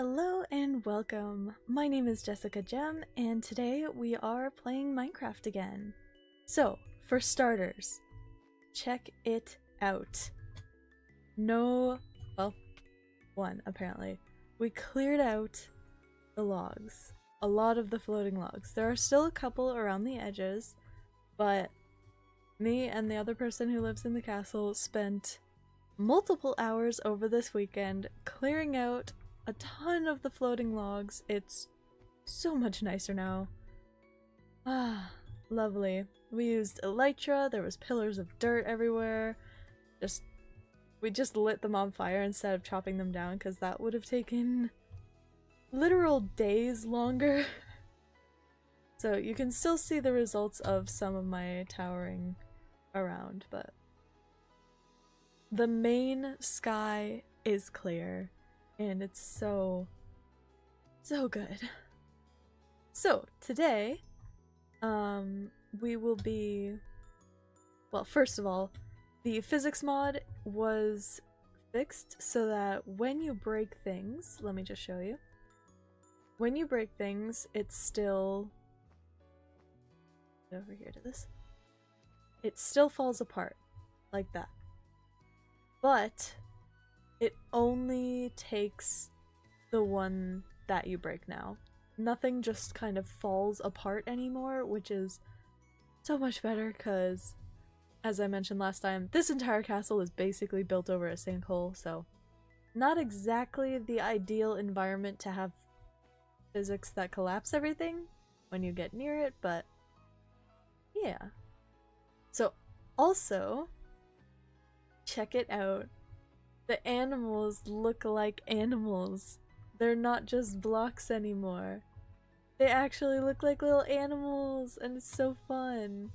Hello and welcome. My name is Jessica Gem, and today we are playing Minecraft again. So, for starters, check it out. One apparently. We cleared out the logs. A lot of the floating logs. There are still a couple around the edges, but me and the other person who lives in the castle spent multiple hours over this weekend clearing out a ton of the floating logs. It's so much nicer now. Ah, lovely. We used elytra, there was pillars of dirt everywhere. We just lit them on fire instead of chopping them down because that would have taken literal days longer. So you can still see the results of some of my towering around, but the main sky is clear. And it's so good. So today, we will be, well, first of all, the physics mod was fixed so that when you break things, let me just show you. When you break things, it's still, over here to this, it still falls apart like that. But it only takes the one that you break now. Nothing just kind of falls apart anymore, which is so much better because, as I mentioned last time, this entire castle is basically built over a sinkhole, so not exactly the ideal environment to have physics that collapse everything when you get near it, but yeah. So also, check it out. The animals look like animals. They're not just blocks anymore. They actually look like little animals, and it's so fun.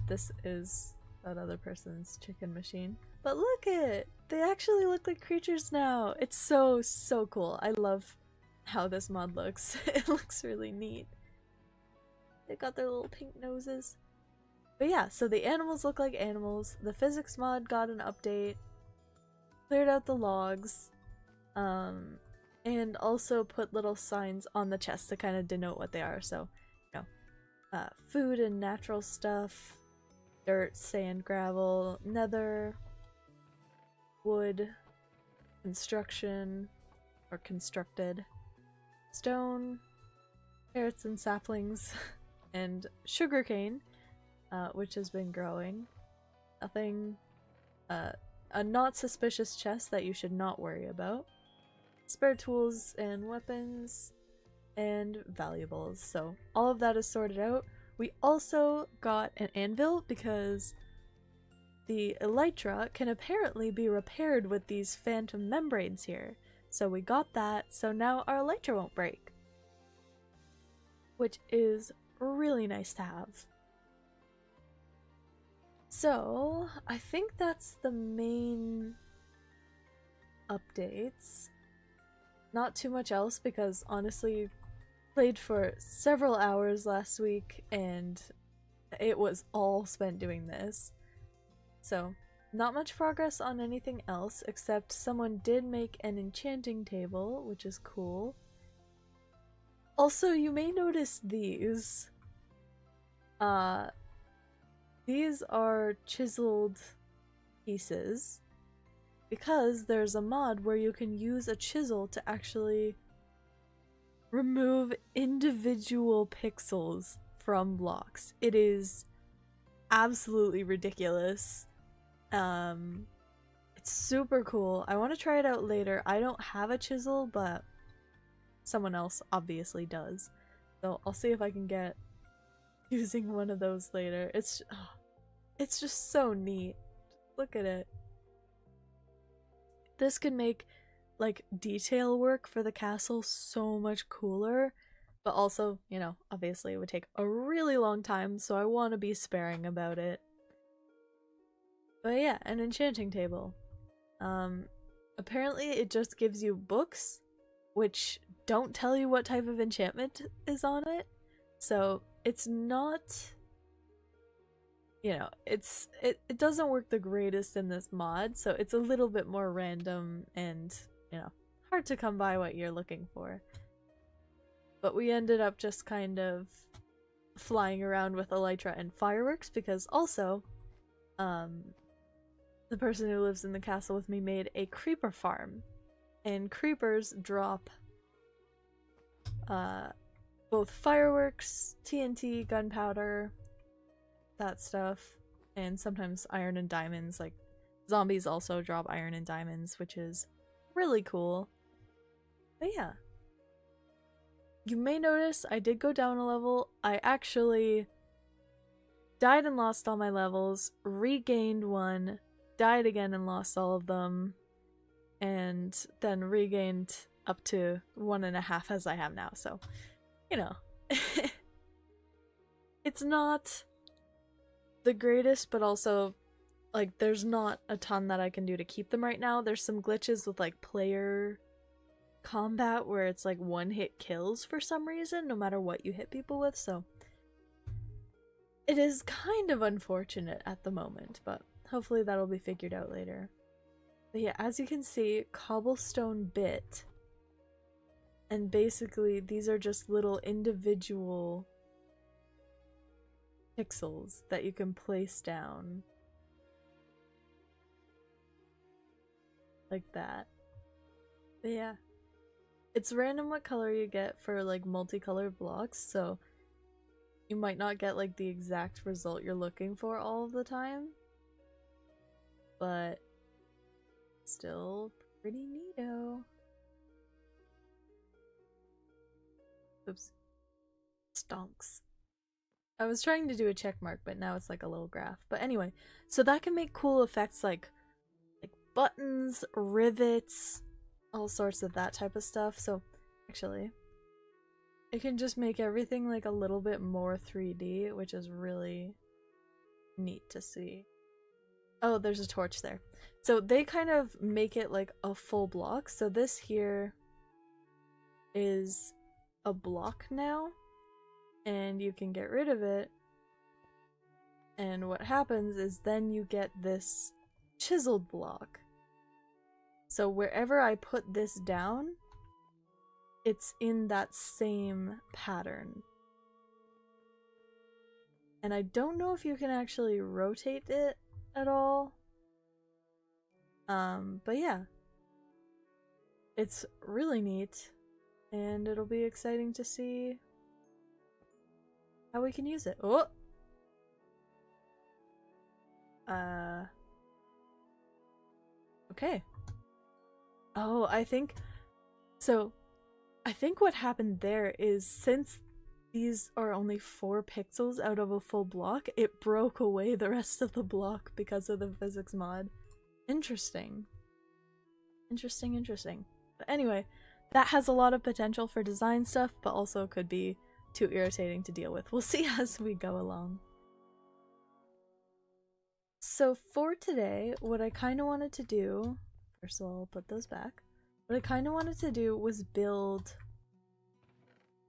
This is that other person's chicken machine. But look at it! They actually look like creatures now. It's so cool. I love how this mod looks. It looks really neat. They got their little pink noses. But yeah, so the animals look like animals. The physics mod got an update, cleared out the logs, and also put little signs on the chest to kind of denote what they are. So, you know, food and natural stuff, dirt, sand, gravel, nether, wood, construction, or constructed, stone, carrots and saplings, and sugarcane. Which has been growing. Nothing, a not suspicious chest that you should not worry about. Spare tools and weapons, and valuables. So all of that is sorted out. We also got an anvil because the elytra can apparently be repaired with these phantom membranes here. So we got that, so now our elytra won't break. Which is really nice to have. So, I think that's the main updates. Not too much else because honestly, played for several hours last week and it was all spent doing this. So, not much progress on anything else except someone did make an enchanting table, which is cool. Also, you may notice these. These are chiseled pieces because there's a mod where you can use a chisel to actually remove individual pixels from blocks. It is absolutely ridiculous. It's super cool. I want to try it out later. I don't have a chisel, but someone else obviously does. So I'll see if I can get using one of those later. It's just so neat. Look at it. This can make like detail work for the castle so much cooler, but also, you know, obviously it would take a really long time, so I want to be sparing about it. But yeah, an enchanting table. Apparently it just gives you books which don't tell you what type of enchantment is on it. So it's not, you know, it doesn't work the greatest in this mod, so it's a little bit more random and, you know, hard to come by what you're looking for. But we ended up just kind of flying around with elytra and fireworks because also, the person who lives in the castle with me made a creeper farm. And creepers drop both fireworks, TNT, gunpowder, that stuff, and sometimes iron and diamonds. Like, zombies also drop iron and diamonds, which is really cool. But yeah. You may notice I did go down a level. I actually died and lost all my levels, regained one, died again and lost all of them, and then regained up to 1.5 as I have now, so, you know. It's not the greatest, but also, like, there's not a ton that I can do to keep them right now. There's some glitches with, like, player combat where it's like one-hit kills for some reason, no matter what you hit people with, so it is kind of unfortunate at the moment, but hopefully that'll be figured out later. But yeah, as you can see, cobblestone bit, and basically these are just little individual pixels that you can place down like that. But yeah, it's random what color you get for like multicolored blocks, so you might not get like the exact result you're looking for all of the time, but still pretty neato. Oops. Stonks. I was trying to do a check mark, but now it's like a little graph. But anyway, so that can make cool effects like buttons, rivets, all sorts of that type of stuff. So actually, it can just make everything like a little bit more 3D, which is really neat to see. Oh, there's a torch there. So they kind of make it like a full block. So this here is a block now, and you can get rid of it. And what happens is then you get this chiseled block. So wherever I put this down, it's in that same pattern. And I don't know if you can actually rotate it at all. But yeah. It's really neat, and it'll be exciting to see how we can use it. Oh! Okay. Oh, I think what happened there is, since these are only 4 pixels out of a full block, it broke away the rest of the block because of the physics mod. Interesting. Interesting. But anyway, that has a lot of potential for design stuff, but also could be too irritating to deal with. We'll see as we go along. So for today, what I kind of wanted to do, first of all, I'll put those back. What I kind of wanted to do was build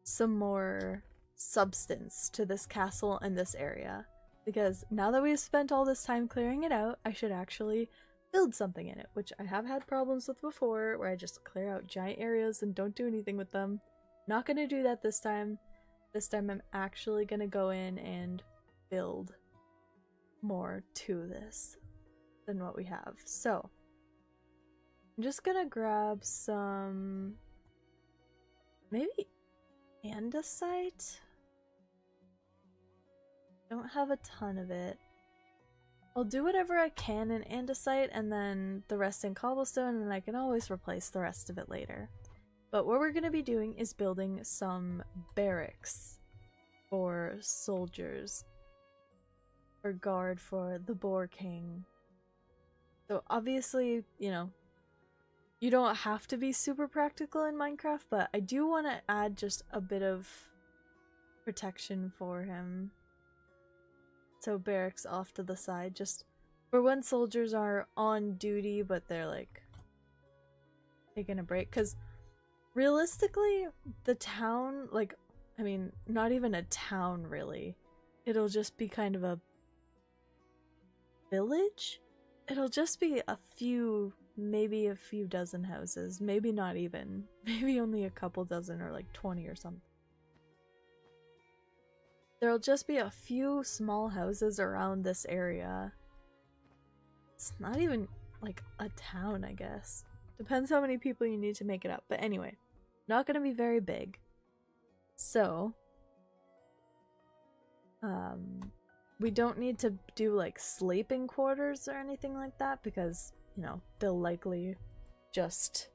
some more substance to this castle and this area. Because now that we've spent all this time clearing it out, I should actually build something in it, which I have had problems with before, where I just clear out giant areas and don't do anything with them. Not gonna do that this time. This time I'm actually gonna go in and build more to this than what we have. So I'm just gonna grab some, maybe andesite? Don't have a ton of it. I'll do whatever I can in andesite and then the rest in cobblestone, and I can always replace the rest of it later. But what we're gonna be doing is building some barracks for soldiers, or guard for the Boar King. So obviously, you know, you don't have to be super practical in Minecraft, but I do want to add just a bit of protection for him. So barracks off to the side, just for when soldiers are on duty but they're like taking a break. Because realistically, the town, like, I mean, not even a town really. It'll just be kind of a village? It'll just be a few maybe a few dozen houses, maybe not even, maybe only a couple dozen or like 20 or something. There'll just be a few small houses around this area. It's not even like a town, I guess. Depends how many people you need to make it up. But anyway, not gonna be very big. So, we don't need to do like sleeping quarters or anything like that because, you know, they'll likely just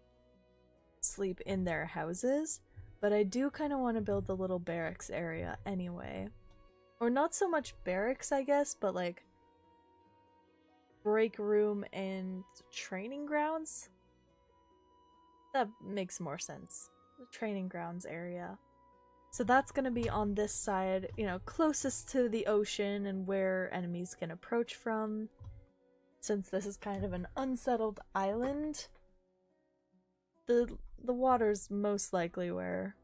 sleep in their houses. But I do kind of want to build a little barracks area anyway. Or not so much barracks, I guess, but like break room and training grounds. That makes more sense. The training grounds area. So that's going to be on this side, you know, closest to the ocean and where enemies can approach from. Since this is kind of an unsettled island, the water's most likely where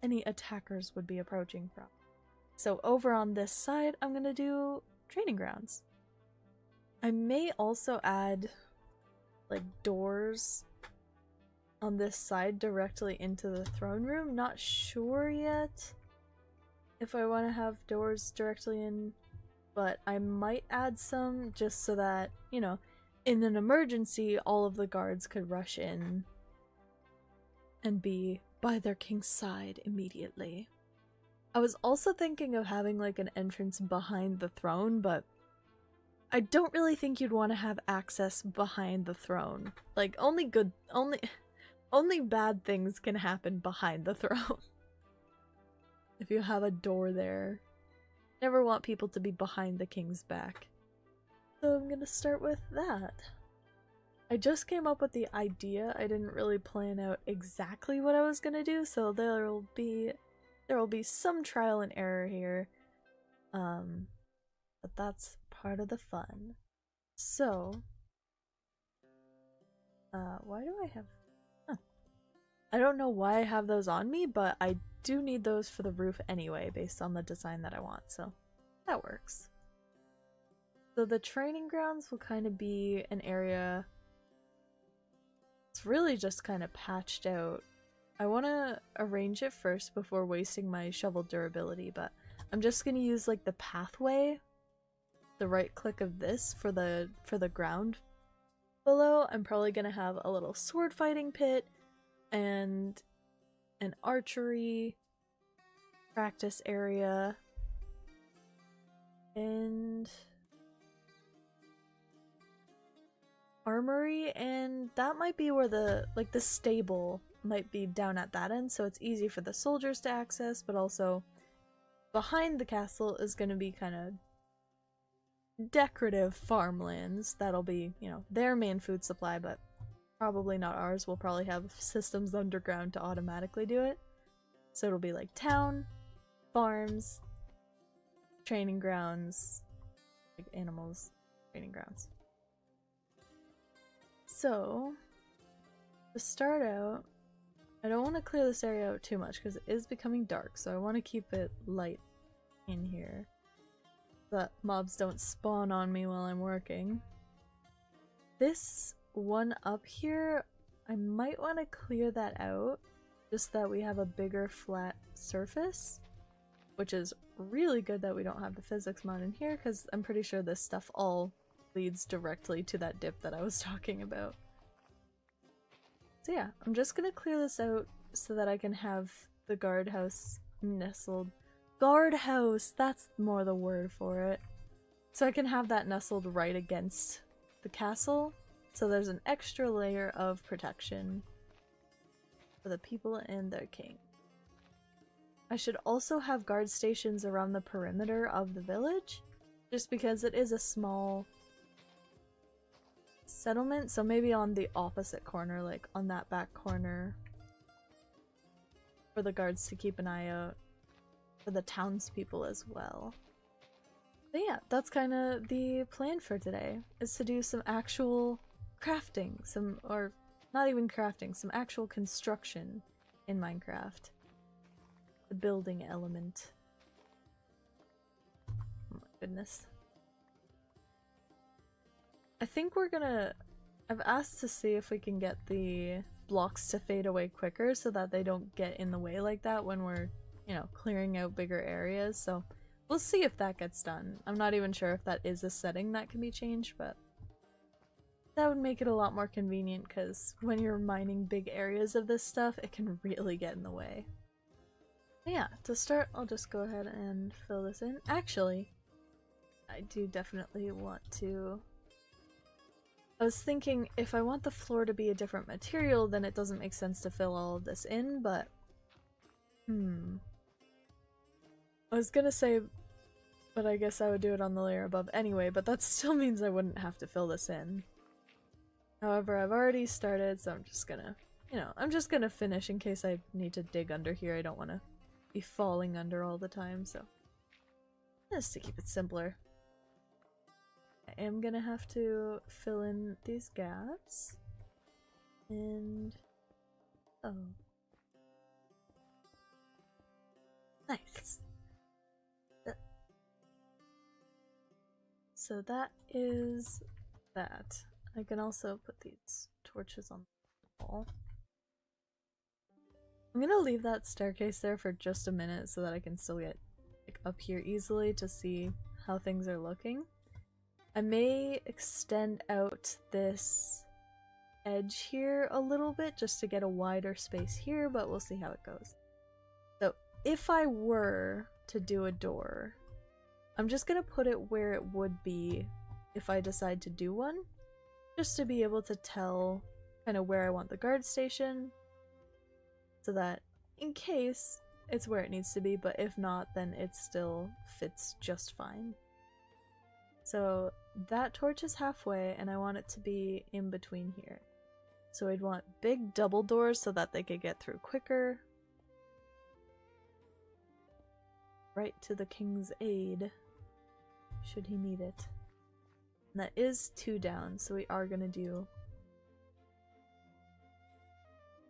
any attackers would be approaching from. So over on this side, I'm gonna do training grounds. I may also add like doors on this side directly into the throne room. Not sure yet if I want to have doors directly in, but I might add some just so that, you know, in an emergency, all of the guards could rush in and be by their king's side immediately. I was also thinking of having like an entrance behind the throne, but I don't really think you'd want to have access behind the throne. Like only bad things can happen behind the throne. If you have a door there. Never want people to be behind the king's back. So I'm gonna start with that. I just came up with the idea. I didn't really plan out exactly what I was gonna do, so there will be some trial and error here. But that's part of the fun. So, why do I have... Huh. I don't know why I have those on me, but I do need those for the roof anyway, based on the design that I want, so that works. So the training grounds will kind of be an area... It's really just kind of patched out. I want to arrange it first before wasting my shovel durability, but I'm just going to use like the pathway, the right click of this for the ground below. I'm probably going to have a little sword fighting pit and an archery practice area and armory, and that might be where the stable might be down at that end, so it's easy for the soldiers to access, but also behind the castle is going to be kind of decorative farmlands. That'll be, you know, their main food supply, but probably not ours. We'll probably have systems underground to automatically do it. So it'll be like town, farms, training grounds, like animals, training grounds. So, to start out, I don't want to clear this area out too much because it is becoming dark, so I want to keep it light in here so that mobs don't spawn on me while I'm working. This one up here, I might want to clear that out just so that we have a bigger flat surface, which is really good that we don't have the physics mod in here because I'm pretty sure this stuff all leads directly to that dip that I was talking about. So yeah, I'm just gonna clear this out so that I can have the guardhouse nestled. Guardhouse! That's more the word for it. So I can have that nestled right against the castle, so there's an extra layer of protection for the people and their king. I should also have guard stations around the perimeter of the village, just because it is a small settlement, so maybe on the opposite corner, like on that back corner, for the guards to keep an eye out, for the townspeople as well. But yeah, that's kind of the plan for today, is to do some actual crafting, or not even crafting, some actual construction in Minecraft. The building element. Oh my goodness. I think we're gonna I've asked to see if we can get the blocks to fade away quicker so that they don't get in the way like that when we're, you know, clearing out bigger areas, so we'll see if that gets done. I'm not even sure if that is a setting that can be changed, but that would make it a lot more convenient because when you're mining big areas of this stuff, it can really get in the way. But yeah, to start, I'll just go ahead and fill this in. Actually, I do definitely want to... I was thinking if I want the floor to be a different material, then it doesn't make sense to fill all of this in, but... I was gonna say, but I guess I would do it on the layer above anyway, but that still means I wouldn't have to fill this in. However, I've already started, so I'm just gonna, you know, I'm just gonna finish in case I need to dig under here. I don't want to be falling under all the time, so just to keep it simpler. I am gonna have to fill in these gaps, and oh, nice. So that is that. I can also put these torches on the wall. I'm gonna leave that staircase there for just a minute so that I can still get like up here easily to see how things are looking. I may extend out this edge here a little bit just to get a wider space here, but we'll see how it goes. So if I were to do a door, I'm just gonna put it where it would be if I decide to do one, just to be able to tell kind of where I want the guard station, so that in case it's where it needs to be, but if not, then it still fits just fine. So that torch is halfway, and I want it to be in between here. So I'd want big double doors so that they could get through quicker. Right to the king's aid, should he need it. And that is 2 down, so we are gonna do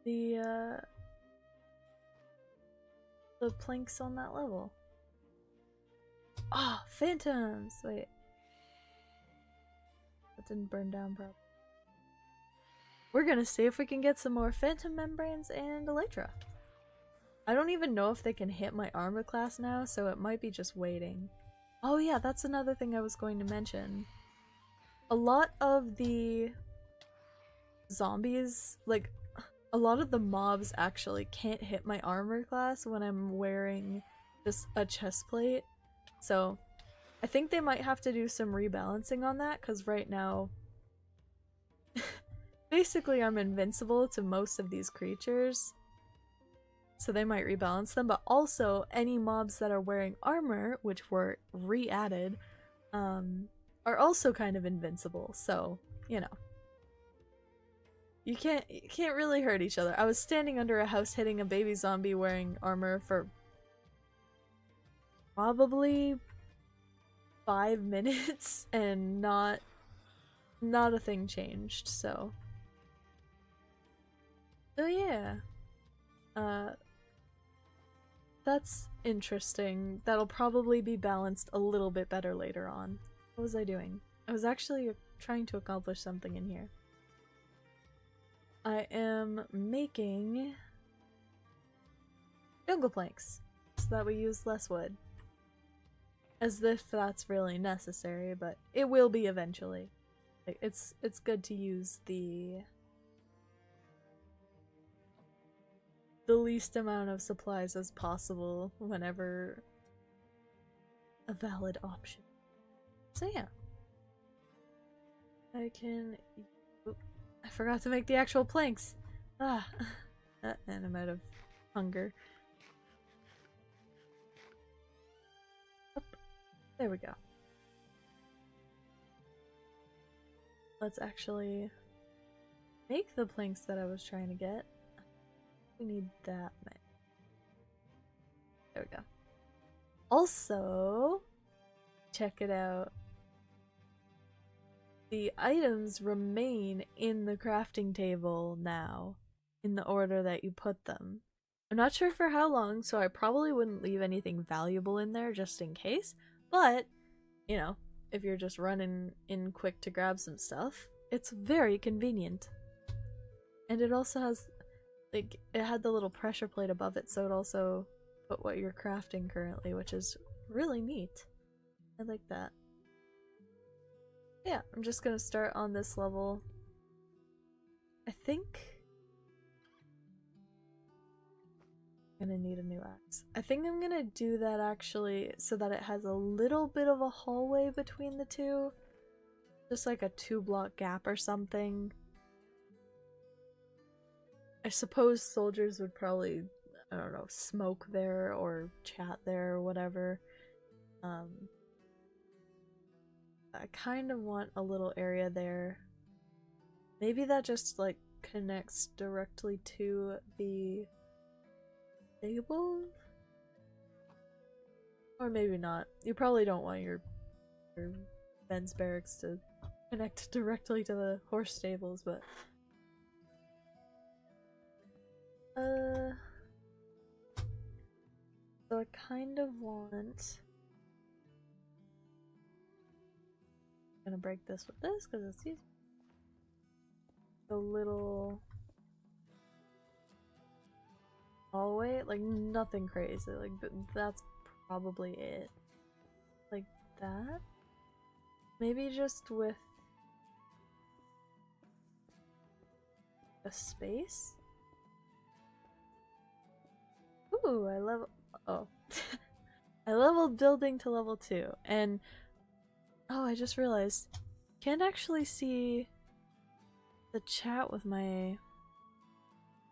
the planks on that level. Ah, phantoms! Wait. That didn't burn down properly. We're gonna see if we can get some more phantom membranes and elytra. I don't even know if they can hit my armor class now, so it might be just waiting. Oh yeah, that's another thing I was going to mention. A lot of the zombies, like, a lot of the mobs actually can't hit my armor class when I'm wearing just a chest plate. So I think they might have to do some rebalancing on that, because right now basically I'm invincible to most of these creatures. So they might rebalance them, but also any mobs that are wearing armor, which were re-added, are also kind of invincible, so, you know. You can't really hurt each other. I was standing under a house hitting a baby zombie wearing armor for probably 5 minutes, and not a thing changed, so. So yeah. That's interesting. That'll probably be balanced a little bit better later on. What was I doing? I was actually trying to accomplish something in here. I am making jungle planks so that we use less wood. As if that's really necessary, but it will be eventually. It's good to use the least amount of supplies as possible whenever a valid option. So yeah. I forgot to make the actual planks. Ah. And I'm out of hunger. Up. There we go. Let's actually make the planks that I was trying to get. We need that many. There we go. Also, check it out. The items remain in the crafting table now, in the order that you put them. I'm not sure for how long, so I probably wouldn't leave anything valuable in there just in case, but, you know, if you're just running in quick to grab some stuff, it's very convenient. And it also has, like, it had the little pressure plate above it, so it also put what you're crafting currently, which is really neat. I like that. Yeah, I'm just gonna start on this level. I think I'm gonna need a new axe. I think I'm gonna do that actually so that it has a little bit of a hallway between the two. Just like a 2-block gap or something. I suppose soldiers would probably, I don't know, smoke there or chat there or whatever. I kind of want a little area there. Maybe that just like connects directly to the stable? Or maybe not. You probably don't want your men's barracks to connect directly to the horse stables, but so I kind of want, I'm gonna break this with this because it's easy. The little hallway, like nothing crazy, like that's probably it. Like that? Maybe just with a space? Ooh, I level. Oh. I leveled building to level 2, and oh, I just realized can't actually see the chat with me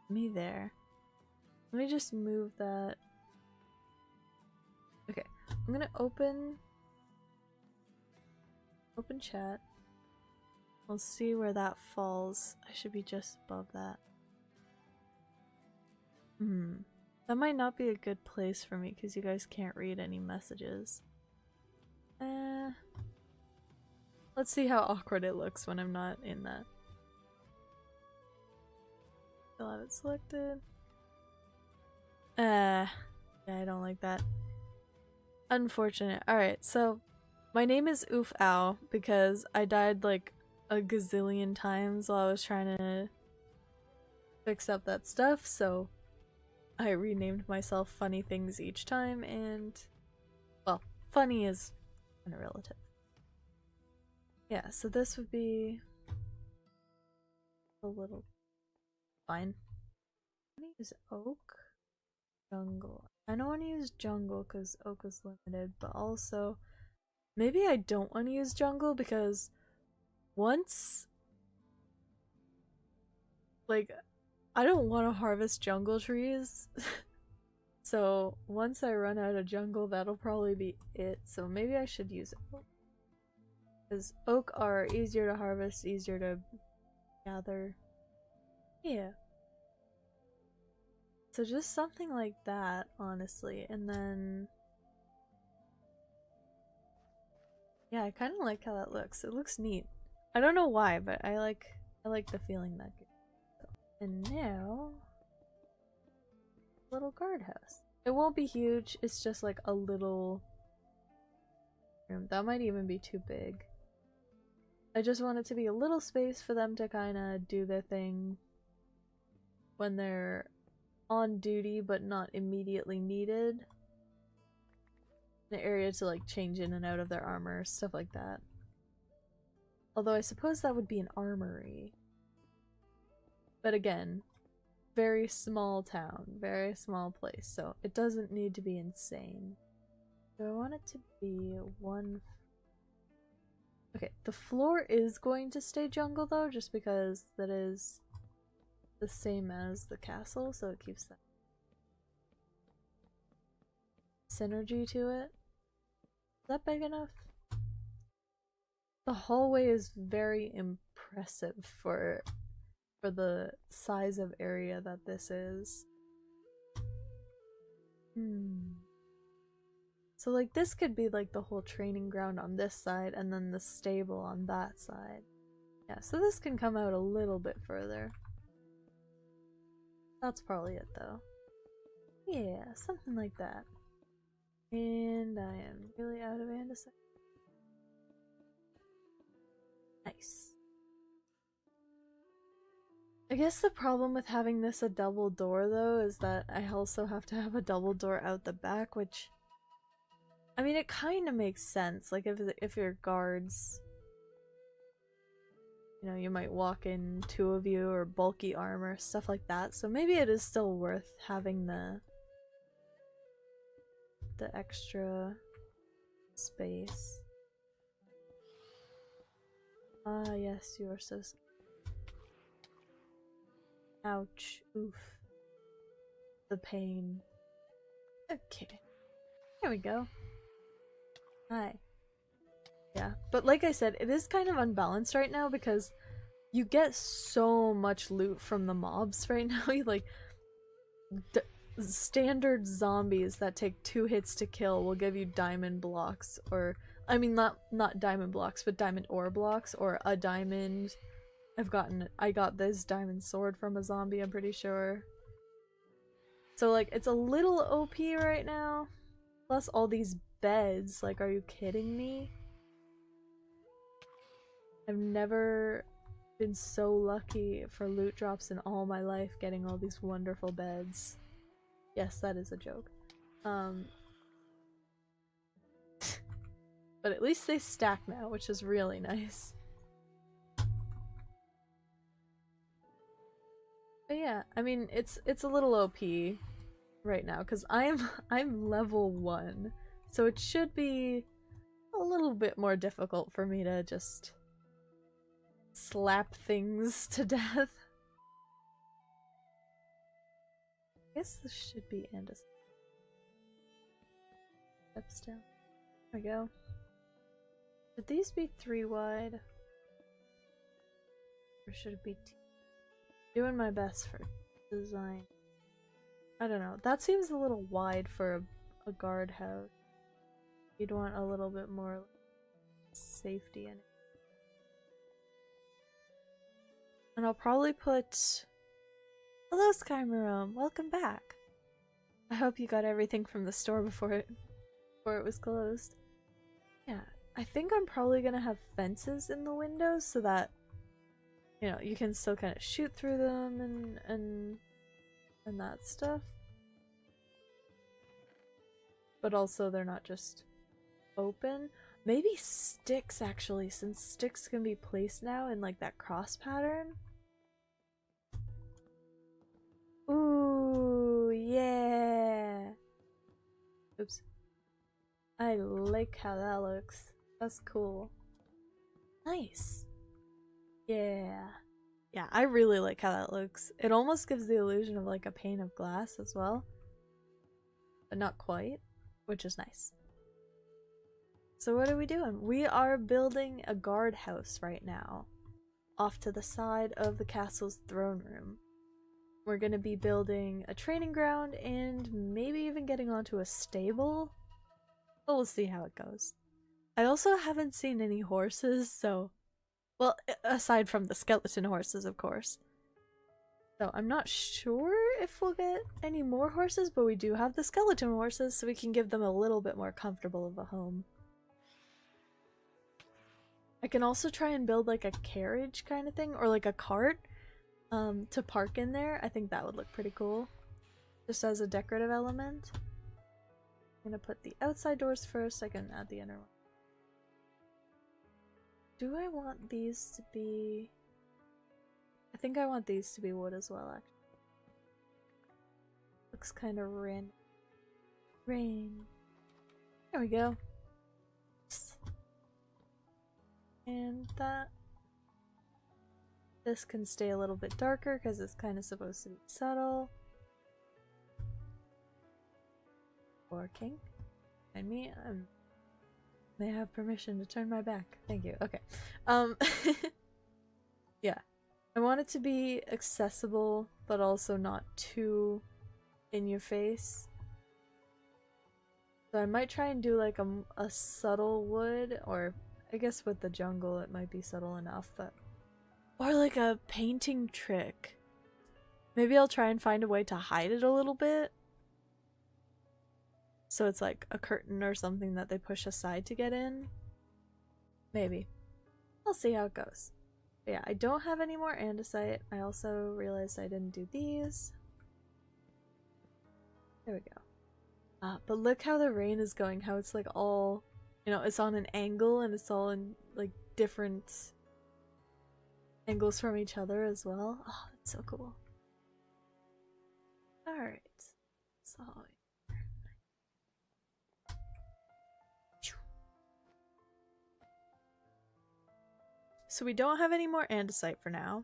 there. Let me just move that. Okay, I'm gonna open chat. We'll see where that falls. I should be just above that. That might not be a good place for me because you guys can't read any messages. Let's see how awkward it looks when I'm not in that. Still have it selected. Yeah, I don't like that. Unfortunate. Alright, so my name is Oof Ow because I died like a gazillion times while I was trying to fix up that stuff, so I renamed myself funny things each time, and well, funny is kind of relative. Yeah, so this would be a little fine. I'm gonna use oak, jungle. I don't want to use jungle because oak is limited, but also maybe I don't want to use jungle because once, like, I don't want to harvest jungle trees. So once I run out of jungle, that'll probably be it. So maybe I should use oak. Because oak are easier to harvest, easier to gather. Yeah. So just something like that, honestly. And then yeah, I kind of like how that looks. It looks neat. I don't know why, but I like the feeling that gives. So, and now little guardhouse. It won't be huge, it's just like a little room. That might even be too big. I just want it to be a little space for them to kind of do their thing when they're on duty but not immediately needed. An area to like change in and out of their armor, stuff like that. Although I suppose that would be an armory. But again, very small town, very small place, so it doesn't need to be insane. Do I want it to be one? Okay, the floor is going to stay jungle though, just because that is the same as the castle, so it keeps that synergy to it. Is that big enough? The hallway is very impressive for the size of area that this is. So like this could be like the whole training ground on this side and then the stable on that side. Yeah, so this can come out a little bit further. That's probably it though. Yeah, something like that. And I am really out of andesite. Nice. I guess the problem with having this a double door though is that I also have to have a double door out the back, which I mean it kind of makes sense. Like if your guards, you know, you might walk in two of you or bulky armor, stuff like that. So maybe it is still worth having the extra space. Ah, yes, you are so scared. Ouch. Oof. The pain. Okay. Here we go. Hi. Yeah, but like I said, it is kind of unbalanced right now because you get so much loot from the mobs right now. You like standard zombies that take 2 hits to kill will give you diamond blocks, or I mean not diamond blocks, but diamond ore blocks, or a diamond. I got this diamond sword from a zombie, I'm pretty sure. So like it's a little OP right now. Plus all these beds, like are you kidding me? I've never been so lucky for loot drops in all my life, getting all these wonderful beds. Yes, that is a joke. But at least they stack now, which is really nice. But yeah, I mean it's a little OP right now because I'm level 1, so it should be a little bit more difficult for me to just slap things to death. I guess this should be Andis. Steps down. There we go. Should these be 3 wide? Or should it be 2? Doing my best for design. I don't know. That seems a little wide for a guard house. You'd want a little bit more safety in it. And I'll probably put... Hello, Skymarum! Welcome back! I hope you got everything from the store before it was closed. Yeah, I think I'm probably gonna have fences in the windows so that, you know, you can still kind of shoot through them and that stuff. But also they're not just open. Maybe sticks, actually, since sticks can be placed now in like that cross pattern. Ooh, yeah! Oops. I like how that looks. That's cool. Nice. Yeah. Yeah, I really like how that looks. It almost gives the illusion of like a pane of glass as well. But not quite, which is nice. So what are we doing? We are building a guard house right now, off to the side of the castle's throne room. We're gonna be building a training ground and maybe even getting onto a stable. But we'll see how it goes. I also haven't seen any horses, so... Well, aside from the skeleton horses, of course. So I'm not sure if we'll get any more horses, but we do have the skeleton horses, so we can give them a little bit more comfortable of a home. I can also try and build like a carriage kind of thing, or like a cart, to park in there. I think that would look pretty cool. Just as a decorative element. I'm gonna put the outside doors first, I can add the inner one. Do I want these to be... I think I want these to be wood as well, actually. Looks kind of random. Rain. There we go. And that. This can stay a little bit darker because it's kind of supposed to be subtle. Working. And me, may I have permission to turn my back? Thank you. Okay. Yeah. I want it to be accessible, but also not too in your face. So I might try and do like a subtle wood, or I guess with the jungle it might be subtle enough, but... Or like a painting trick. Maybe I'll try and find a way to hide it a little bit. So it's like a curtain or something that they push aside to get in. Maybe. I'll see how it goes. But yeah, I don't have any more andesite. I also realized I didn't do these. There we go. But look how the rain is going, how it's like all, you know, it's on an angle and it's all in like different angles from each other as well. Oh, that's so cool. Alright. So we don't have any more andesite for now.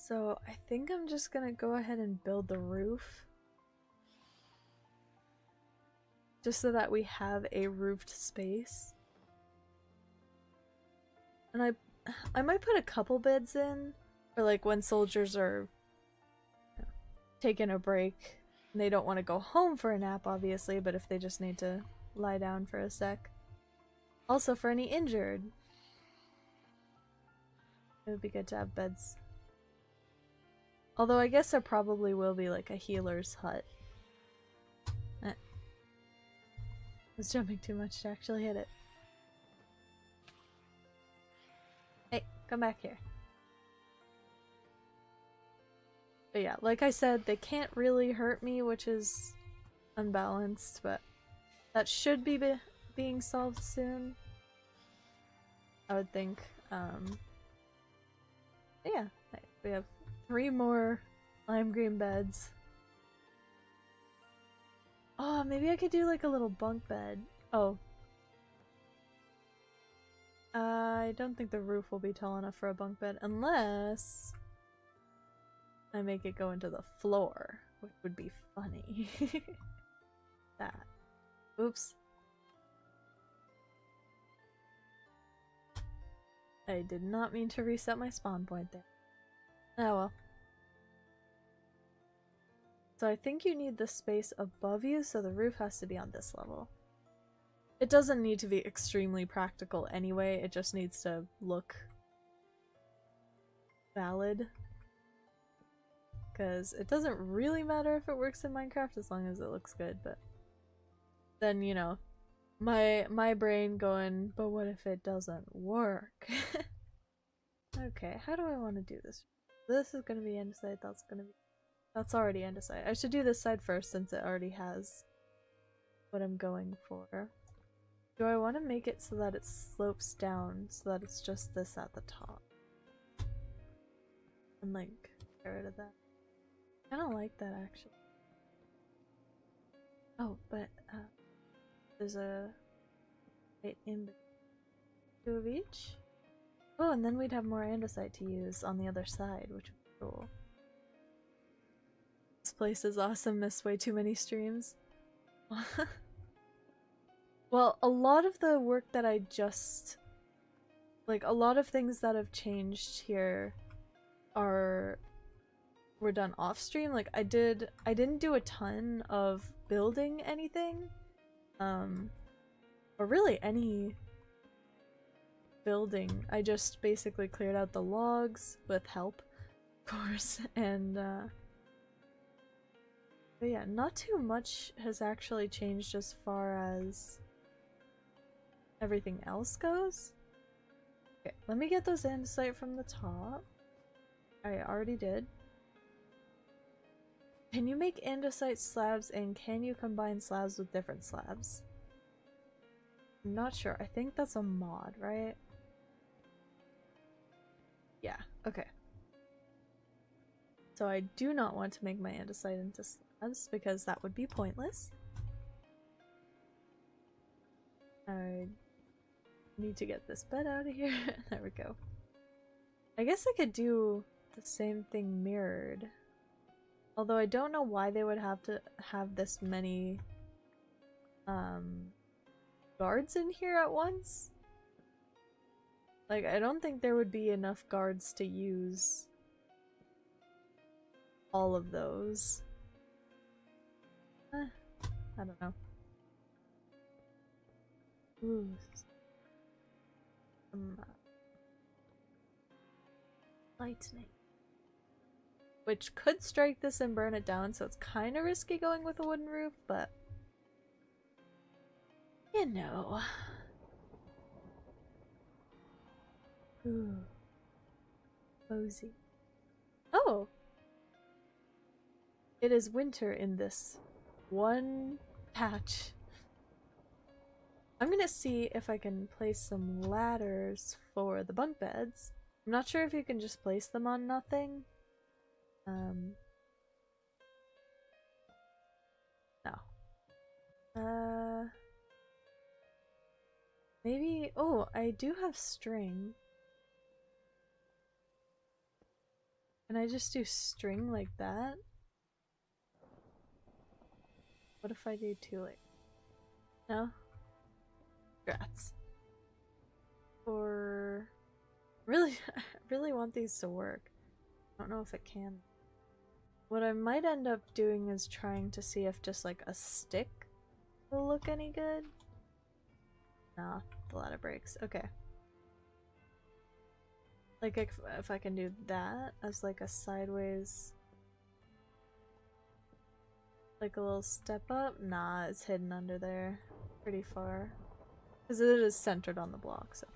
So I think I'm just gonna go ahead and build the roof. Just so that we have a roofed space. And I might put a couple beds in for like when soldiers are, you know, taking a break and they don't want to go home for a nap, obviously, but if they just need to lie down for a sec. Also for any injured. It would be good to have beds. Although I guess there probably will be like a healer's hut. I was jumping too much to actually hit it. Hey, come back here. But yeah, like I said, they can't really hurt me, which is unbalanced, but that should be being solved soon, I would think. Yeah, we have 3 more lime green beds. Oh, maybe I could do like a little bunk bed. Oh. I don't think the roof will be tall enough for a bunk bed unless I make it go into the floor, which would be funny. That. Oops. I did not mean to reset my spawn point there. Oh well. So I think you need the space above you, so the roof has to be on this level. It doesn't need to be extremely practical anyway, it just needs to look valid. Because it doesn't really matter if it works in Minecraft as long as it looks good, but then, you know, my brain going, but what if it doesn't work? Okay, how do I want to do this? This is gonna be andesite, that's already andesite. I should do this side first since it already has what I'm going for. Do I want to make it so that it slopes down so that it's just this at the top? And like, get rid of that. I don't like that actually. Oh, but there's a right in between 2 of each. Oh, and then we'd have more andesite to use on the other side, which would be cool. This place is awesome, missed way too many streams. Well, a lot of the work that I just... like, a lot of things that have changed here were done off stream. Like, I didn't do a ton of building anything. Or really any building. I just basically cleared out the logs with help, of course, and but yeah, not too much has actually changed as far as everything else goes. Okay, let me get those andesite from the top. I already did. Can you make andesite slabs, and can you combine slabs with different slabs? I'm not sure. I think that's a mod, right? Yeah, okay. So I do not want to make my andesite into slabs because that would be pointless. I need to get this bed out of here. There we go. I guess I could do the same thing mirrored. Although I don't know why they would have to have this many guards in here at once. Like, I don't think there would be enough guards to use all of those. I don't know. Ooh. Lightning. Which could strike this and burn it down, so it's kind of risky going with a wooden roof, but... you know... Ooh. Cozy. Oh! It is winter in this one patch. I'm gonna see if I can place some ladders for the bunk beds. I'm not sure if you can just place them on nothing. No. Maybe. Oh, I do have string. Can I just do string like that? What if I do two like? No? Grats. Or really I really want these to work. I don't know if it can. What I might end up doing is trying to see if just like a stick will look any good. Nah, the ladder breaks. Okay. Like if I can do that as like a sideways, like a little step up. Nah, it's hidden under there pretty far. Because it is centered on the block, so.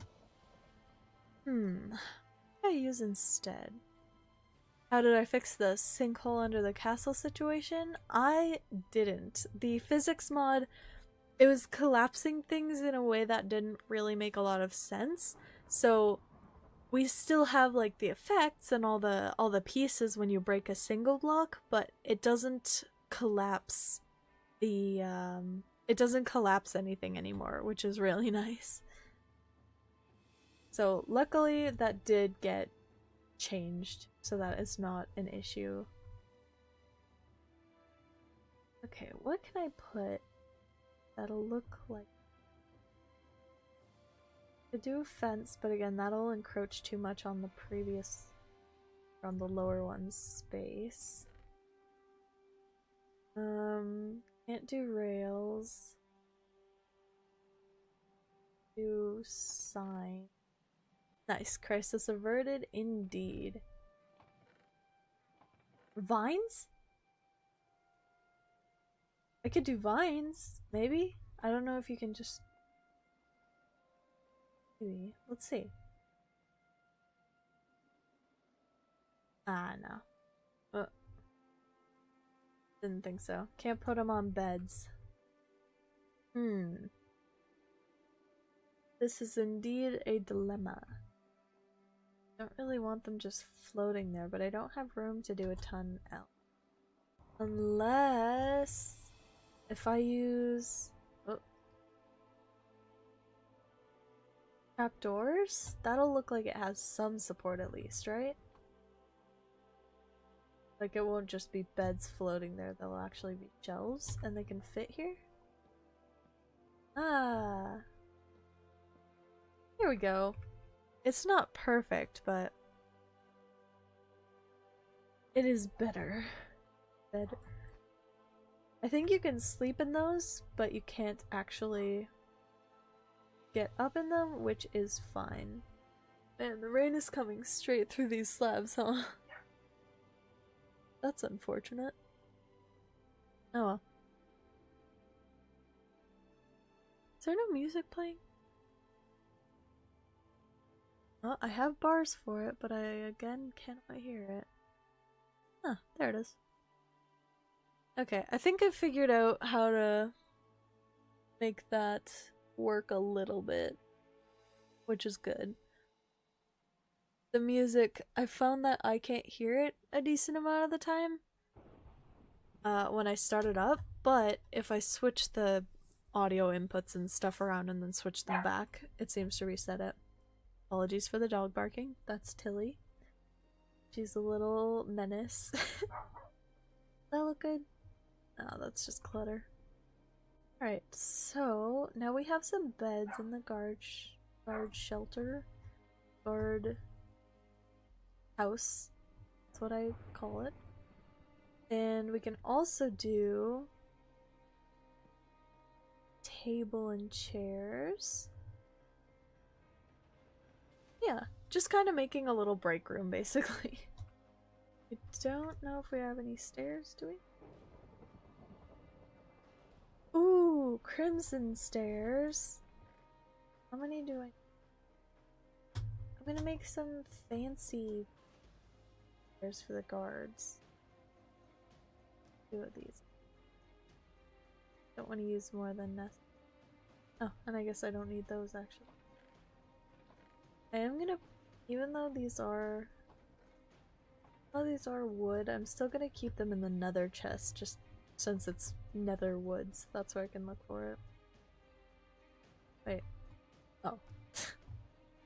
What do I use instead? How did I fix the sinkhole under the castle situation? I didn't. The physics mod, it was collapsing things in a way that didn't really make a lot of sense. So we still have like the effects and all the pieces when you break a single block, but it doesn't collapse the it doesn't collapse anything anymore, which is really nice. So luckily that did get changed so that it's not an issue. Okay, what can I put that'll look like? I do a fence, but again that'll encroach too much on the previous, on the lower one's space. Can't do rails. Do sign. Nice. Crisis averted indeed. Vines? I could do vines, maybe? I don't know if you can just... Maybe. Let's see. Ah, no. Didn't think so. Can't put them on beds. This is indeed a dilemma. Don't really want them just floating there, but I don't have room to do a ton else. Unless... if I use... trapdoors? That'll look like it has some support at least, right? Like it won't just be beds floating there, they'll actually be shelves and they can fit here? Ah. Here we go. It's not perfect, but it is better. Better. I think you can sleep in those, but you can't actually get up in them, which is fine. Man, the rain is coming straight through these slabs, huh? That's unfortunate. Oh well. Is there no music playing? Well, I have bars for it, but I again cannot hear it. Huh, there it is. Okay, I think I figured out how to make that work a little bit, which is good. The music, I found that I can't hear it a decent amount of the time when I start it up, but if I switch the audio inputs and stuff around and then switch them back, it seems to reset it. Apologies for the dog barking. That's Tilly. She's a little menace. That look good? Oh, that's just clutter. Alright, so now we have some beds in the guard shelter. Guard house. That's what I call it. And we can also do table and chairs. Yeah, just kind of making a little break room, basically. I don't know if we have any stairs, do we? Ooh, crimson stairs. How many do I... I'm gonna make some fancy chairs for the guards. Two of these. Don't want to use more than necessary. Oh, and I guess I don't need those actually. I am gonna, even though these are wood, I'm still gonna keep them in the nether chest just since it's nether woods. That's where I can look for it. Wait. Oh.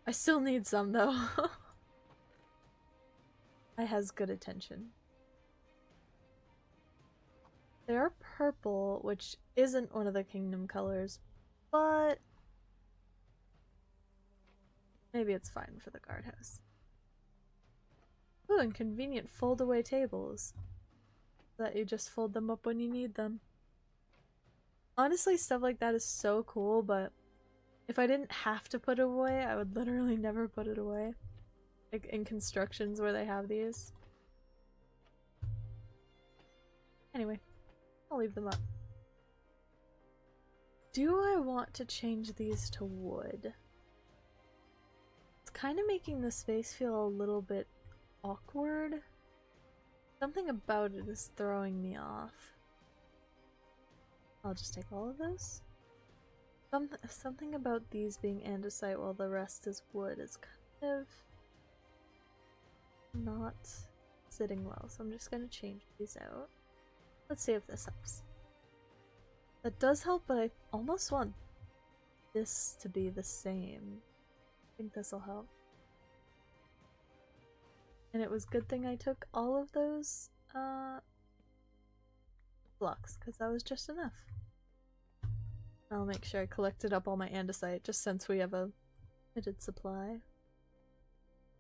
I still need some though. I has good attention. They are purple, which isn't one of the kingdom colors, but maybe it's fine for the guardhouse. Ooh, and convenient fold-away tables. That you just fold them up when you need them. Honestly, stuff like that is so cool, but if I didn't have to put it away, I would literally never put it away. Like in constructions where they have these. Anyway, I'll leave them up. Do I want to change these to wood? It's kind of making the space feel a little bit awkward. Something about it is throwing me off. I'll just take all of those. Something about these being andesite while the rest is wood is kind of not sitting well, so I'm just gonna change these out. Let's see if this helps. That does help, but I almost want this to be the same. I think this will help. And it was a good thing I took all of those blocks, because that was just enough. I'll make sure I collected up all my andesite, just since we have a limited supply.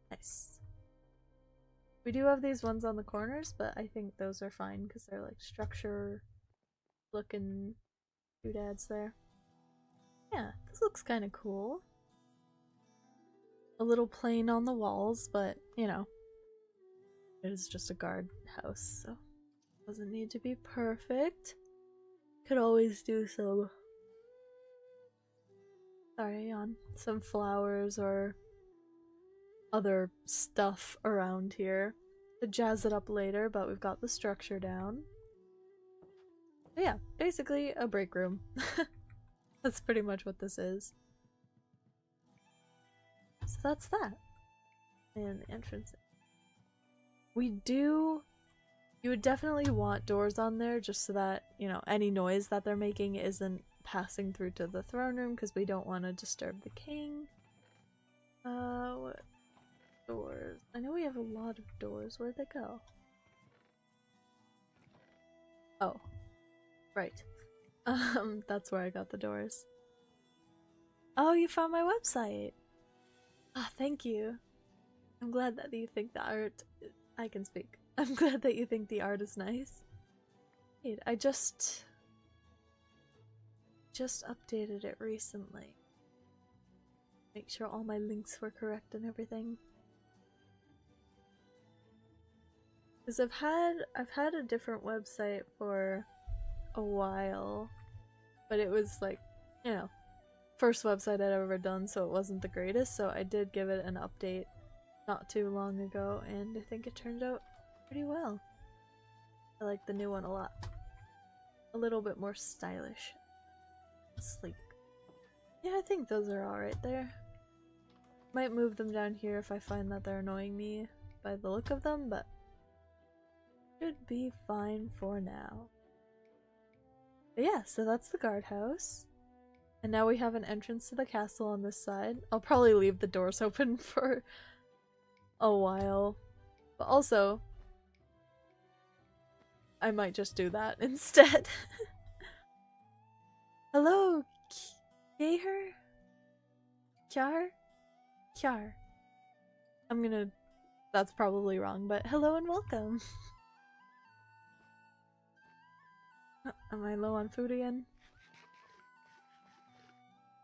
Nice. We do have these ones on the corners, but I think those are fine, because they're like structure looking doodads there. Yeah, this looks kind of cool. A little plain on the walls, but, you know, it is just a guard house, so it doesn't need to be perfect. Could always do some, some flowers or other stuff around here to jazz it up later, but we've got the structure down. But yeah, basically a break room. That's pretty much what this is. So that's that. And the entrance. You would definitely want doors on there just so that, you know, any noise that they're making isn't passing through to the throne room, because we don't want to disturb the king. What doors? I know we have a lot of doors. Where'd they go? Oh. Right. That's where I got the doors. Oh, you found my website! Ah, thank you. I'm glad that you think the art... I can speak. I'm glad that you think the art is nice. Wait, I just updated it recently. Make sure all my links were correct and everything. Because I've had a different website for a while, but it was like, you know, first website I'd ever done, so it wasn't the greatest, so I did give it an update not too long ago, and I think it turned out pretty well. I like the new one a lot. A little bit more stylish. Sleek. Yeah, I think those are alright there. Might move them down here if I find that they're annoying me by the look of them, but should be fine for now. But yeah, so that's the guardhouse. And now we have an entrance to the castle on this side. I'll probably leave the doors open for a while. But also, I might just do that instead. Hello, Kjaer? Kjaer? Kjaer. That's probably wrong, but hello and welcome. Am I low on food again?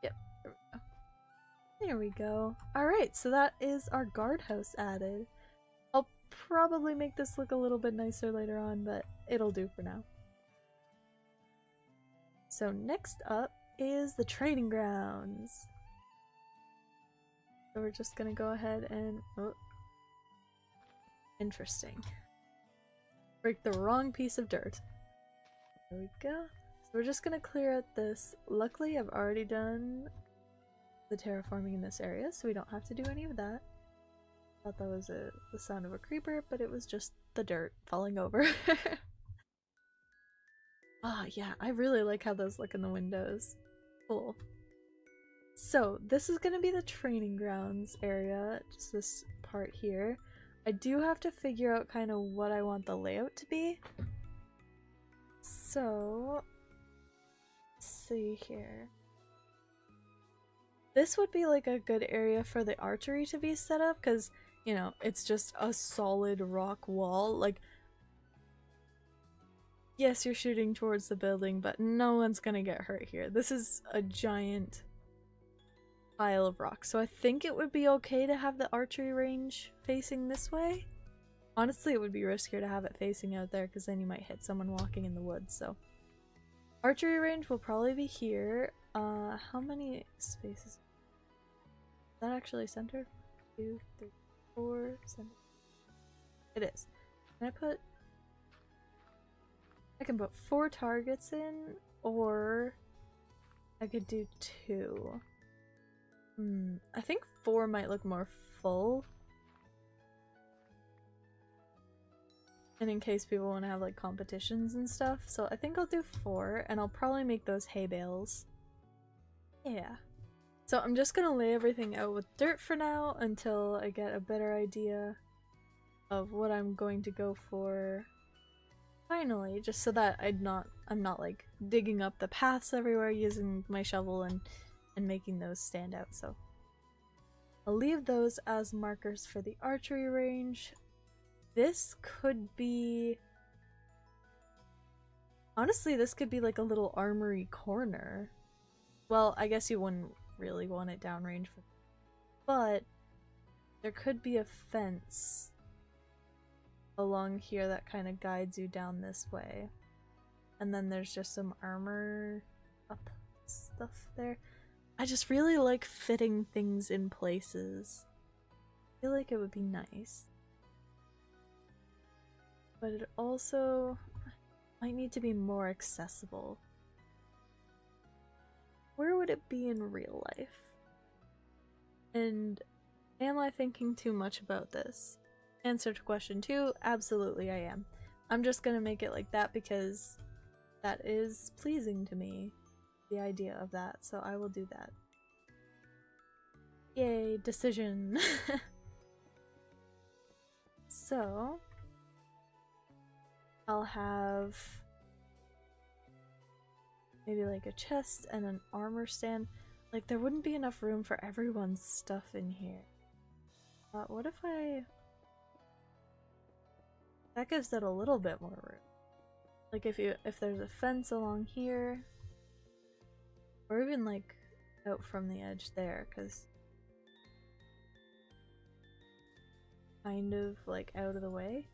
Yep, there we go. There we go. Alright, so that is our guardhouse added. I'll probably make this look a little bit nicer later on, but it'll do for now. So next up is the training grounds. So we're just gonna go ahead and... Oh. Interesting. Break the wrong piece of dirt. There we go. So we're just gonna clear out this. Luckily, I've already done the terraforming in this area, so we don't have to do any of that. Thought that was the sound of a creeper, but it was just the dirt falling over. Ah, yeah, I really like how those look in the windows. Cool. So, this is gonna be the training grounds area, just this part here. I do have to figure out kind of what I want the layout to be. So, let's see here. This would be like a good area for the archery to be set up, because, you know, it's just a solid rock wall. Like, yes, you're shooting towards the building, but no one's gonna get hurt here. This is a giant pile of rocks, so I think it would be okay to have the archery range facing this way. Honestly, it would be riskier to have it facing out there, because then you might hit someone walking in the woods, so. Archery range will probably be here. How many spaces? Is that actually centered? 2, 3, 4, centered. It is. I can put 4 targets in, or I could do 2. I think 4 might look more full. And in case people want to have like competitions and stuff, so I think I'll do 4, and I'll probably make those hay bales. Yeah. So I'm just gonna lay everything out with dirt for now until I get a better idea of what I'm going to go for finally, just so that I'm not like digging up the paths everywhere using my shovel and making those stand out. So I'll leave those as markers for the archery range. This could be... Honestly, this could be like a little armory corner. Well, I guess you wouldn't really want it downrange, but there could be a fence along here that kind of guides you down this way. And then there's just some armor up stuff there. I just really like fitting things in places. I feel like it would be nice. But it also might need to be more accessible. Where would it be in real life? And am I thinking too much about this? Answer to question 2, absolutely I am. I'm just gonna make it like that because that is pleasing to me, the idea of that, so I will do that. Yay, decision! So, I'll have maybe like a chest and an armor stand. Like, there wouldn't be enough room for everyone's stuff in here. What if that gives it a little bit more room. Like if there's a fence along here, or even like out from the edge there, because kind of like out of the way,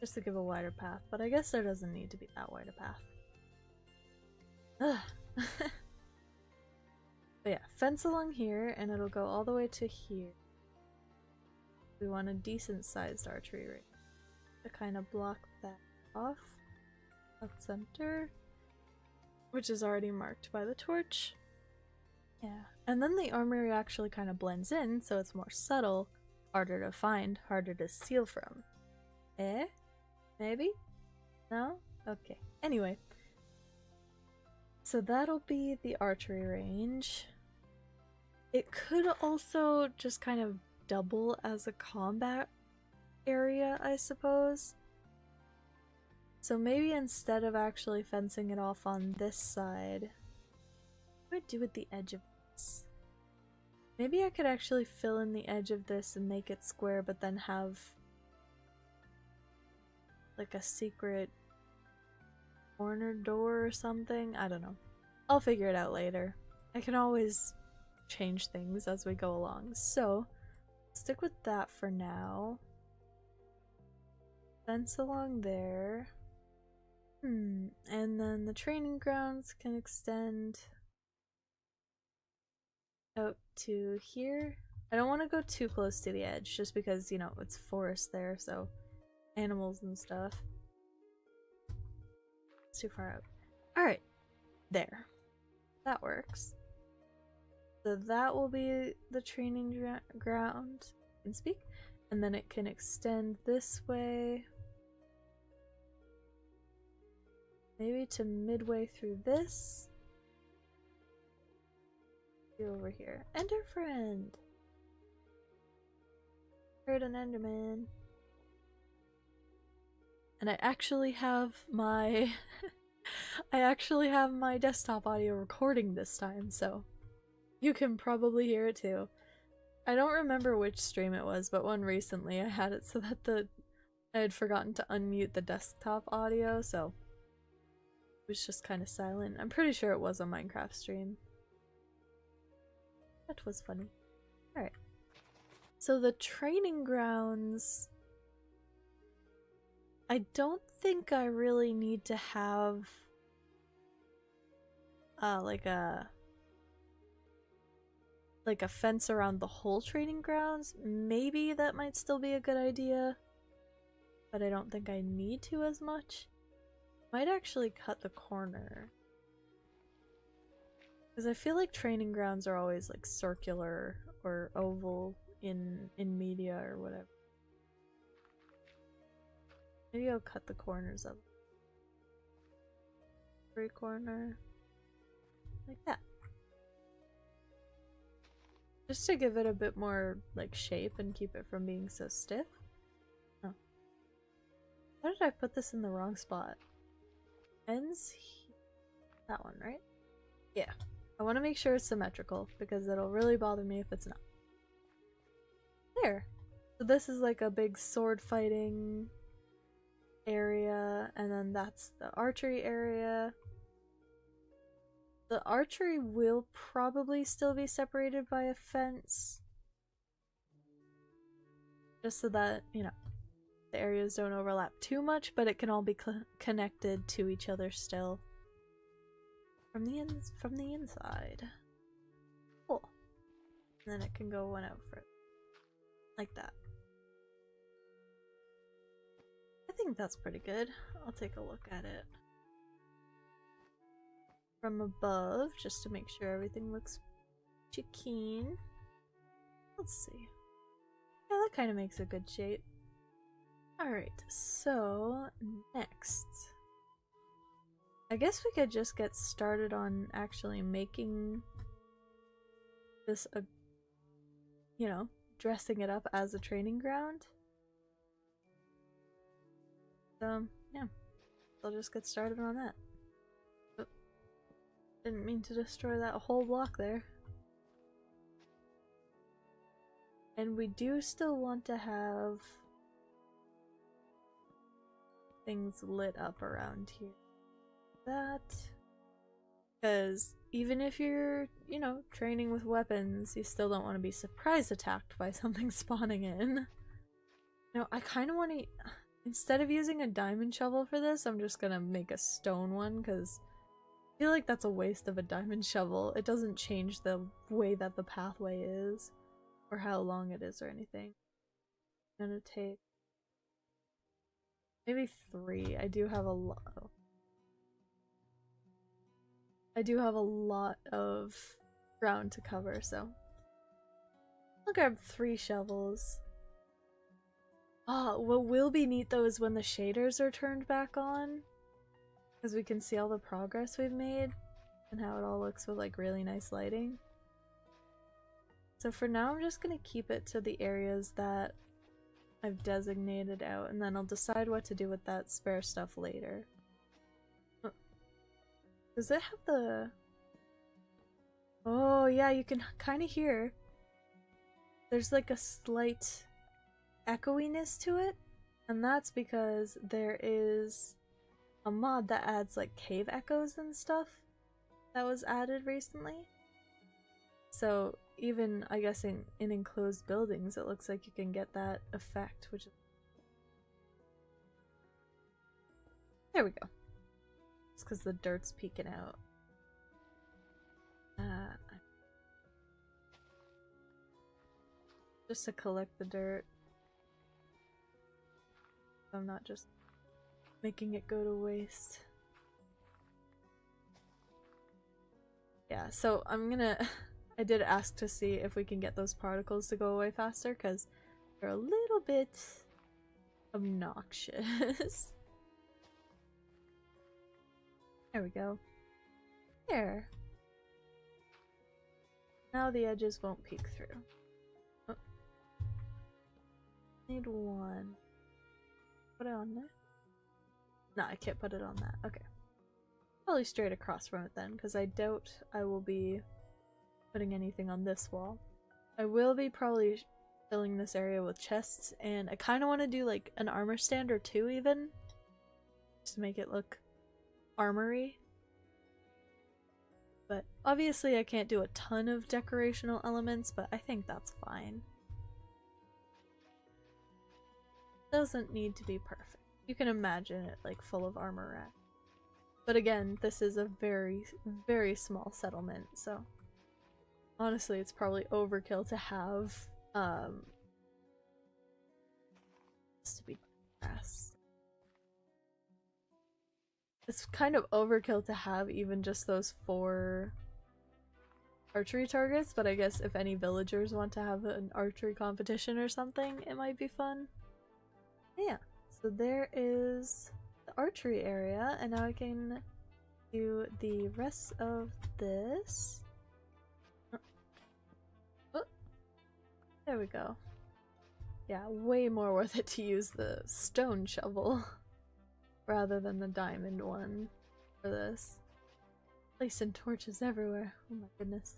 just to give a wider path. But I guess there doesn't need to be that wide a path. Ugh. But yeah, fence along here, and it'll go all the way to here. We want a decent sized archery range to kind of block that off at center, which is already marked by the torch. Yeah, and then the armory actually kind of blends in, so it's more subtle, harder to find, harder to steal from. Eh? Maybe? No? Okay. Anyway, so that'll be the archery range. It could also just kind of double as a combat area, I suppose. So maybe instead of actually fencing it off on this side, what do I do with the edge of this? Maybe I could actually fill in the edge of this and make it square, but then have like a secret corner door or something? I don't know. I'll figure it out later. I can always change things as we go along. So, stick with that for now. Fence along there. And then the training grounds can extend out to here. I don't want to go too close to the edge, just because, you know, it's forest there, so animals and stuff. It's too far out. Alright, there. That works. So that will be the training ground. I can speak. And then it can extend this way. Maybe to midway through this. Over here. Ender friend! Heard an Enderman. And I actually have my I actually have my desktop audio recording this time, so you can probably hear it too. I don't remember which stream it was, but one recently I had it so that I had forgotten to unmute the desktop audio, so it was just kind of silent. I'm pretty sure it was a Minecraft stream. That was funny. Alright. So the training grounds... I don't think I really need to have like a fence around the whole training grounds. Maybe that might still be a good idea, but I don't think I need to as much. Might actually cut the corner, because I feel like training grounds are always like circular or oval in media or whatever. Maybe I'll cut the corners of every corner like that, just to give it a bit more like shape and keep it from being so stiff. Oh, why did I put this in the wrong spot? Ends that one, right? Yeah, I want to make sure it's symmetrical because it'll really bother me if it's not. There. So this is like a big sword fighting area, and then that's the archery area. The archery will probably still be separated by a fence, just so that, you know, the areas don't overlap too much, but it can all be connected to each other still from the inside. Cool. And then it can go one out for like that. I think that's pretty good. I'll take a look at it from above just to make sure everything looks keen. Let's see. Yeah, that kind of makes a good shape. Alright, so next. I guess we could just get started on actually making this a, you know, dressing it up as a training ground. Yeah, I'll just get started on that. Oh, didn't mean to destroy that whole block there. And we do still want to have things lit up around here. That, because even if you're, you know, training with weapons, you still don't want to be surprise attacked by something spawning in. No, I kind of want to... Instead of using a diamond shovel for this, I'm just gonna make a stone one, because I feel like that's a waste of a diamond shovel. It doesn't change the way that the pathway is, or how long it is or anything. I'm gonna take maybe 3. I do have a lot. I do have a lot of ground to cover, so I'll grab 3 shovels. Oh, what will be neat though is when the shaders are turned back on, because we can see all the progress we've made and how it all looks with like really nice lighting. So for now I'm just gonna keep it to the areas that I've designated out, and then I'll decide what to do with that spare stuff later. Does it have the... Oh yeah, you can kind of hear there's like a slight echoiness to it, and that's because there is a mod that adds like cave echoes and stuff that was added recently. So even, I guess, in enclosed buildings it looks like you can get that effect, which is... There we go. It's because the dirt's peeking out. Just to collect the dirt. I'm not just making it go to waste. Yeah, so I'm gonna... I did ask to see if we can get those particles to go away faster, because they're a little bit obnoxious. There we go. There. Now the edges won't peek through. Oh. Need one. Put it on there? No, I can't put it on that. Okay. Probably straight across from it then, because I doubt I will be putting anything on this wall. I will be probably filling this area with chests, and I kind of want to do like an armor stand or two even, just to make it look armory. But obviously I can't do a ton of decorational elements, but I think that's fine. Doesn't need to be perfect. You can imagine it like full of armor rack. But again, this is a very, very small settlement, so honestly it's probably overkill to have to be grass. It's kind of overkill to have even just those 4 archery targets, but I guess if any villagers want to have an archery competition or something, it might be fun. Yeah, so there is the archery area, and now I can do the rest of this. Oh, there we go. Yeah, way more worth it to use the stone shovel rather than the diamond one for this. Placing torches everywhere. Oh my goodness.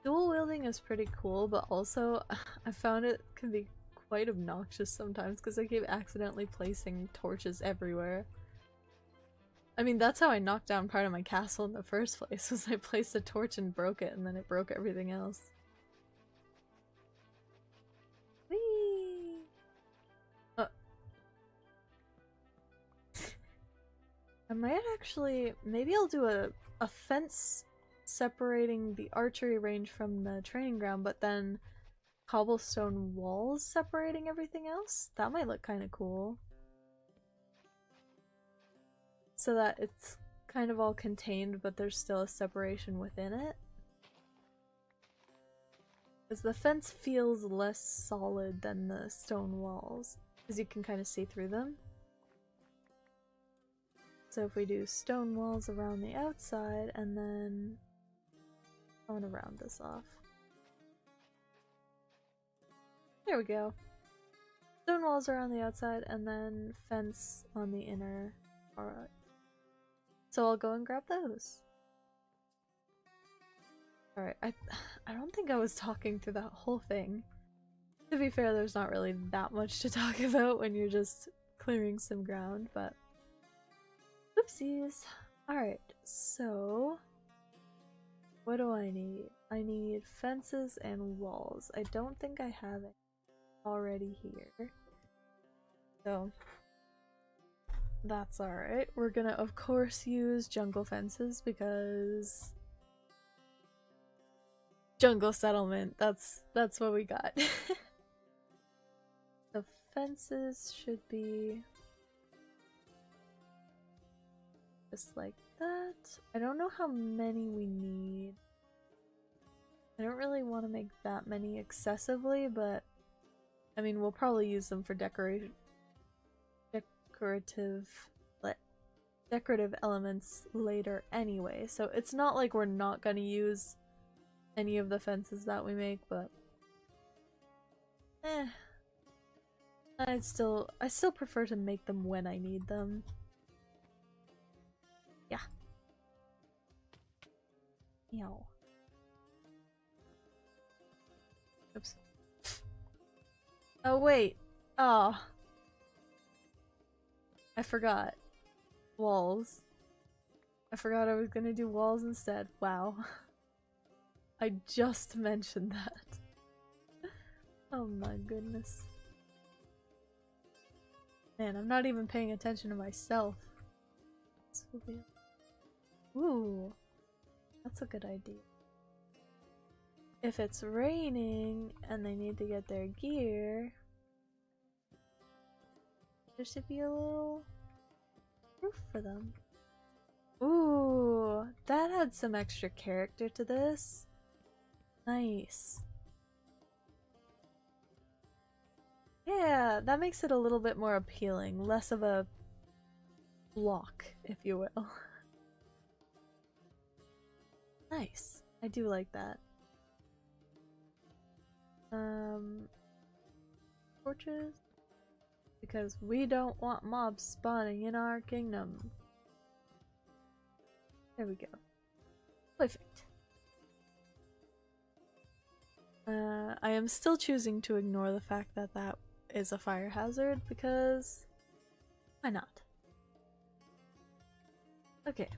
Dual wielding is pretty cool, but also I found it can be quite obnoxious sometimes because I keep accidentally placing torches everywhere. I mean, that's how I knocked down part of my castle in the first place, was I placed a torch and broke it, and then it broke everything else. Whee! I might actually... maybe I'll do a fence separating the archery range from the training ground, but then cobblestone walls separating everything else? That might look kind of cool. So that it's kind of all contained, but there's still a separation within it. Because the fence feels less solid than the stone walls, because you can kind of see through them. So if we do stone walls around the outside, and then I want to round this off. There we go. Stone walls around the outside, and then fence on the inner part. So I'll go and grab those. Alright, I don't think I was talking through that whole thing. To be fair, there's not really that much to talk about when you're just clearing some ground, but oopsies. Alright, so what do I need? I need fences and walls. I don't think I have it already here. So that's alright. We're gonna of course use jungle fences because jungle settlement, that's what we got. The fences should be just like that. I don't know how many we need. I don't really want to make that many excessively, but I mean we'll probably use them for decorative elements later anyway, so it's not like we're not gonna use any of the fences that we make, but I still prefer to make them when I need them. Yeah. Meow. Oops. Oh wait. Oh. I forgot. Walls. I forgot I was gonna do walls instead. Wow. I just mentioned that. Oh my goodness. Man, I'm not even paying attention to myself. Ooh. That's a good idea. if it's raining and they need to get their gear, there should be a little roof for them. Ooh, that had some extra character to this. Nice. Yeah, that makes it a little bit more appealing, less of a block, if you will. Nice. I do like that. Torches? Because we don't want mobs spawning in our kingdom. There we go. Perfect. I am still choosing to ignore the fact that that is a fire hazard because why not? Okay.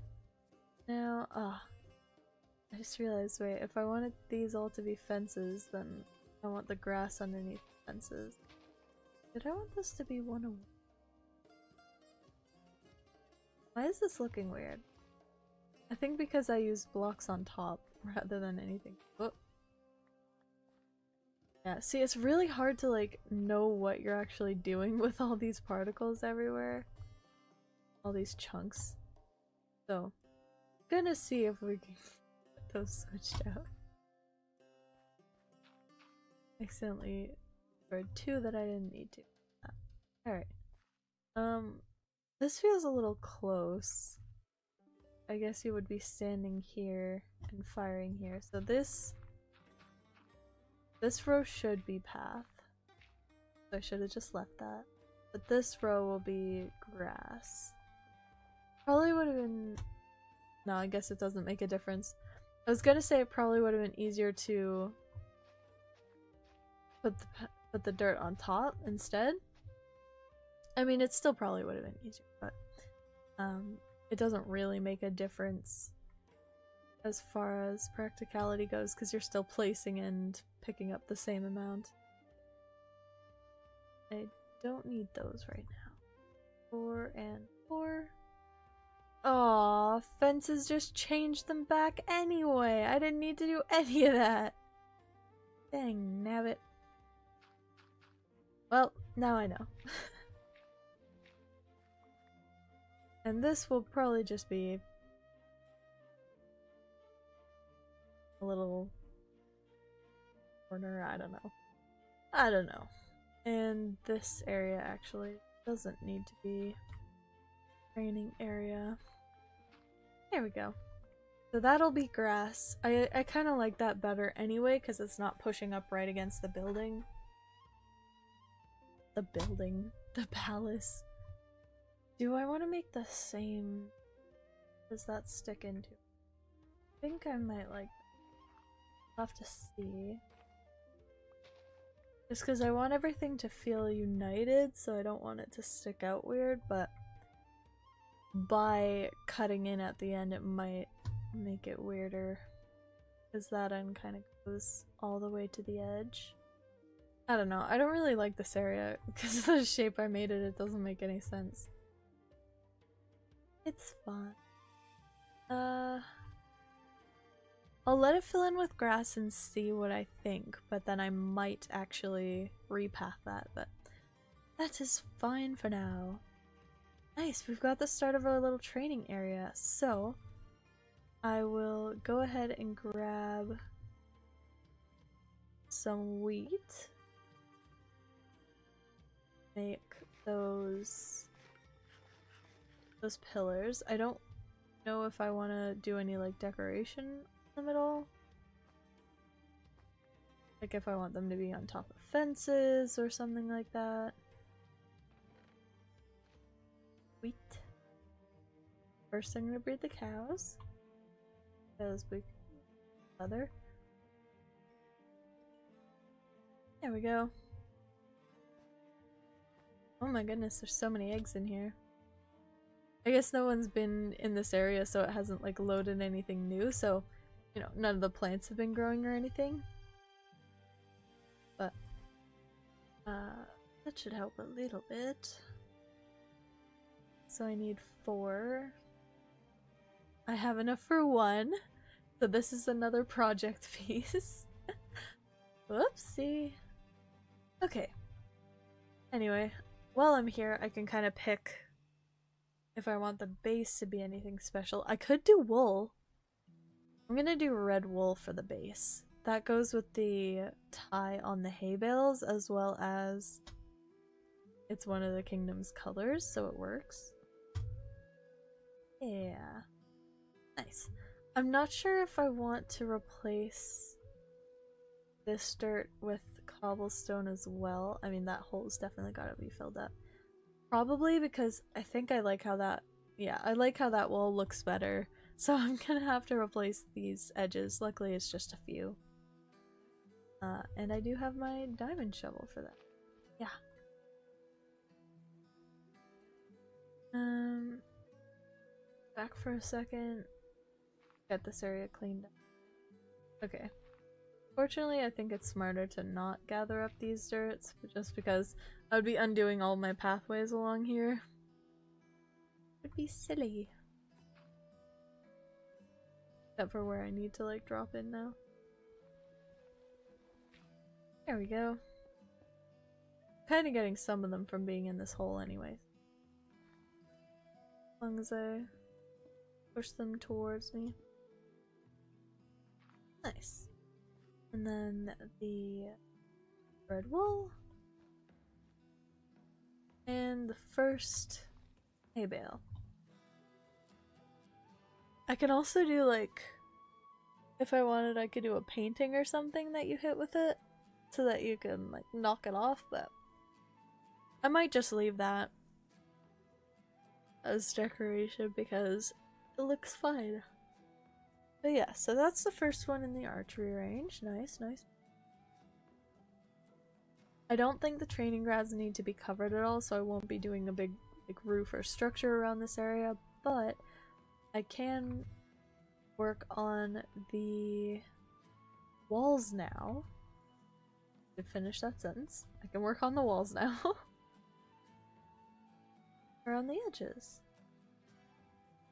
Now, I just realized, wait, if I wanted these all to be fences, then I want the grass underneath the fences. Did I want this to be one of... Why is this looking weird? I think because I used blocks on top rather than anything. Oh. Yeah, see, it's really hard to like know what you're actually doing with all these particles everywhere. All these chunks. So, gonna see if we can get those switched out. Accidentally scored 2 that I didn't need to. Alright. This feels a little close. I guess you would be standing here and firing here. So this row should be path. So I should have just left that. But this row will be grass. Probably would have been... No, I guess it doesn't make a difference. I was gonna say it probably would have been easier to put the dirt on top instead. I mean, it still probably would have been easier, but it doesn't really make a difference as far as practicality goes because you're still placing and picking up the same amount. I don't need those right now. 4 and 4. Aw, fences just changed them back anyway. I didn't need to do any of that. Dang nabbit. Well, now I know. And this will probably just be a little corner, I don't know. I don't know. And this area actually doesn't need to be training area. There we go. So that'll be grass. I kind of like that better anyway because it's not pushing up right against the building. The palace. Do I want to make the same? Does that stick into? I think I might like. I'll have to see. Just because I want everything to feel united, so I don't want it to stick out weird, but by cutting in at the end it might make it weirder. Because that end kind of goes all the way to the edge. I don't know, I don't really like this area because of the shape I made it, it doesn't make any sense. It's fun. I'll let it fill in with grass and see what I think, but then I might actually repath that, but that is fine for now. Nice, we've got the start of our little training area, so I will go ahead and grab some wheat. Make those pillars. I don't know if I want to do any like decoration in the middle. Like if I want them to be on top of fences or something like that. Wheat. First I'm gonna breed the cows. Because we leather. There we go. Oh my goodness, there's so many eggs in here. I guess no one's been in this area, so it hasn't like loaded anything new, so you know, none of the plants have been growing or anything. But that should help a little bit. So I need 4. I have enough for 1. So this is another project piece. Whoopsie. Okay. Anyway, while I'm here, I can kind of pick if I want the base to be anything special. I could do wool. I'm gonna do red wool for the base. That goes with the tie on the hay bales, as well as it's one of the kingdom's colors, so it works. Yeah. Nice. I'm not sure if I want to replace this dirt with cobblestone as well. I mean, that hole's definitely gotta be filled up. Probably because I think I like how that, yeah, I like how that wall looks better. So I'm gonna have to replace these edges. Luckily it's just a few. And I do have my diamond shovel for that. Yeah. Back for a second. Get this area cleaned up. Okay. Fortunately, I think it's smarter to not gather up these dirts, just because I would be undoing all my pathways along here. It would be silly. Except for where I need to like drop in now. There we go. Kind of getting some of them from being in this hole anyways. As long as I push them towards me. Nice. And then the red wool. And the first hay bale. I can also do like, if I wanted I could do a painting or something that you hit with it. So that you can like knock it off, but I might just leave that as decoration because it looks fine. But yeah, so that's the first one in the archery range. Nice, nice. I don't think the training grounds need to be covered at all, so I won't be doing a big like roof or structure around this area, but I can work on the walls now. To finish that sentence. I can work on the walls now. Around the edges.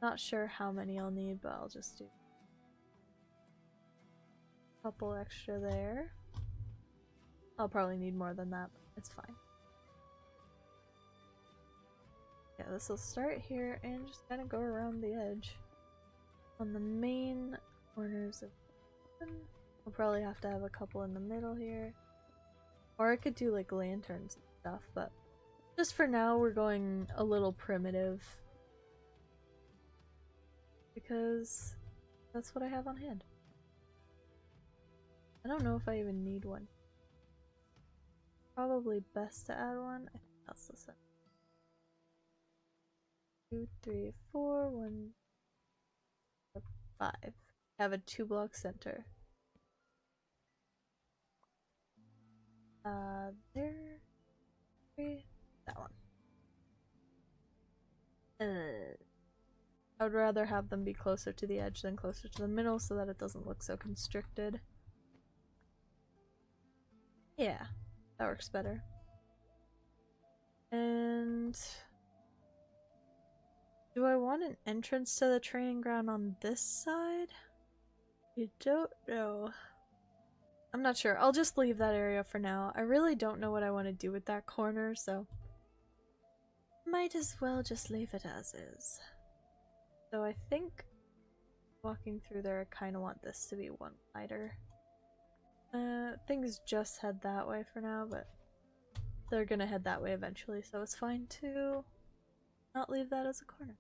Not sure how many I'll need, but I'll just do a couple extra there. I'll probably need more than that, but it's fine. Yeah, this will start here and just kind of go around the edge. On the main corners of I'll probably have to have a couple in the middle here. Or I could do like lanterns and stuff, but just for now we're going a little primitive. Because that's what I have on hand. I don't know if I even need one. Probably best to add one. I think that's the set. 2, 3, 4, 1, 5. Have a 2-block center. There. 3. That one. I would rather have them be closer to the edge than closer to the middle so that it doesn't look so constricted. Yeah, that works better. And do I want an entrance to the training ground on this side? I don't know. I'm not sure. I'll just leave that area for now. I really don't know what I want to do with that corner, so might as well just leave it as is. So I think walking through there, I kind of want this to be one wider. Things just head that way for now, but they're gonna head that way eventually, so it's fine to not leave that as a corner.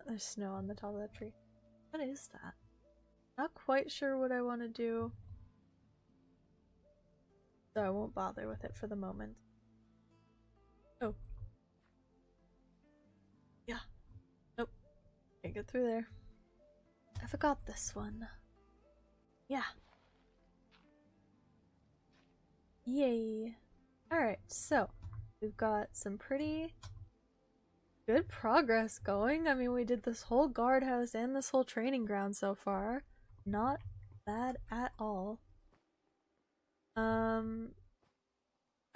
There's snow on the top of that tree. What is that? Not quite sure what I want to do, so I won't bother with it for the moment. Oh. Yeah. Nope. Can't get through there. I forgot this one. Yeah. Yay. Alright, so we've got some pretty good progress going. I mean, we did this whole guardhouse and this whole training ground so far. Not bad at all. I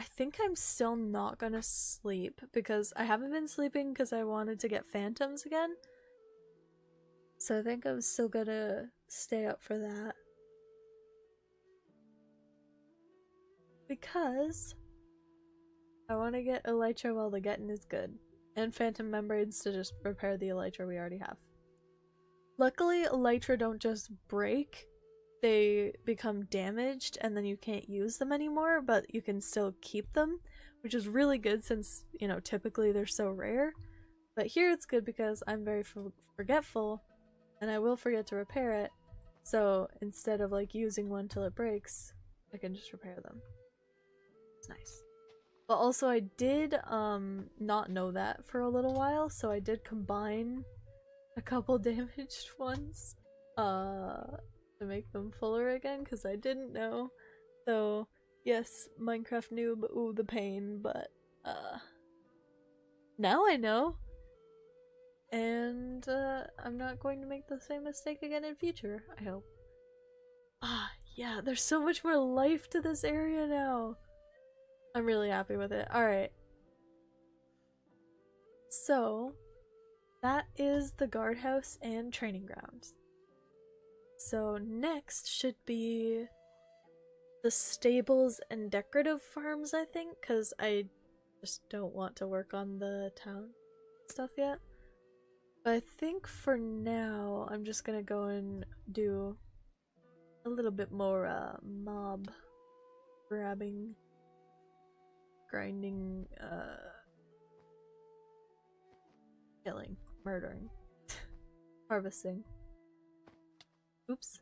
think I'm still not gonna sleep because I haven't been sleeping because I wanted to get phantoms again. So I think I'm still gonna stay up for that. because I want to get elytra while the getting is good, and phantom membranes to just repair the elytra we already have. Luckily, elytra don't just break, they become damaged and then you can't use them anymore, but you can still keep them, which is really good since, you know, typically they're so rare. But here it's good because I'm very forgetful and I will forget to repair it, so instead of like using one till it breaks, I can just repair them. It's nice. But also I did not know that for a little while, so I did combine a couple damaged ones to make them fuller again, because I didn't know. So yes, Minecraft noob, ooh the pain, but now I know, and I'm not going to make the same mistake again in future, I hope. Ah yeah, there's so much more life to this area now. I'm really happy with it. Alright, so that is the guardhouse and training grounds. So next should be the stables and decorative farms, I think, because I just don't want to work on the town stuff yet. But I think for now I'm just gonna go and do a little bit more mob grabbing, grinding, killing, murdering, harvesting. Oops.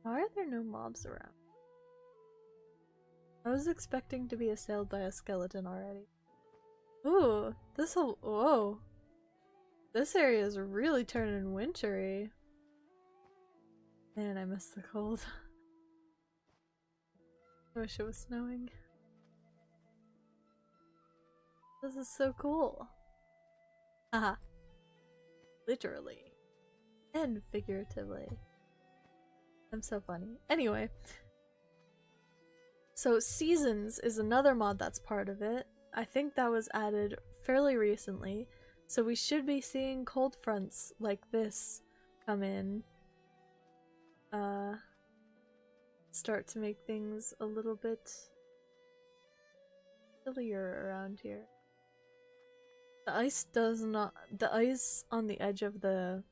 Why are there no mobs around? I was expecting to be assailed by a skeleton already. Ooh, whoa. This area is really turning wintry. Man, I miss the cold. I wish it was snowing. This is so cool. Haha. Literally. And figuratively. I'm so funny. Anyway. So Seasons is another mod that's part of it. I think that was added fairly recently. So we should be seeing cold fronts like this come in. Start to make things a little bit chillier around here. The ice on the edge of the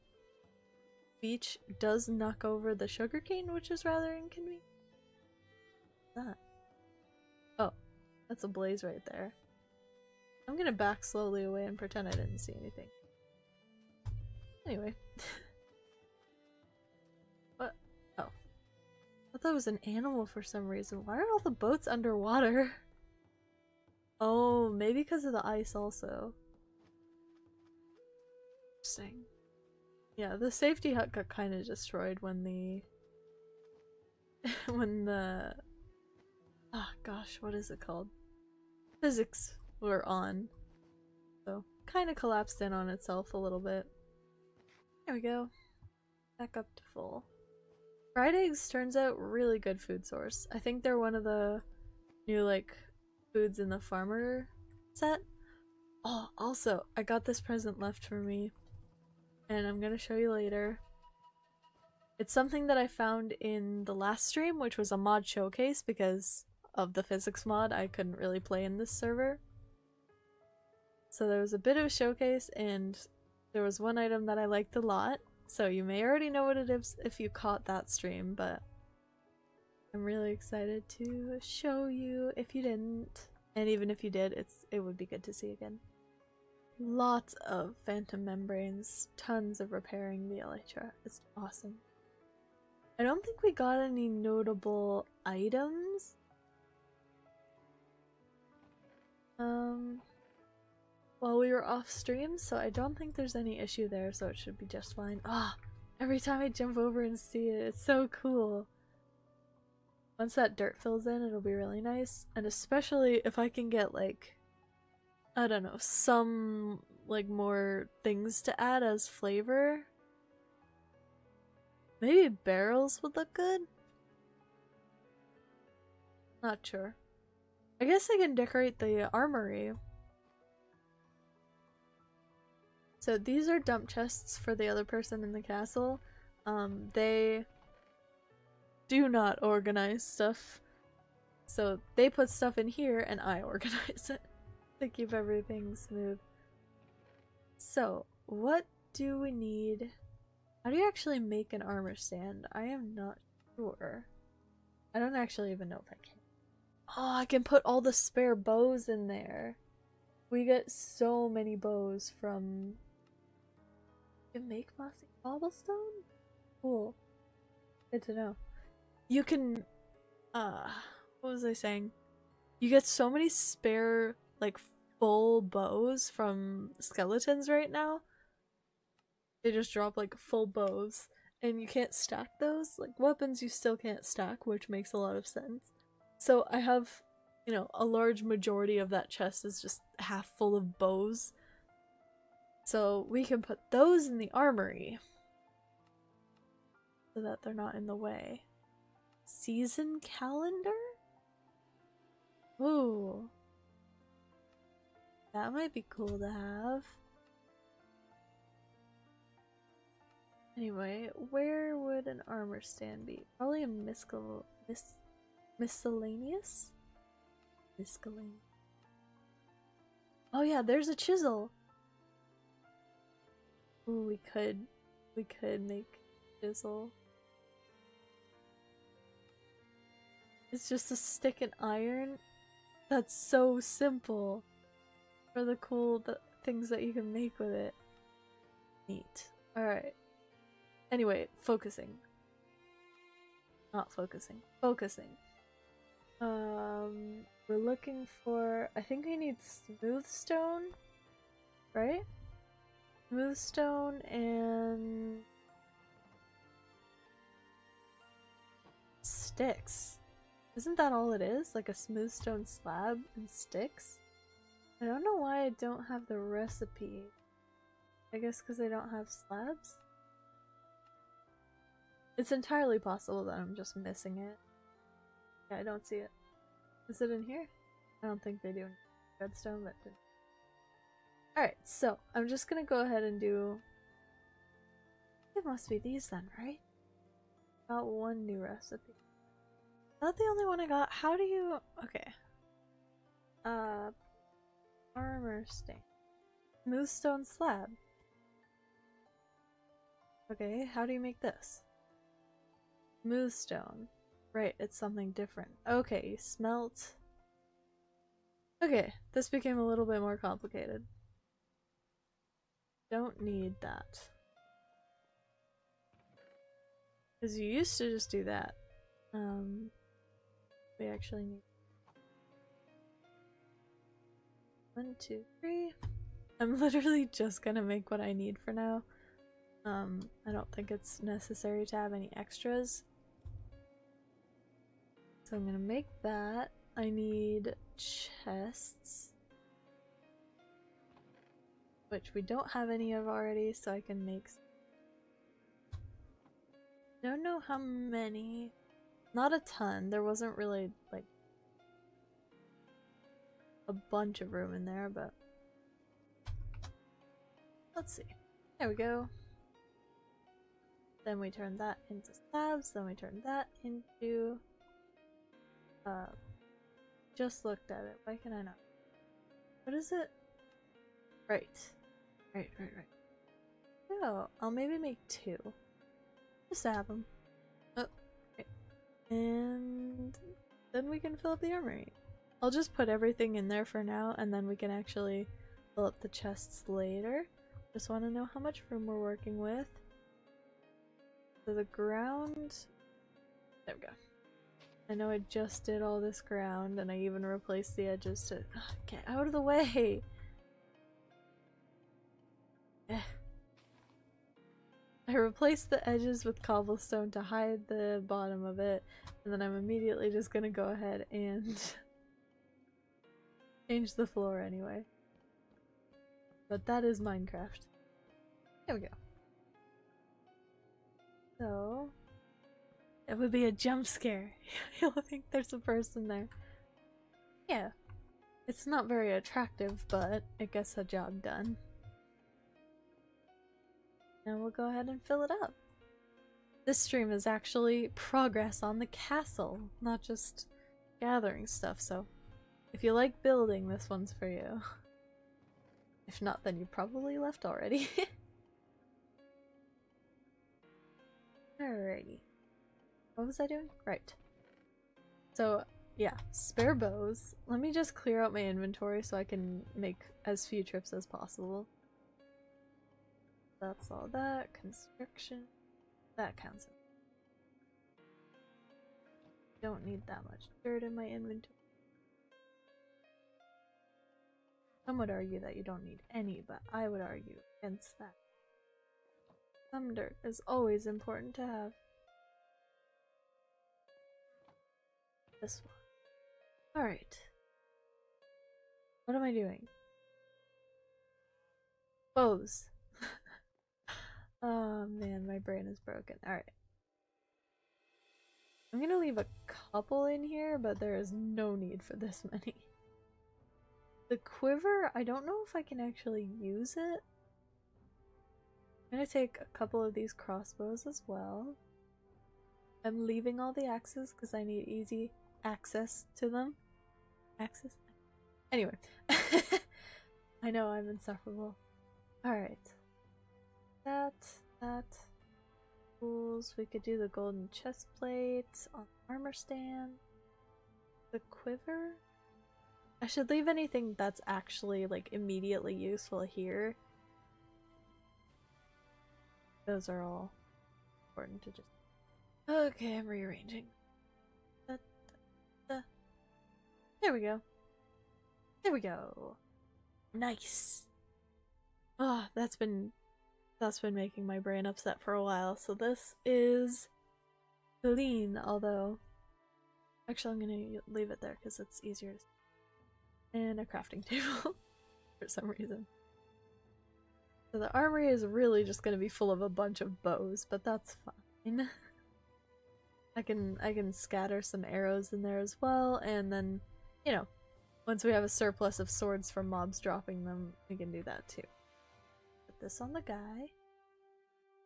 beach does knock over the sugarcane, which is rather inconvenient. What's that? Oh, that's a blaze right there. I'm gonna back slowly away and pretend I didn't see anything. Anyway. What? Oh. I thought it was an animal for some reason. Why are all the boats underwater? Oh, maybe because of the ice also. Interesting. Yeah, the safety hut got kind of destroyed when the ah gosh, what is it called? Physics were on. So kind of collapsed in on itself a little bit. There we go. Back up to full. Fried eggs turns out really good food source. I think they're one of the new like foods in the farmer set. Oh, also, I got this present left for me, and I'm gonna show you later. It's something that I found in the last stream, which was a mod showcase because of the physics mod. I couldn't really play in this server. So there was a bit of a showcase, and there was one item that I liked a lot. So you may already know what it is if you caught that stream, but I'm really excited to show you if you didn't. And even if you did, it would be good to see again. Lots of phantom membranes, tons of repairing the elytra. It's awesome. I don't think we got any notable items. While we were off stream, so I don't think there's any issue there, so it should be just fine. Ah, every time I jump over and see it, it's so cool. Once that dirt fills in, it'll be really nice, and especially if I can get like, I don't know, some like more things to add as flavor. Maybe barrels would look good? Not sure. I guess I can decorate the armory. So these are dump chests for the other person in the castle. They do not organize stuff So they put stuff in here and I organize it to keep everything smooth. So, what do we need? How do you actually make an armor stand? I am not sure. I don't actually even know if I can. Oh, I can put all the spare bows in there. We get so many bows from... You can make mossy cobblestone? Cool. Good to know. You can... what was I saying? You get so many spare, like, full bows from skeletons right now. They just drop, like, full bows. And you can't stack those. Like, weapons you still can't stack, which makes a lot of sense. So I have, you know, a large majority of that chest is just half full of bows. So we can put those in the armory. So that they're not in the way. Season calendar? Ooh. That might be cool to have. Anyway, where would an armor stand be? Probably a miscellaneous? Miscellaneous? Oh yeah, there's a chisel! Ooh, we could make a chisel. It's just a stick and iron? That's so simple. For the cool things that you can make with it. Neat. Alright. Anyway, focusing. Not focusing. Focusing. We're looking for... I think we need smooth stone. Right? Smooth stone and... sticks. Isn't that all it is? Like a smooth stone slab and sticks? I don't know why I don't have the recipe. I guess because I don't have slabs? It's entirely possible that I'm just missing it. Yeah, I don't see it. Is it in here? I don't think they do in redstone, but didn't. Alright, so I'm just gonna go ahead and do... It must be these then, right? Got one new recipe. Is that the only one I got? How do you... Okay. Armor stain. Smooth stone slab. Okay, how do you make this? Smooth stone. Right, it's something different. Okay, you smelt. Okay, this became a little bit more complicated. Don't need that. Because you used to just do that. We actually need 1, 2, 3. I'm literally just gonna make what I need for now. I don't think it's necessary to have any extras. So I'm gonna make that. I need chests. Which we don't have any of already, so I can make... Don't know how many. Not a ton. There wasn't really, like, a bunch of room in there, but... Let's see. There we go. Then we turn that into slabs, then we turn that into... just looked at it. Why can I not? What is it? Right. Right. Oh, I'll maybe make 2. Just to have them. Oh, okay. And then we can fill up the armory. I'll just put everything in there for now, and then we can actually fill up the chests later. Just want to know how much room we're working with. So the ground... There we go. I know I just did all this ground, and I even replaced the edges to... Get out of the way! I replaced the edges with cobblestone to hide the bottom of it, and then I'm immediately just gonna go ahead and change the floor anyway. But that is Minecraft. There we go. So... It would be a jump scare. You'll think there's a person there. Yeah. It's not very attractive, but it gets the job done. And we'll go ahead and fill it up. This stream is actually progress on the castle, not just gathering stuff, so if you like building, this one's for you. If not, then you probably left already. Alrighty. What was I doing? Right. So, yeah, spare bows. Let me just clear out my inventory so I can make as few trips as possible. That's all that. Construction. That counts. Don't need that much dirt in my inventory. Some would argue that you don't need any, but I would argue against that. Some dirt is always important to have. This one. Alright. What am I doing? Bows. Oh man, my brain is broken. Alright. I'm gonna leave a couple in here, but there is no need for this many. The quiver, I don't know if I can actually use it. I'm gonna take a couple of these crossbows as well. I'm leaving all the axes because I need easy access to them. Access? Anyway. I know I'm insufferable. Alright. That. Tools. We could do the golden chest plate on the armor stand. The quiver? I should leave anything that's actually like immediately useful here. Those are all important to just... Okay, I'm rearranging. There we go. There we go. Nice. Oh, that's been making my brain upset for a while. So this is clean, although actually I'm gonna leave it there because it's easier to see. And a crafting table for some reason. So the armory is really just gonna be full of a bunch of bows, but that's fine. I can scatter some arrows in there as well, and then, you know, once we have a surplus of swords from mobs dropping them, we can do that too. Put this on the guy.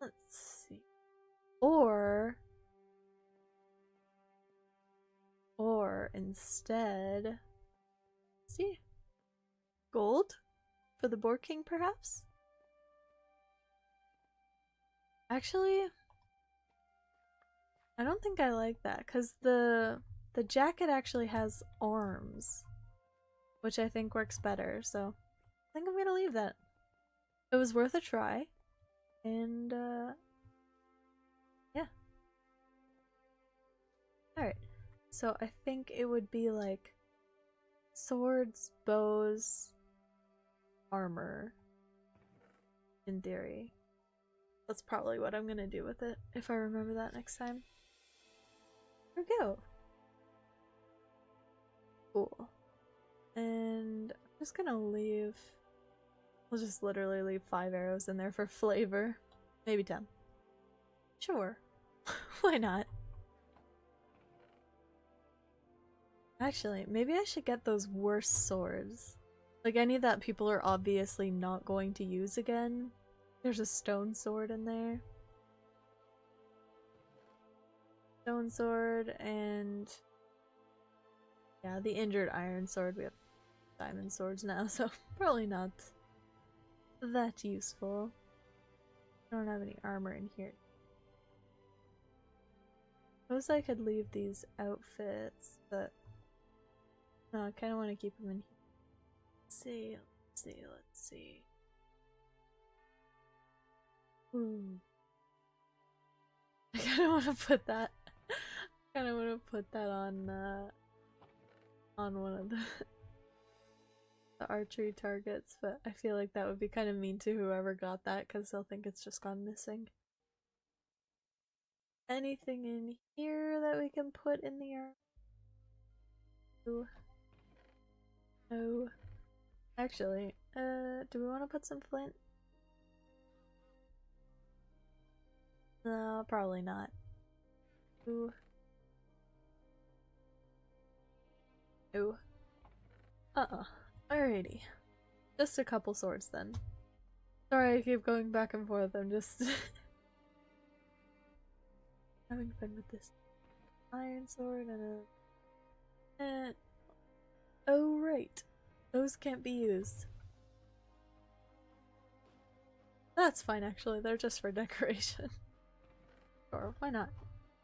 Let's see. Or instead, see, gold for the Boar King, perhaps? Actually, I don't think I like that, because the jacket actually has arms, which I think works better, so I think I'm gonna leave that. It was worth a try, and yeah. Alright, so I think it would be like swords, bows, armor, in theory. That's probably what I'm gonna do with it, if I remember that next time. There we go. Cool. And I'm just gonna leave... We'll just literally leave 5 arrows in there for flavor. Maybe 10. Sure. Why not? Actually, maybe I should get those worse swords. Like any that people are obviously not going to use again. There's a stone sword in there. Stone sword and... yeah, the injured iron sword. We have diamond swords now, so probably not that useful. I don't have any armor in here. Suppose I could leave these outfits, but no, I kind of want to keep them in here. Let's see. Ooh. I kind of want to put that. On one of the archery targets, but I feel like that would be kind of mean to whoever got that because they'll think it's just gone missing. Anything in here that we can put in the arm? No. Actually, do we want to put some flint? No, probably not. Ooh. Ooh. Alrighty. Just a couple swords then. Sorry I keep going back and forth, I'm just having fun with this iron sword and a Oh right, those can't be used. That's fine actually, they're just for decoration. Sure, why not?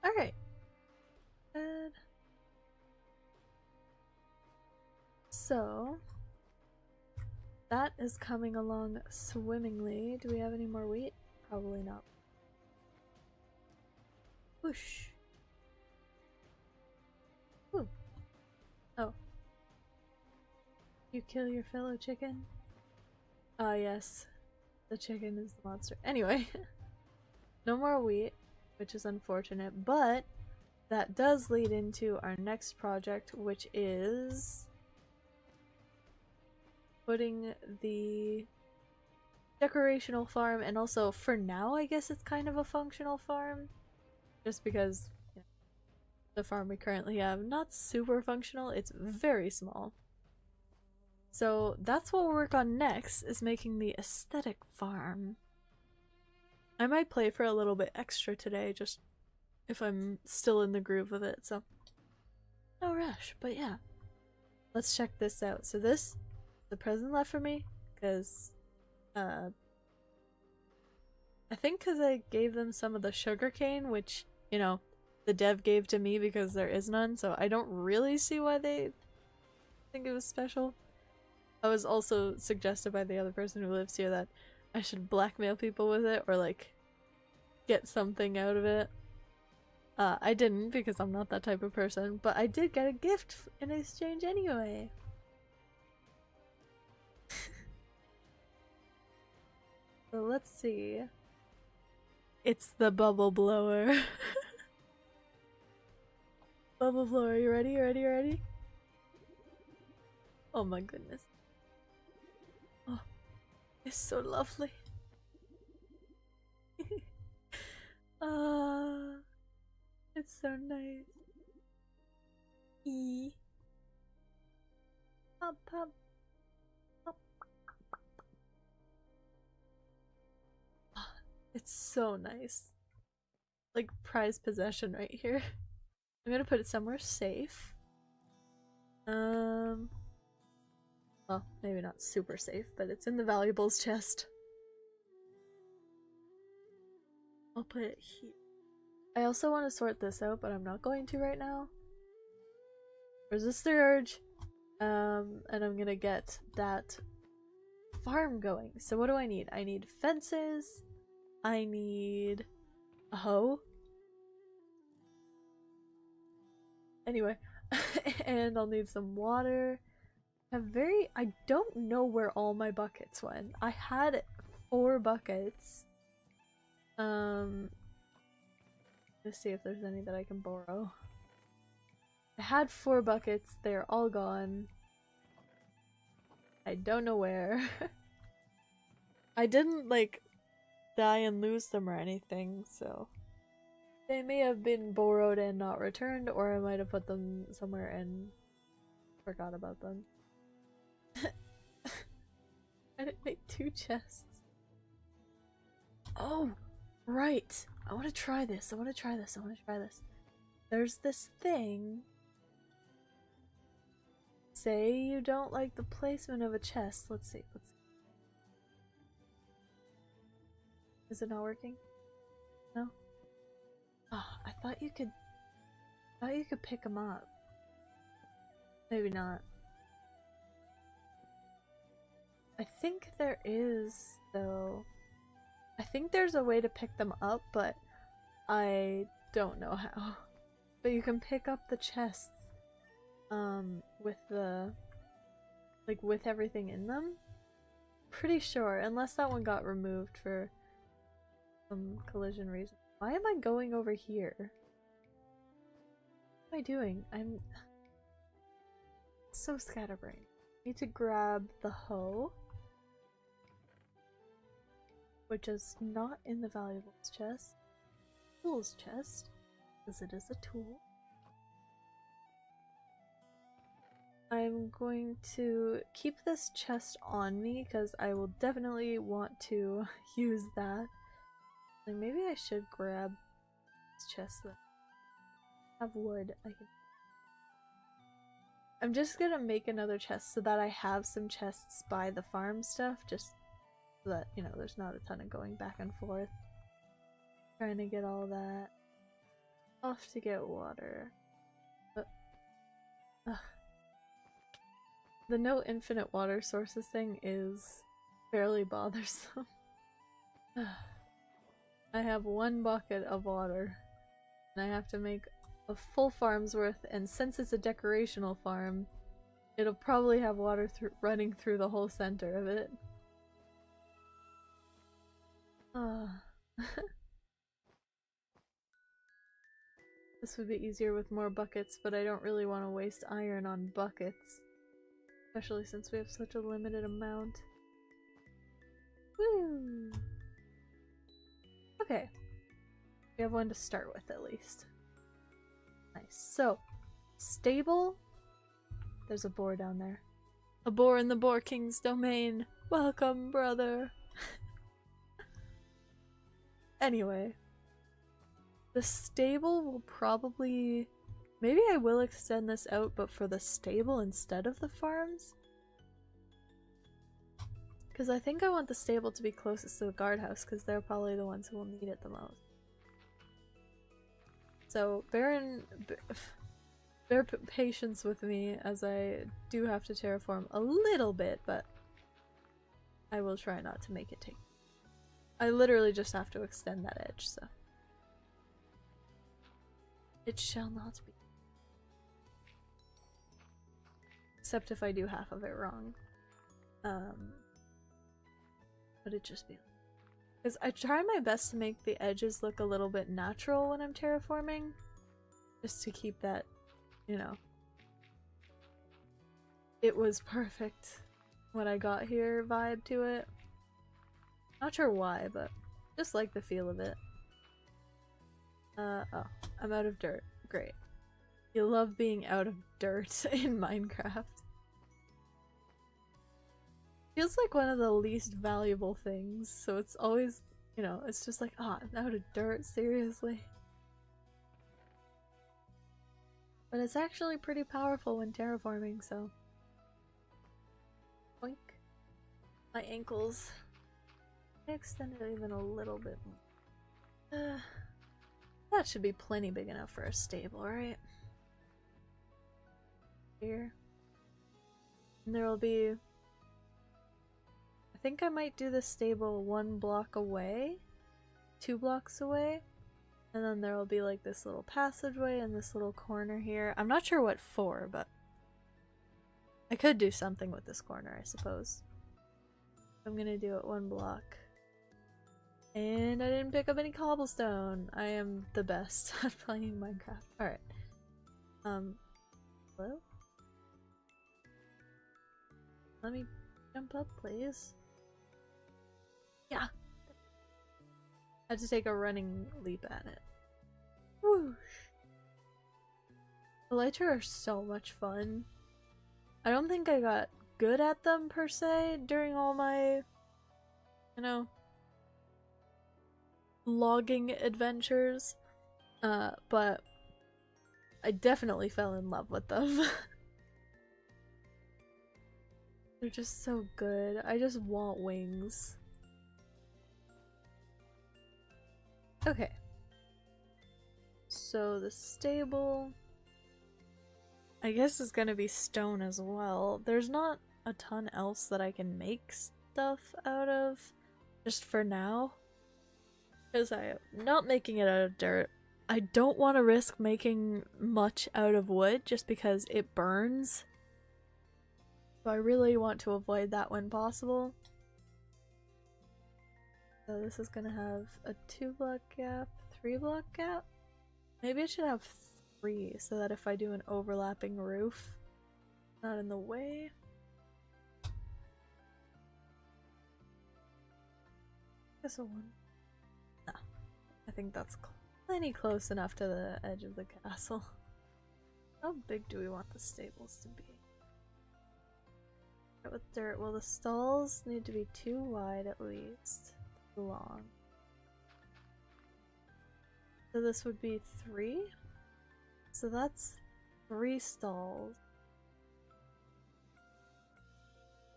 Alright. Good. So that is coming along swimmingly. Do we have any more wheat? Probably not. Whoosh. Ooh. Oh. You kill your fellow chicken? Ah, yes. The chicken is the monster. Anyway. No more wheat, which is unfortunate, but that does lead into our next project, which is putting the decorational farm, and also for now I guess it's kind of a functional farm, just because you know, the farm we currently have not super functional, it's very small. So that's what we'll work on next, is making the aesthetic farm. I might play for a little bit extra today, just if I'm still in the groove of it, so no rush. But yeah, let's check this out. So this, the present left for me, because I think because I gave them some of the sugarcane, which, you know, the dev gave to me because there is none, so I don't really see why they think it was special. I was also suggested by the other person who lives here that I should blackmail people with it, or like get something out of it. I didn't, because I'm not that type of person, but I did get a gift in exchange anyway. So let's see. It's the bubble blower. Bubble blower, you ready? You ready? You ready? Oh my goodness. Oh, it's so lovely. It's so nice. Pop, pop, pop. It's so nice. Like prized possession right here. I'm gonna put it somewhere safe. Well, maybe not super safe, but it's in the valuables chest. I'll put it here. I also want to sort this out, but I'm not going to right now. Resist the urge. And I'm gonna get that farm going. So what do I need? I need fences. I need a hoe. Anyway, and I'll need some water. I don't know where all my buckets went. I had 4 buckets. Let's see if there's any that I can borrow. I had 4 buckets, they're all gone. I don't know where. I didn't, like, die and lose them or anything, so they may have been borrowed and not returned, or I might have put them somewhere and forgot about them. I didn't make 2 chests. Oh, right. I want to try this. I want to try this. I want to try this. There's this thing. Say you don't like the placement of a chest. Let's see. Let's see. Is it not working? No? Oh, I thought you could pick them up. Maybe not. I think there is, though. I think there's a way to pick them up, but I don't know how. But you can pick up the chests with the, like, with everything in them. Pretty sure, unless that one got removed for some collision reason. Why am I going over here? What am I doing? I'm so scatterbrained. I need to grab the hoe, which is not in the valuables chest. Tools chest, because it is a tool. I'm going to keep this chest on me because I will definitely want to use that. And maybe I should grab this chest that have wood. I can. I'm just gonna make another chest so that I have some chests by the farm stuff, just so that, you know, there's not a ton of going back and forth. Trying to get all that. Off to get water. But, the no infinite water sources thing is fairly bothersome. I have 1 bucket of water, and I have to make a full farm's worth, and since it's a decorational farm, it'll probably have water running through the whole center of it. This would be easier with more buckets, but I don't really want to waste iron on buckets. Especially since we have such a limited amount. Woo! Okay. We have one to start with at least. Nice. So, stable. There's a boar down there. A boar in the Boar King's domain. Welcome, brother. Anyway. The stable will probably... Maybe I will extend this out, but for the stable instead of the farms? Because I think I want the stable to be closest to the guardhouse, because they're probably the ones who will need it the most. So, bear patience with me as I do have to terraform a little bit, but I will try not to make it take. I literally just have to extend that edge, so. It shall not be. Except if I do half of it wrong. But it just be. Because I try my best to make the edges look a little bit natural when I'm terraforming. Just to keep that, you know. It was perfect when I got here vibe to it. Not sure why, but just like the feel of it. Oh, I'm out of dirt. Great. You love being out of dirt in Minecraft. Feels like one of the least valuable things, so it's always, you know, it's just like, ah, oh, I'm out of dirt, seriously. But it's actually pretty powerful when terraforming, so. Boink. My ankles. I extended it even a little bit more. That should be plenty big enough for a stable, right? Here. And there will be... I think I might do the stable 1 block away. 2 blocks away. And then there will be like this little passageway and this little corner here. I'm not sure what for, but... I could do something with this corner, I suppose. I'm gonna do it 1 block. And I didn't pick up any cobblestone. I am the best at playing Minecraft. Alright. Hello? Let me jump up, please. Yeah! I had to take a running leap at it. Whoosh! Elytra are so much fun. I don't think I got good at them per se during all my, you know, logging adventures, but I definitely fell in love with them. They're just so good. I just want wings. Okay. So the stable, I guess, is gonna be stone as well. There's not a ton else that I can make stuff out of, just for now. Because I am not making it out of dirt. I don't want to risk making much out of wood just because it burns. So I really want to avoid that when possible. So this is gonna have a 2 block gap, 3 block gap? Maybe it should have 3 so that if I do an overlapping roof, not in the way. Guess a 1. No. I think that's plenty close enough to the edge of the castle. How big do we want the stables to be? With dirt, well, the stalls need to be 2 wide at least. Too long. So this would be 3? So that's 3 stalls.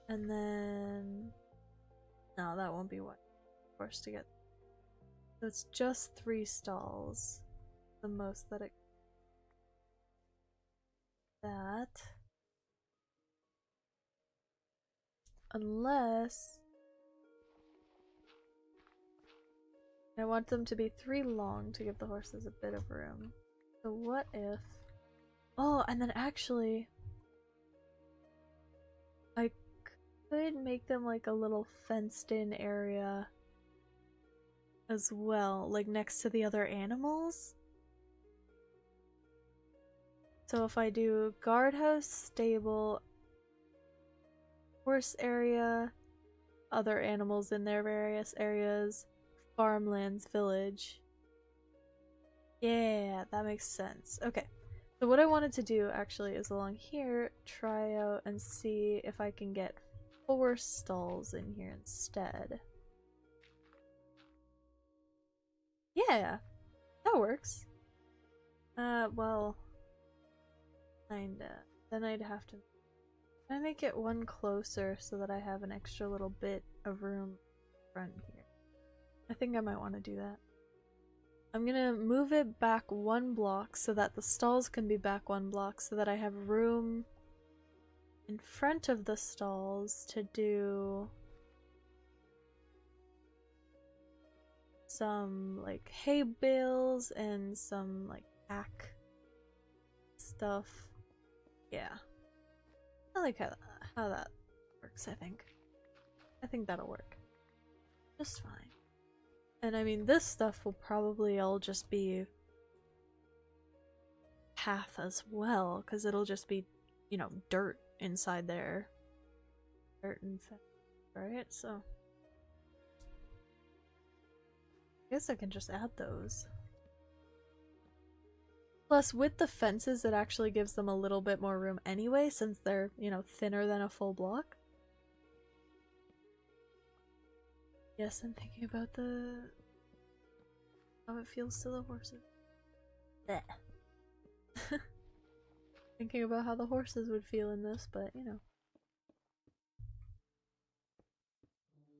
And then... No, that won't be what forced to get. So it's just 3 stalls. The most that it... That... Unless... I want them to be 3 long to give the horses a bit of room. So what if... Oh, and then actually... I could make them like a little fenced-in area as well, like next to the other animals. So if I do guardhouse, stable, horse area, other animals in their various areas, farmlands, village. Yeah, that makes sense. Okay. So what I wanted to do actually is along here, try out and see if I can get 4 stalls in here instead. Yeah, that works. Well, kinda. Then I'd have to... Can I make it one closer so that I have an extra little bit of room in front here? I think I might want to do that. I'm gonna move it back 1 block so that the stalls can be back 1 block so that I have room in front of the stalls to do some like hay bales and some like pack stuff. Yeah. I like how that works, I think. I think that'll work. Just fine. And I mean, this stuff will probably all just be path as well, because it'll just be, you know, dirt inside there. Dirt and fence, right? So I guess I can just add those. Plus, with the fences, it actually gives them a little bit more room anyway, since they're, you know, thinner than a full block. Yes, I'm thinking about how it feels to the horses. Blech. Thinking about how the horses would feel in this, but you know.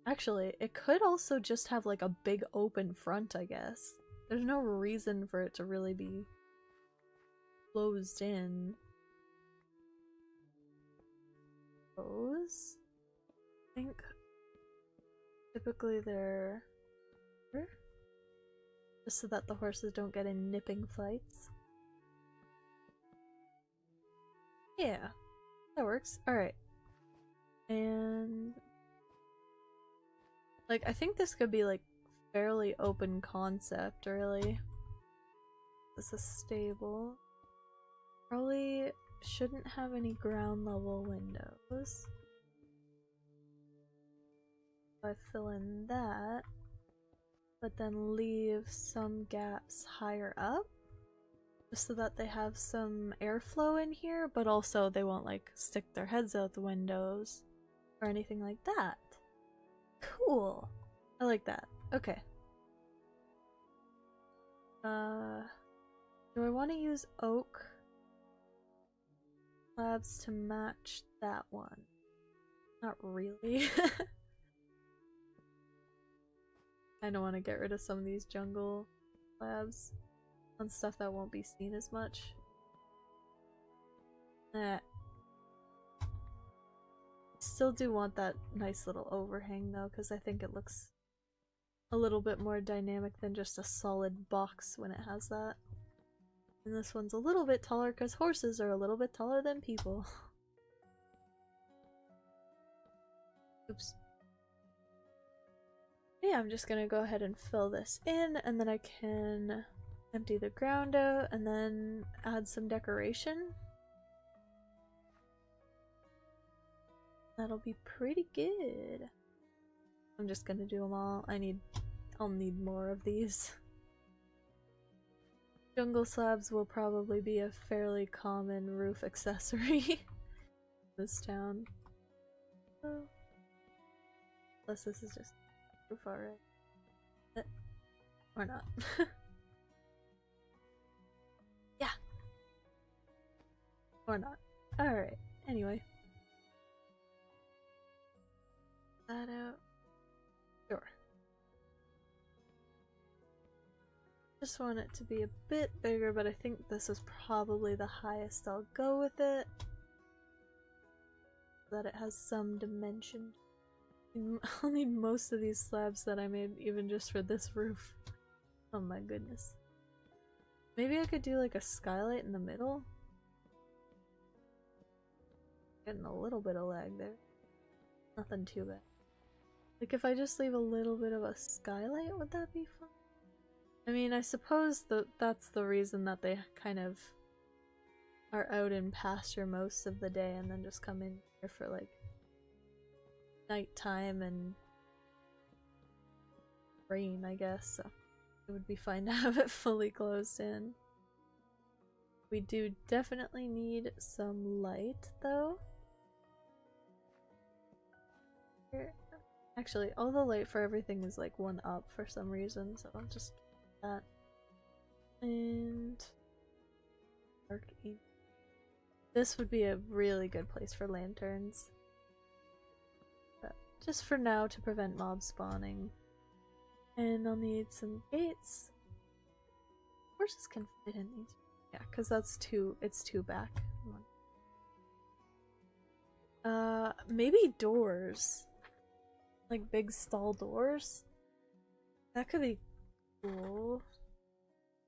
Actually, it could also just have like a big open front, I guess. There's no reason for it to really be closed in. Those? I think typically they're here, just so that the horses don't get in nipping fights. Yeah, that works. Alright. And like, I think this could be like fairly open concept, really. This is stable. Probably shouldn't have any ground level windows. If I fill in that, but then leave some gaps higher up, just so that they have some airflow in here, but also they won't like stick their heads out the windows or anything like that. Cool. I like that. Okay. Do I want to use oak slabs to match that one? Not really. I don't want to get rid of some of these jungle slabs on stuff that won't be seen as much. Still do want that nice little overhang though, because I think it looks a little bit more dynamic than just a solid box when it has that. And this one's a little bit taller because horses are a little bit taller than people. Oops. Yeah, I'm just gonna go ahead and fill this in, and then I can empty the ground out and then add some decoration. That'll be pretty good. I'm just gonna do them all. I'll need more of these. Jungle slabs will probably be a fairly common roof accessory in this town. Oh. Unless this is just roof alright. Or not. Yeah. Or not. Alright, anyway. that out. Sure. Just want it to be a bit bigger, but I think this is probably the highest I'll go with it. So that it has some dimension. I'll need most of these slabs that I made even just for this roof. Oh my goodness. Maybe I could do like a skylight in the middle? Getting a little bit of lag there. Nothing too bad. Like if I just leave a little bit of a skylight, would that be fun? I mean, I suppose that's the reason that they kind of are out in pasture most of the day and then just come in here for like nighttime and rain, I guess, so it would be fine to have it fully closed in. We do definitely need some light, though. Here. Actually, all the light for everything is like 1 up for some reason, so I'll just do that. And dark ink. This would be a really good place for lanterns. But just for now to prevent mob spawning. And I'll need some gates. Horses can fit in these. Yeah, because it's two back. Maybe doors. Like big stall doors. That could be cool.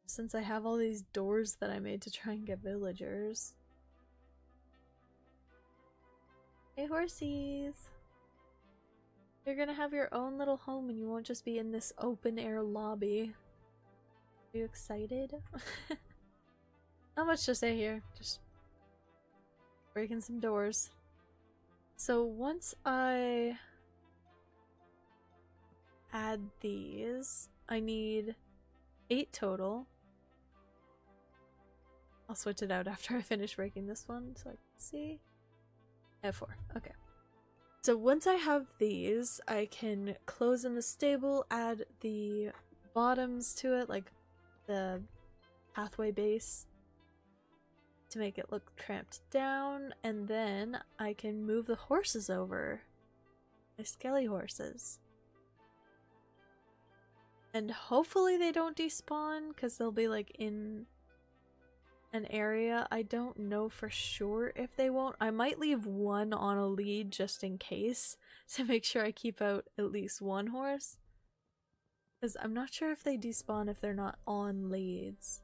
Since I have all these doors that I made to try and get villagers. Hey horsies! You're gonna have your own little home and you won't just be in this open air lobby. Are you excited? Not much to say here, just breaking some doors. So once I add these, I need 8 total. I'll switch it out after I finish breaking this one so I can see. I have 4. Okay. So once I have these, I can close in the stable, add the bottoms to it, like the pathway base, to make it look tramped down, and then I can move the horses over. My skelly horses. And hopefully they don't despawn, because they'll be like in an area. I don't know for sure if they won't. I might leave one on a lead just in case, to make sure I keep out at least one horse. Because I'm not sure if they despawn if they're not on leads.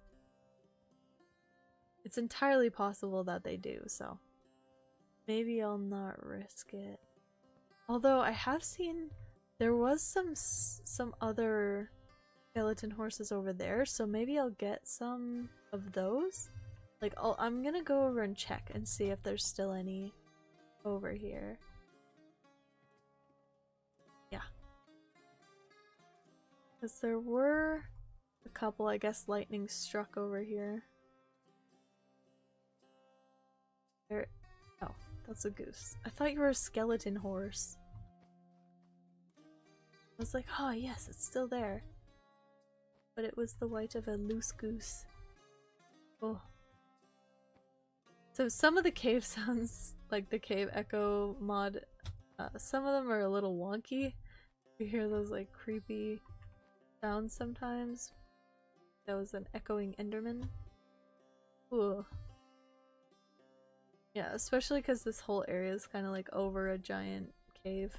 It's entirely possible that they do, so maybe I'll not risk it. Although I have seen there was some other skeleton horses over there, so maybe I'll get some of those. Like, I'm gonna go over and check and see if there's still any over here. Yeah. Because there were a couple, I guess lightning struck over here. There. Oh, that's a goose. I thought you were a skeleton horse. I was like, oh yes, it's still there. But it was the white of a loose goose. Oh. So some of the cave sounds, like the cave echo mod, some of them are a little wonky. You hear those like creepy sounds sometimes. That was an echoing enderman. Ooh. Yeah, especially because this whole area is kind of like over a giant cave.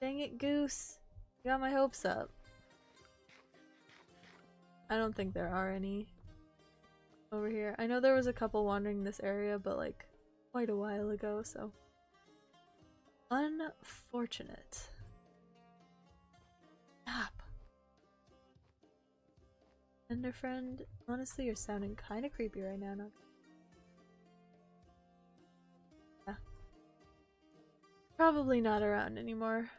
Dang it, goose! You got my hopes up. I don't think there are any over here. I know there was a couple wandering this area, but like quite a while ago, so. Unfortunate. Stop. Ender friend, honestly, you're sounding kind of creepy right now. Yeah. Probably not around anymore.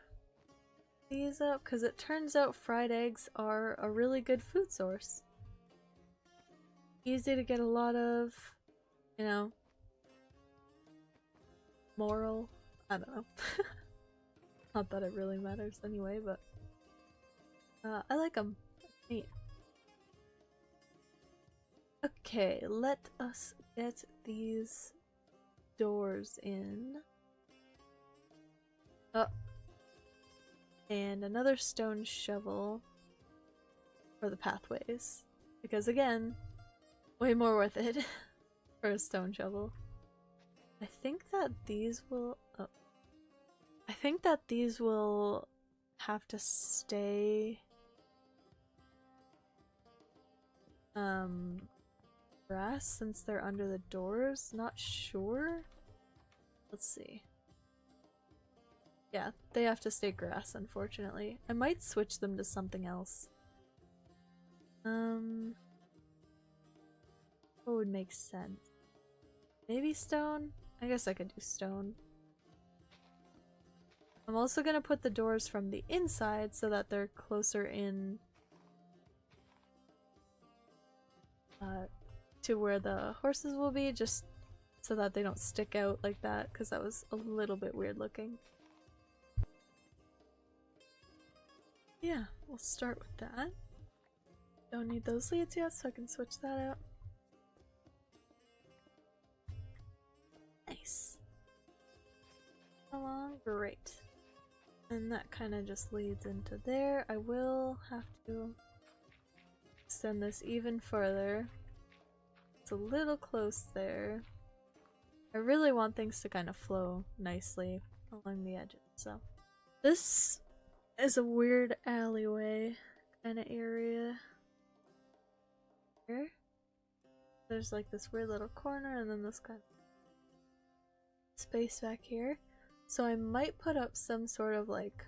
These up, because it turns out fried eggs are a really good food source. Easy to get a lot of, you know, moral. I don't know. Not that it really matters anyway, but I like them. Neat. Okay, let us get these doors in. Oh. And another stone shovel for the pathways. Because again, way more worth it for a stone shovel. I think that these will... Oh. I think that these will have to stay... grass since they're under the doors. Not sure. Let's see. Yeah, they have to stay grass, unfortunately. I might switch them to something else. What would make sense? Maybe stone? I guess I could do stone. I'm also gonna put the doors from the inside so that they're closer in to where the horses will be, just so that they don't stick out like that, because that was a little bit weird looking. Yeah, we'll start with that. Don't need those leads yet, so I can switch that out. Nice. Along, great. And that kind of just leads into there. I will have to extend this even further. It's a little close there. I really want things to kind of flow nicely along the edges, so. This is a weird alleyway kind of area. Here. There's like this weird little corner and then this kind of space back here. So I might put up some sort of like...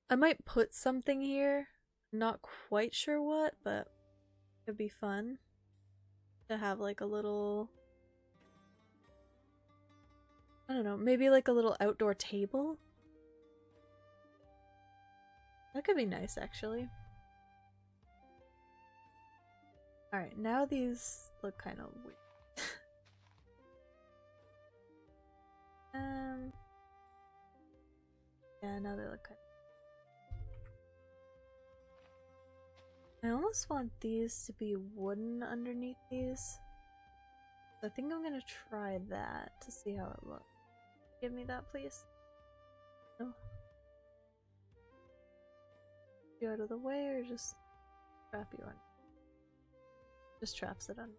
I might put something here. Not quite sure what, but it'd be fun to have like a little... I don't know, maybe like a little outdoor table? That could be nice, actually. Alright, now these look kind of weird. Yeah, now they look kind of... I almost want these to be wooden underneath these. I think I'm gonna try that to see how it looks. Give me that, please. No. You out of the way or just trap you on? Just traps it on.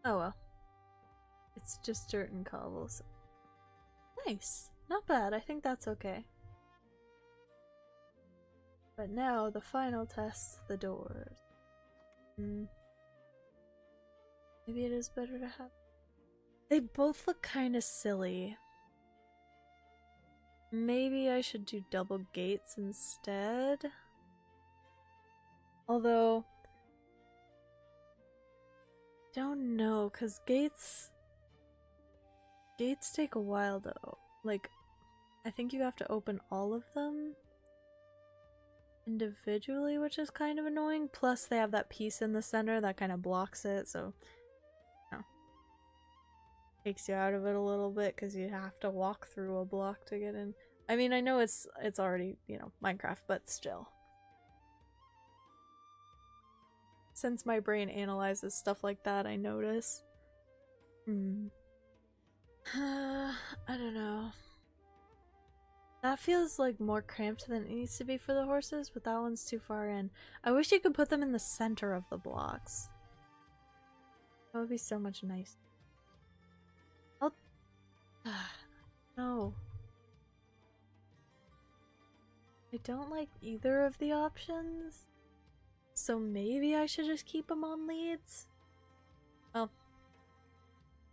Oh well. It's just dirt and cobbles. Nice. Not bad. I think that's okay. But now the final test, the doors. Maybe it is better to have... They both look kind of silly. Maybe I should do double gates instead. Although... don't know, because gates take a while though. Like, I think you have to open all of them individually, which is kind of annoying. Plus they have that piece in the center that kind of blocks it, so you know, takes you out of it a little bit because you have to walk through a block to get in. I mean, I know it's already, you know, Minecraft, but still. Since my brain analyzes stuff like that, I notice. I don't know. That feels like more cramped than it needs to be for the horses, but that one's too far in. I wish you could put them in the center of the blocks. That would be so much nicer. I'll... no. I don't like either of the options. So maybe I should just keep them on leads? Well,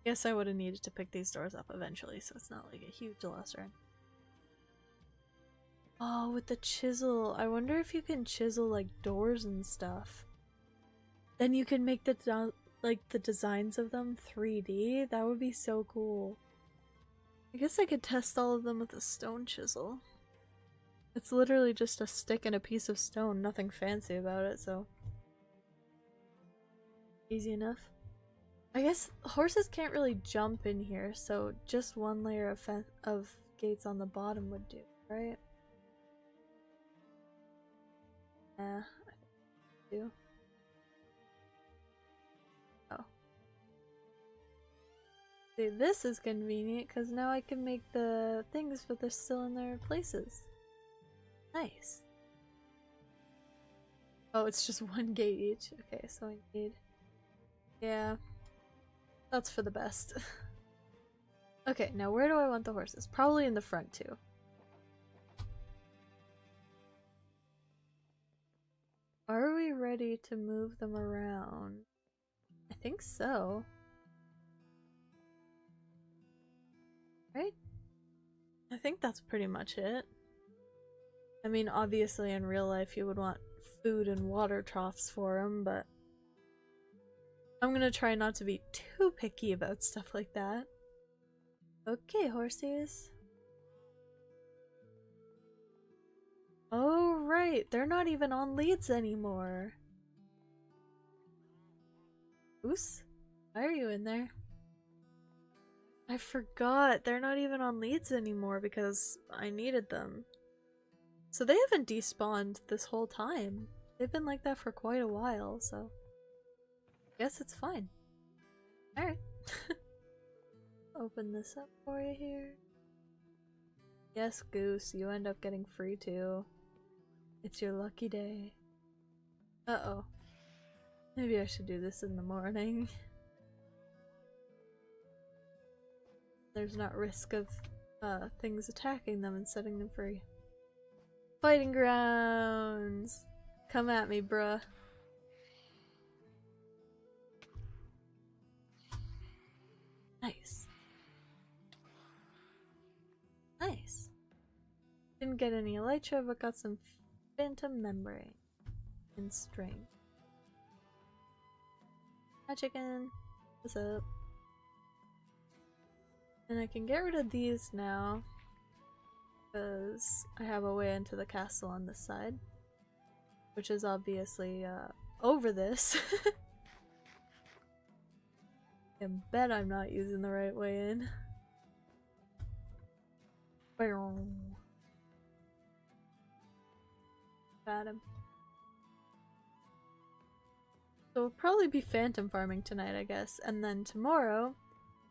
guess I would have needed to pick these doors up eventually, so it's not like a huge loss, right? Oh, with the chisel. I wonder if you can chisel like doors and stuff. Then you can make the the designs of them 3D. That would be so cool. I guess I could test all of them with a stone chisel. It's literally just a stick and a piece of stone, nothing fancy about it, so easy enough. I guess horses can't really jump in here, so just one layer of gates on the bottom would do, right? Yeah, I think I do. Oh. See, this is convenient because now I can make the things, but they're still in their places. Nice. Oh, it's just one gate each. Okay, so I need... Yeah. That's for the best. Okay, now where do I want the horses? Probably in the front too. Are we ready to move them around? I think so. Right? I think that's pretty much it. I mean, obviously in real life you would want food and water troughs for them, but I'm gonna try not to be too picky about stuff like that. Okay, horses. Oh, right. They're not even on leads anymore. Goose? Why are you in there? I forgot. They're not even on leads anymore because I needed them. So they haven't despawned this whole time. They've been like that for quite a while, so... I guess it's fine. Alright. Open this up for you here. Yes, Goose, you end up getting free too. It's your lucky day. Uh-oh. Maybe I should do this in the morning. There's not risk of things attacking them and setting them free. Fighting grounds! Come at me, bruh. Nice. Nice. Didn't get any elytra, but got some phantom membrane and string. Hi, chicken. What's up? And I can get rid of these now because I have a way into the castle on this side, which is obviously over this. I bet I'm not using the right way in. Got him. So we'll probably be phantom farming tonight, I guess, and then tomorrow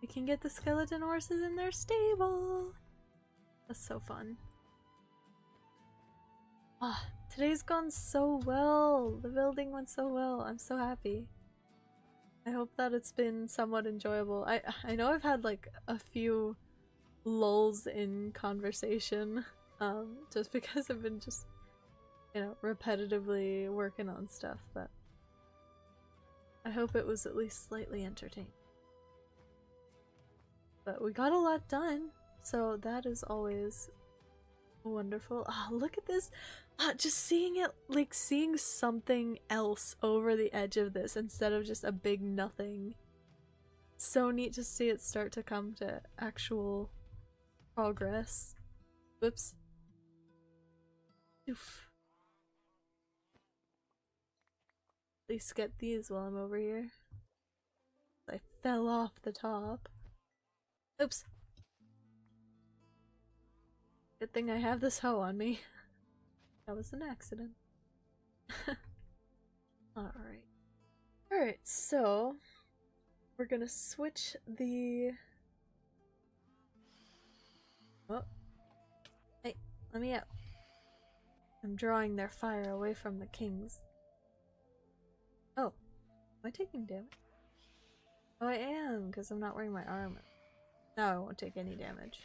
we can get the skeleton horses in their stable. That's so fun. Ah, today's gone so well. The building went so well. I'm so happy. I hope that it's been somewhat enjoyable. I know I've had like a few lulls in conversation, just because I've been just, you know, repetitively working on stuff, but I hope it was at least slightly entertaining. But we got a lot done, so that is always wonderful. Ah, oh, look at this! Just seeing it, like seeing something else over the edge of this instead of just a big nothing. So neat to see it start to come to actual progress. Whoops. Oof. At least get these while I'm over here. I fell off the top. Oops. Good thing I have this hoe on me. That was an accident. Alright. Alright, so we're gonna switch the... Oh. Hey, let me out. I'm drawing their fire away from the kings. Oh. Am I taking damage? Oh, I am, because I'm not wearing my armor. No, I won't take any damage.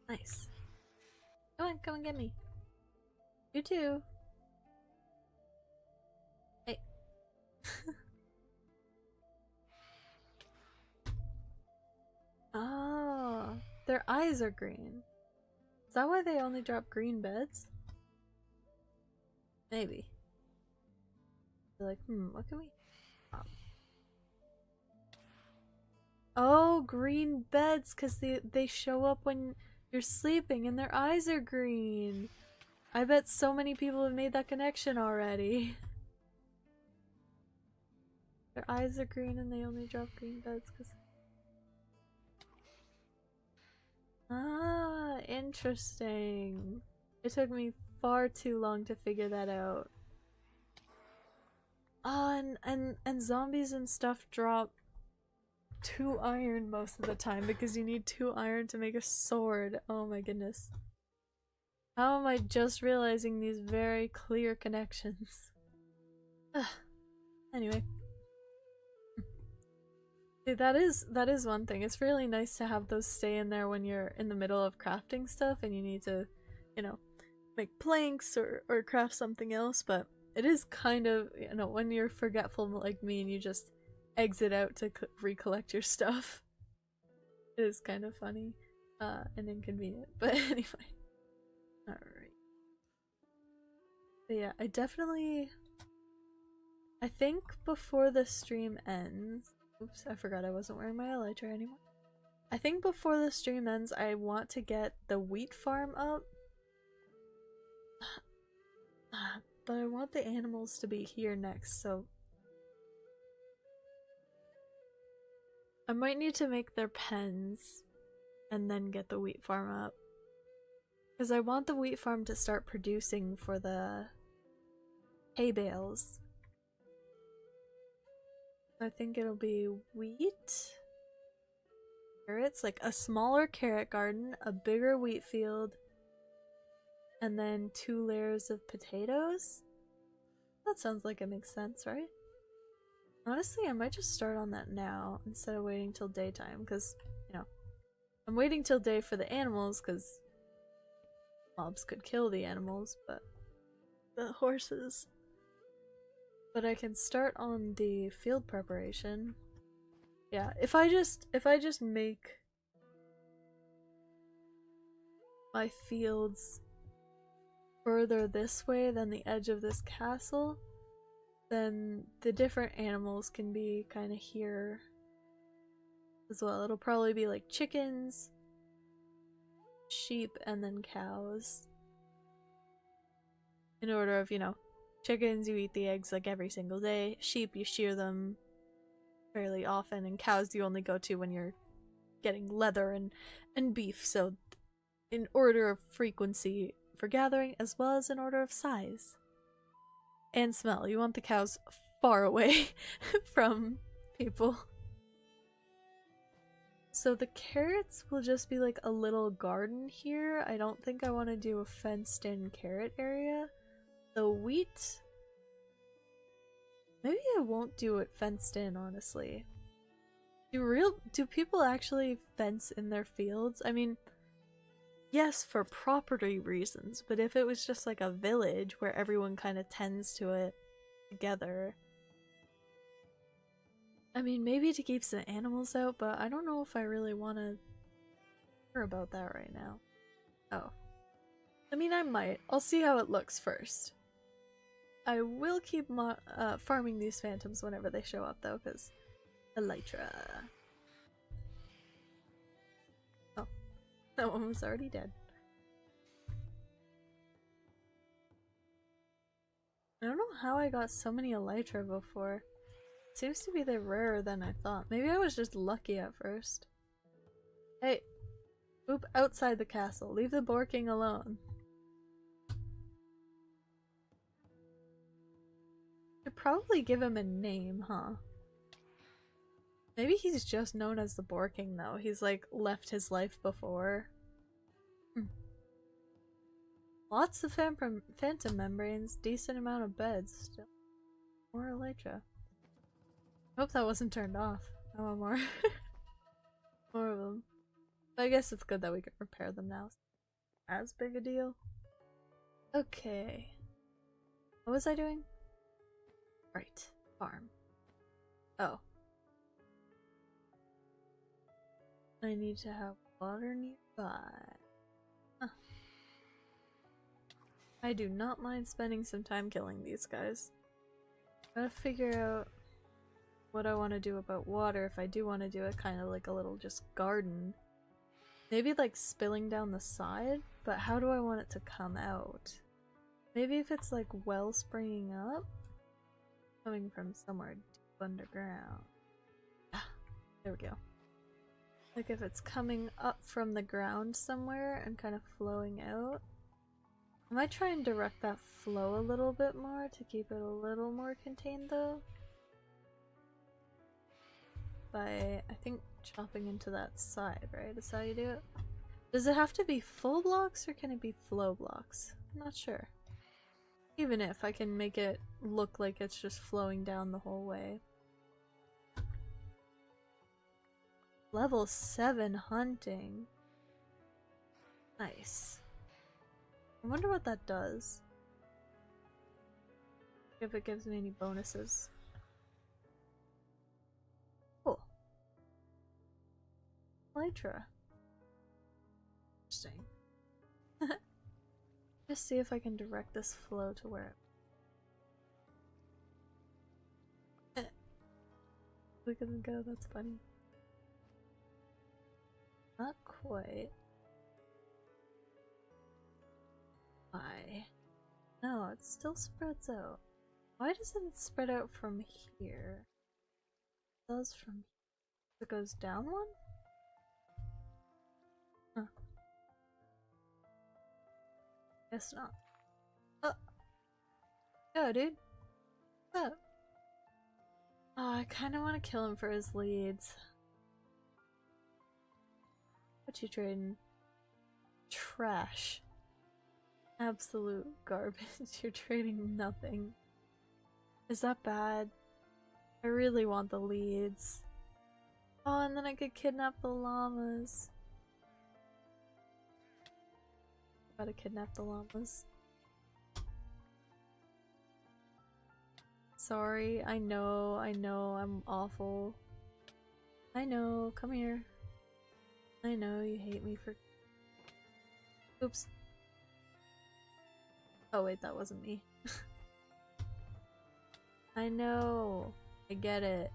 Nice. Come and get me. You too. Hey. Oh, their eyes are green. Is that why they only drop green beds? Maybe. They're like, what can we... Oh, green beds, because they show up when you're sleeping and their eyes are green. I bet so many people have made that connection already. Their eyes are green and they only drop green beds because... Ah, interesting. It took me far too long to figure that out. Ah, and zombies and stuff drop 2 iron most of the time because you need 2 iron to make a sword. Oh my goodness. How am I just realizing these very clear connections? Anyway. See, that is one thing. It's really nice to have those stay in there when you're in the middle of crafting stuff and you need to, you know, make planks or craft something else, but it is kind of, you know, when you're forgetful like me and you just exit out to recollect your stuff. It is kind of funny and inconvenient, but anyway. Alright. But yeah, I think before the stream ends, oops, I forgot I wasn't wearing my elytra anymore. I think before the stream ends, I want to get the wheat farm up. But I want the animals to be here next, so I might need to make their pens and then get the wheat farm up. Because I want the wheat farm to start producing for the hay bales. I think it'll be wheat, carrots, like a smaller carrot garden, a bigger wheat field, and then 2 layers of potatoes. That sounds like it makes sense, right? Honestly, I might just start on that now instead of waiting till daytime, because, you know, I'm waiting till day for the animals because mobs could kill the animals, but the horses. But I can start on the field preparation. Yeah, if I just make my fields further this way than the edge of this castle, then the different animals can be kind of here as well. It'll probably be like chickens, sheep, and then cows. In order of, you know, chickens, you eat the eggs like every single day. Sheep, you shear them fairly often. And cows, you only go to when you're getting leather and beef. So in order of frequency for gathering, as well as in order of size. And smell. You want the cows far away from people. So the carrots will just be like a little garden here. I don't think I want to do a fenced-in carrot area. The wheat, maybe I won't do it fenced in, honestly. Do people actually fence in their fields? I mean, yes, for property reasons, but if it was just like a village where everyone kind of tends to it together, I mean, maybe to keep some animals out, but I don't know if I really want to hear about that right now. Oh. I mean, I might. I'll see how it looks first. I will keep farming these phantoms whenever they show up, though, because elytra. Oh, that one was already dead. I don't know how I got so many elytra before. It seems to be they're rarer than I thought. Maybe I was just lucky at first. Hey! Oop, outside the castle. Leave the Borking alone. Should probably give him a name, huh? Maybe he's just known as the Borking, though. He's like left his life before. Lots of phantom membranes, decent amount of beds still. More elytra. Hope that wasn't turned off. I want more. More of them. But I guess it's good that we can repair them now. As big a deal. Okay. What was I doing? Right. Farm. Oh. I need to have water nearby. Huh. I do not mind spending some time killing these guys. Gotta figure out what I want to do about water if I do want to do it kind of like a little just garden. Maybe like spilling down the side, but how do I want it to come out? Maybe if it's like well springing up? Coming from somewhere deep underground. Ah, there we go. Like if it's coming up from the ground somewhere and kind of flowing out. I might try and direct that flow a little bit more to keep it a little more contained though. by, I think, chopping into that side, right? Is that how you do it? Does it have to be full blocks or can it be flow blocks? I'm not sure. Even if I can make it look like it's just flowing down the whole way. Level 7 hunting. Nice. I wonder what that does. If it gives me any bonuses. Cool. Elytra. Interesting. Just see if I can direct this flow to where look at them go, that's funny. Not quite. Why? No, it still spreads out. Why doesn't it spread out from here? It does from here. It goes down one? Huh. Guess not. Oh! Yo, dude. What's up? Oh, I kinda wanna kill him for his leads. What you trading? Trash. Absolute garbage. You're trading nothing. Is that bad? I really want the leads. Oh, and then I could kidnap the llamas. Gotta kidnap the llamas. Sorry, I know, I'm awful. I know, come here. I know you hate me for— Oops. Oh wait, that wasn't me. I know. I get it.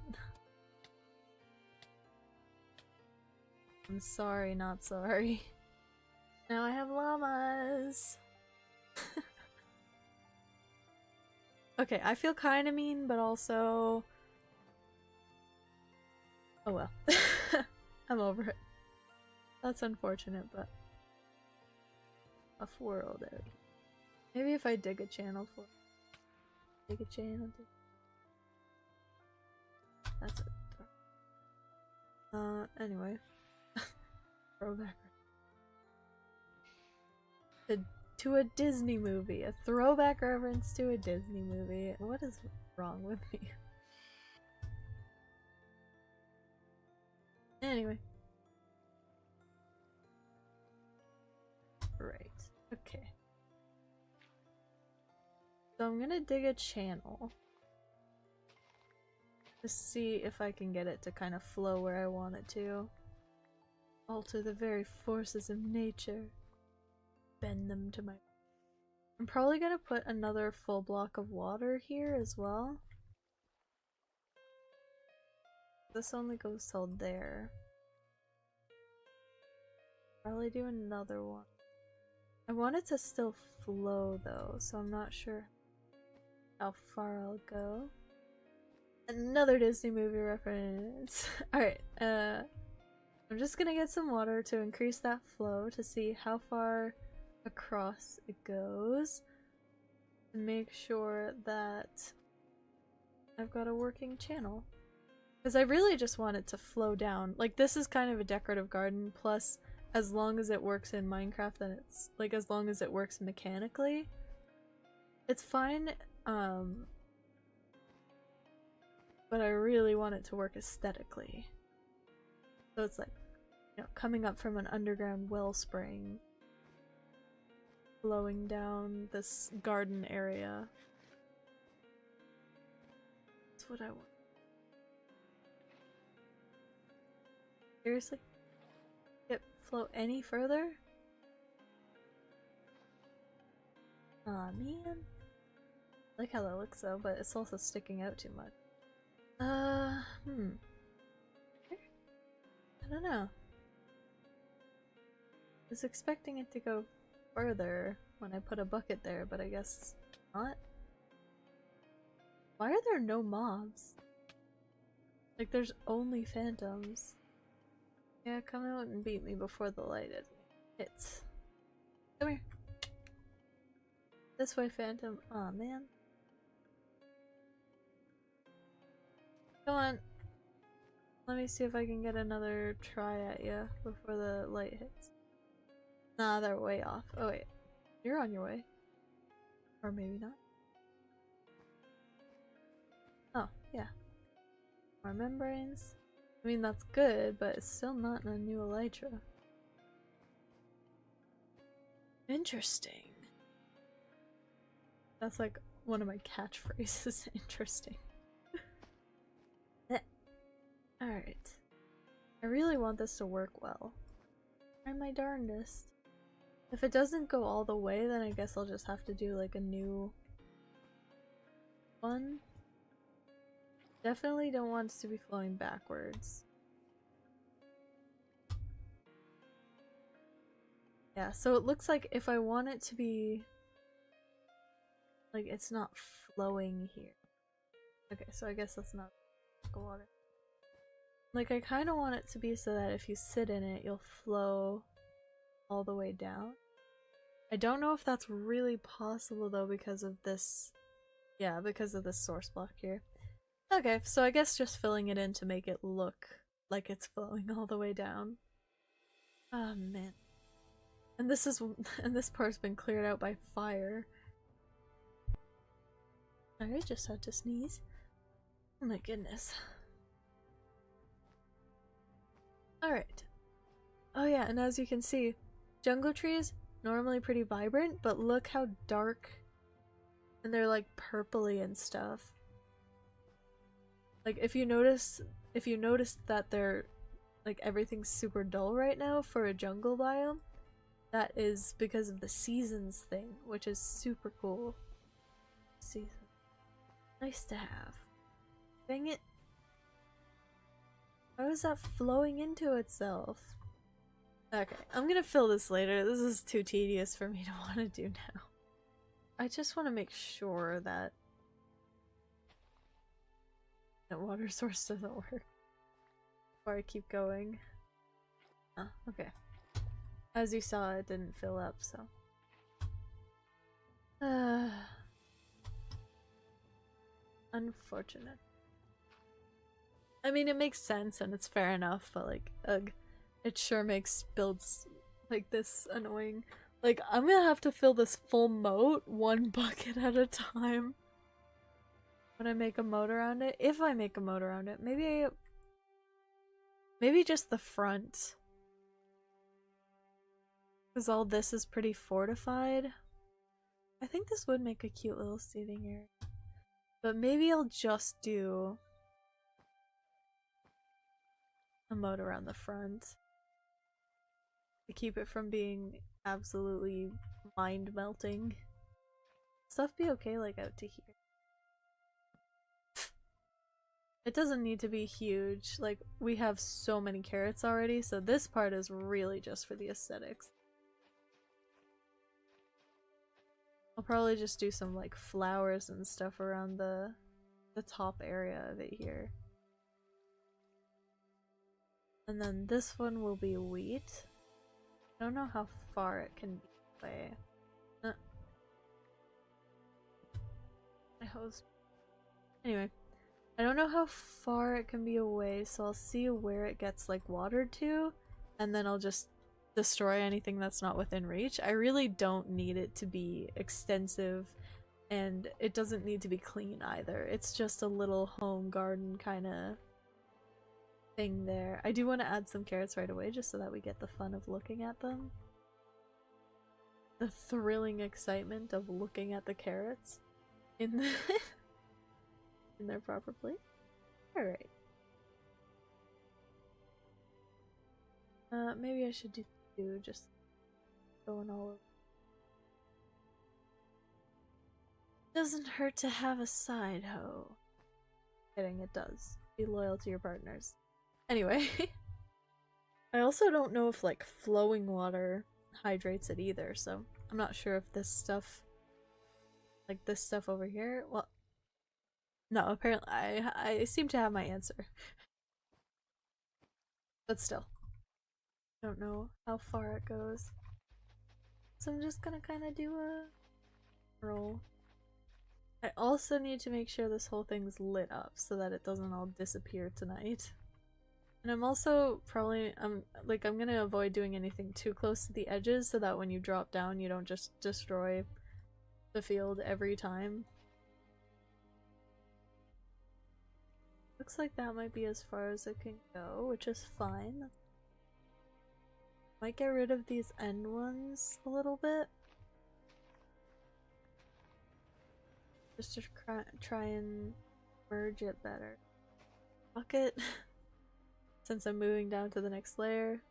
I'm sorry, not sorry. Now I have llamas. Okay, I feel kind of mean, but also— oh well. I'm over it. That's unfortunate, but— tough world out. Maybe if I dig a channel for— dig a channel. That's it. Anyway. Throwback. To a Disney movie. A throwback reference to a Disney movie. What is wrong with me? Anyway. Right. Okay. So I'm gonna dig a channel. To see if I can get it to kind of flow where I want it to. Alter the very forces of nature. Bend them to my— I'm probably gonna put another full block of water here as well. This only goes till there. Probably do another one. I want it to still flow though, so I'm not sure how far I'll go. Another Disney movie reference. Alright, I'm just gonna get some water to increase that flow to see how far across it goes. And make sure that I've got a working channel. Because I really just want it to flow down. Like, this is kind of a decorative garden, plus as long as it works in Minecraft, then it's— like, as long as it works mechanically, it's fine. But I really want it to work aesthetically. So it's like, you know, coming up from an underground wellspring, flowing down this garden area. That's what I want. Seriously? It flow any further? Aw, man. I like how that looks though, but it's also sticking out too much. I don't know. I was expecting it to go further when I put a bucket there, but I guess not. Why are there no mobs? Like, there's only phantoms. Yeah, come out and beat me before the light hits. Come here. This way, phantom. Aw, man. Come on. Let me see if I can get another try at you before the light hits. Nah, they're way off. Oh wait, you're on your way. Or maybe not. Oh, yeah. More membranes. I mean, that's good, but it's still not in a new elytra. Interesting. That's like one of my catchphrases. Interesting. Alright. I really want this to work well. Try my darndest. If it doesn't go all the way, then I guess I'll just have to do like a new one. Definitely don't want it to be flowing backwards. Yeah, so it looks like if I want it to be like it's not flowing here. Okay, so I guess that's not water. Like I kind of want it to be so that if you sit in it, you'll flow all the way down. I don't know if that's really possible though because of this, yeah, because of this source block here. Okay, so I guess just filling it in to make it look like it's flowing all the way down. Oh man. And this part's been cleared out by fire. I just had to sneeze. Oh my goodness. Alright. Oh yeah, and as you can see, jungle trees, normally pretty vibrant, but look how dark and they're like purpley and stuff. Like if you notice that they're like everything's super dull right now for a jungle biome, that is because of the seasons thing, which is super cool. Season. Nice to have. Dang it. How is that flowing into itself? Okay, I'm gonna fill this later. This is too tedious for me to want to do now. I just want to make sure that that water source doesn't work before I keep going. Oh, okay. As you saw, it didn't fill up, so. Unfortunate. I mean, it makes sense and it's fair enough, but like, ugh. It sure makes builds like this annoying. Like, I'm gonna have to fill this full moat one bucket at a time when I make a moat around it. If I make a moat around it. Maybe just the front. Because all this is pretty fortified. I think this would make a cute little seating area. But maybe I'll just do a moat around the front. To keep it from being absolutely mind-melting. Stuff be okay like out to here. It doesn't need to be huge. Like, we have so many carrots already, so this part is really just for the aesthetics. I'll probably just do some like flowers and stuff around the top area of it here. And then this one will be wheat. I don't know how far it can be away. My hose. Anyway, I don't know how far it can be away, so I'll see where it gets like watered to, and then I'll just destroy anything that's not within reach. I really don't need it to be extensive, and it doesn't need to be clean either. It's just a little home garden kind of thing there. I do want to add some carrots right away just so that we get the fun of looking at them. The thrilling excitement of looking at the carrots in the in their proper place. Alright. Maybe I should do just going all over. Doesn't hurt to have a side hoe. Kidding, it does. Be loyal to your partners. Anyway. I also don't know if like flowing water hydrates it either, so I'm not sure if this stuff, like this stuff over here, well, no, apparently I seem to have my answer. But still. I don't know how far it goes. So I'm just gonna kind of do a roll. I also need to make sure this whole thing's lit up so that it doesn't all disappear tonight. And I'm also probably I'm gonna avoid doing anything too close to the edges so that when you drop down you don't just destroy the field every time. Looks like that might be as far as it can go, which is fine. Might get rid of these end ones a little bit. Just to try and merge it better. Fuck it. Since I'm moving down to the next layer.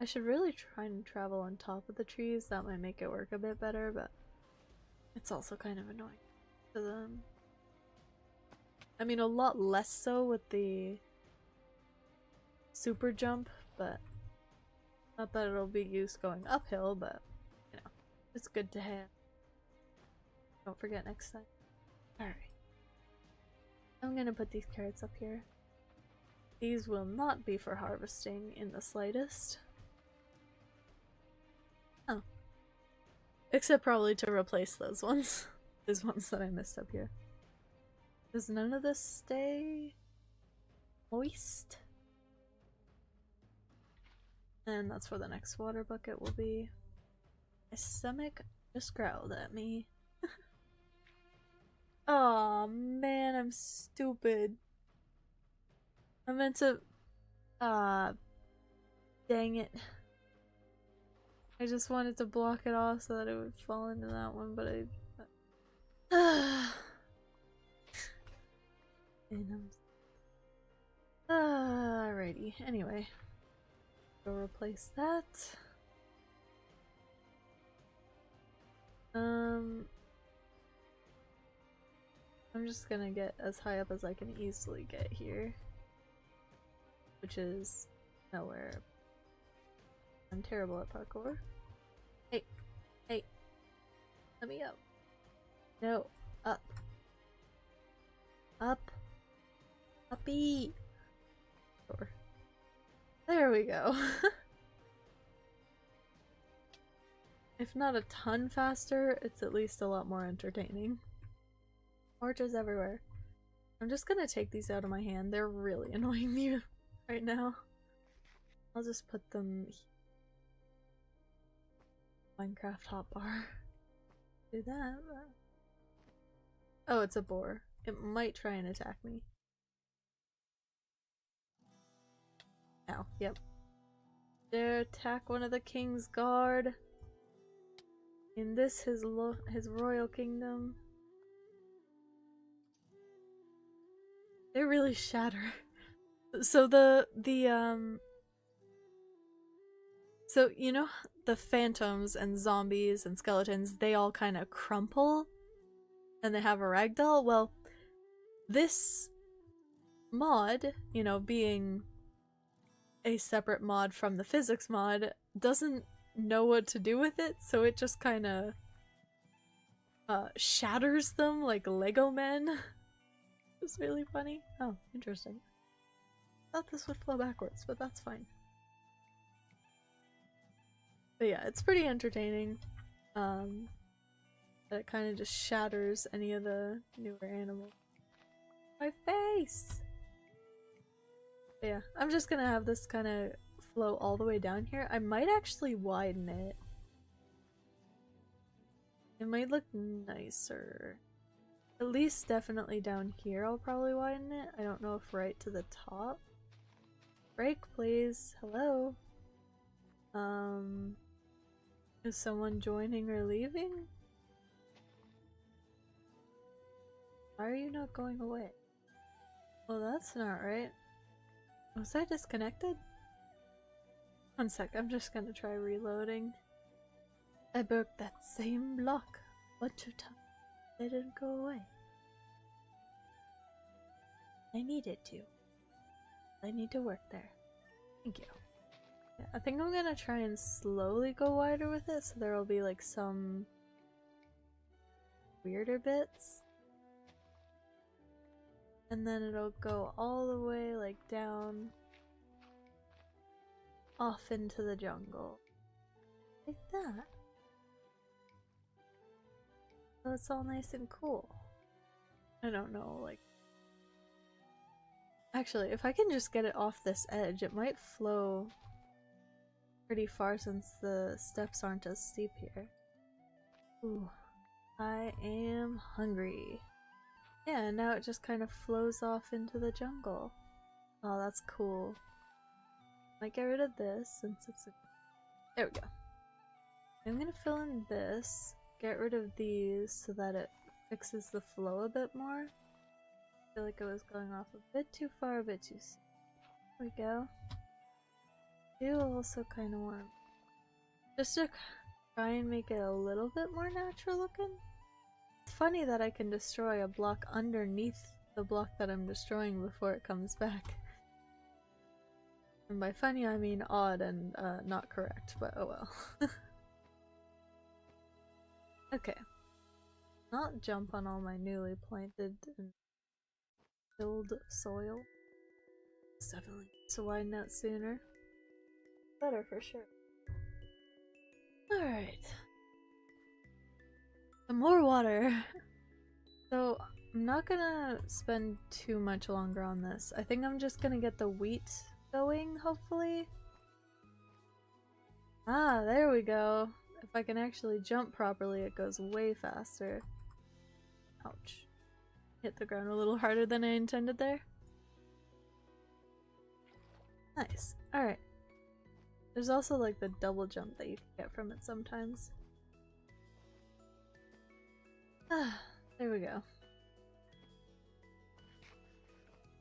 I should really try and travel on top of the trees. That might make it work a bit better, but it's also kind of annoying to them. I mean, a lot less so with the super jump, but not that it'll be used going uphill, but you know, it's good to have. Don't forget next time. Alright. I'm gonna put these carrots up here. These will not be for harvesting in the slightest. Oh. Except probably to replace those ones. Those ones that I missed up here. Does none of this stay moist? And that's where the next water bucket will be. My stomach just growled at me. Aw, man, I'm stupid. I meant to... dang it. I just wanted to block it off so that it would fall into that one, but alrighty, anyway. Go replace that. I'm just gonna get as high up as I can easily get here. Which is nowhere. I'm terrible at parkour. Hey! Hey! Let me up. No. Up. Up. Uppy! Sure. There we go. If not a ton faster, it's at least a lot more entertaining. Torches everywhere. I'm just gonna take these out of my hand. They're really annoying me right now. I'll just put them here. Minecraft hotbar. Do that. Oh, it's a boar. It might try and attack me. Ow, yep. Dare attack one of the king's guard. In this, his royal kingdom. They really shatter. So so you know the phantoms and zombies and skeletons, they all kind of crumple and they have a ragdoll? Well, this mod, you know, being a separate mod from the physics mod, doesn't know what to do with it, so it just kind of shatters them like Lego men. It's really funny. Oh, interesting. Thought this would flow backwards, but that's fine. But yeah, it's pretty entertaining. That it kind of just shatters any of the newer animals. My face! But yeah, I'm just gonna have this kind of flow all the way down here. I might actually widen it. It might look nicer. At least definitely down here I'll probably widen it. I don't know if right to the top. Break, please. Hello? Is someone joining or leaving? Why are you not going away? Well, that's not right. Was I disconnected? One sec, I'm just gonna try reloading. I broke that same block. What to tell? They didn't go away. I needed to. I need to work there. Thank you. Yeah, I think I'm gonna try and slowly go wider with it, so there will be like some weirder bits. And then it'll go all the way like down off into the jungle. Like that. So it's all nice and cool. I don't know, like... Actually, if I can just get it off this edge, it might flow pretty far since the steps aren't as steep here. Ooh, I am hungry. Yeah, and now it just kind of flows off into the jungle. Oh, that's cool. Might get rid of this since it's a... There we go. I'm gonna fill in this, get rid of these so that it fixes the flow a bit more. I feel like it was going off a bit too far, a bit too soon. There we go. I do also kind of want just to try and make it a little bit more natural looking. It's funny that I can destroy a block underneath the block that I'm destroying before it comes back. And by funny I mean odd and not correct, but oh well. Okay. Not jump on all my newly planted and tilled soil. It's definitely needs to widen out sooner. Better for sure. Alright. Some more water. So, I'm not gonna spend too much longer on this. I think I'm just gonna get the wheat going, hopefully. Ah, there we go. If I can actually jump properly, it goes way faster. Ouch. Hit the ground a little harder than I intended there. Nice. Alright. There's also like the double jump that you can get from it sometimes. Ah, there we go.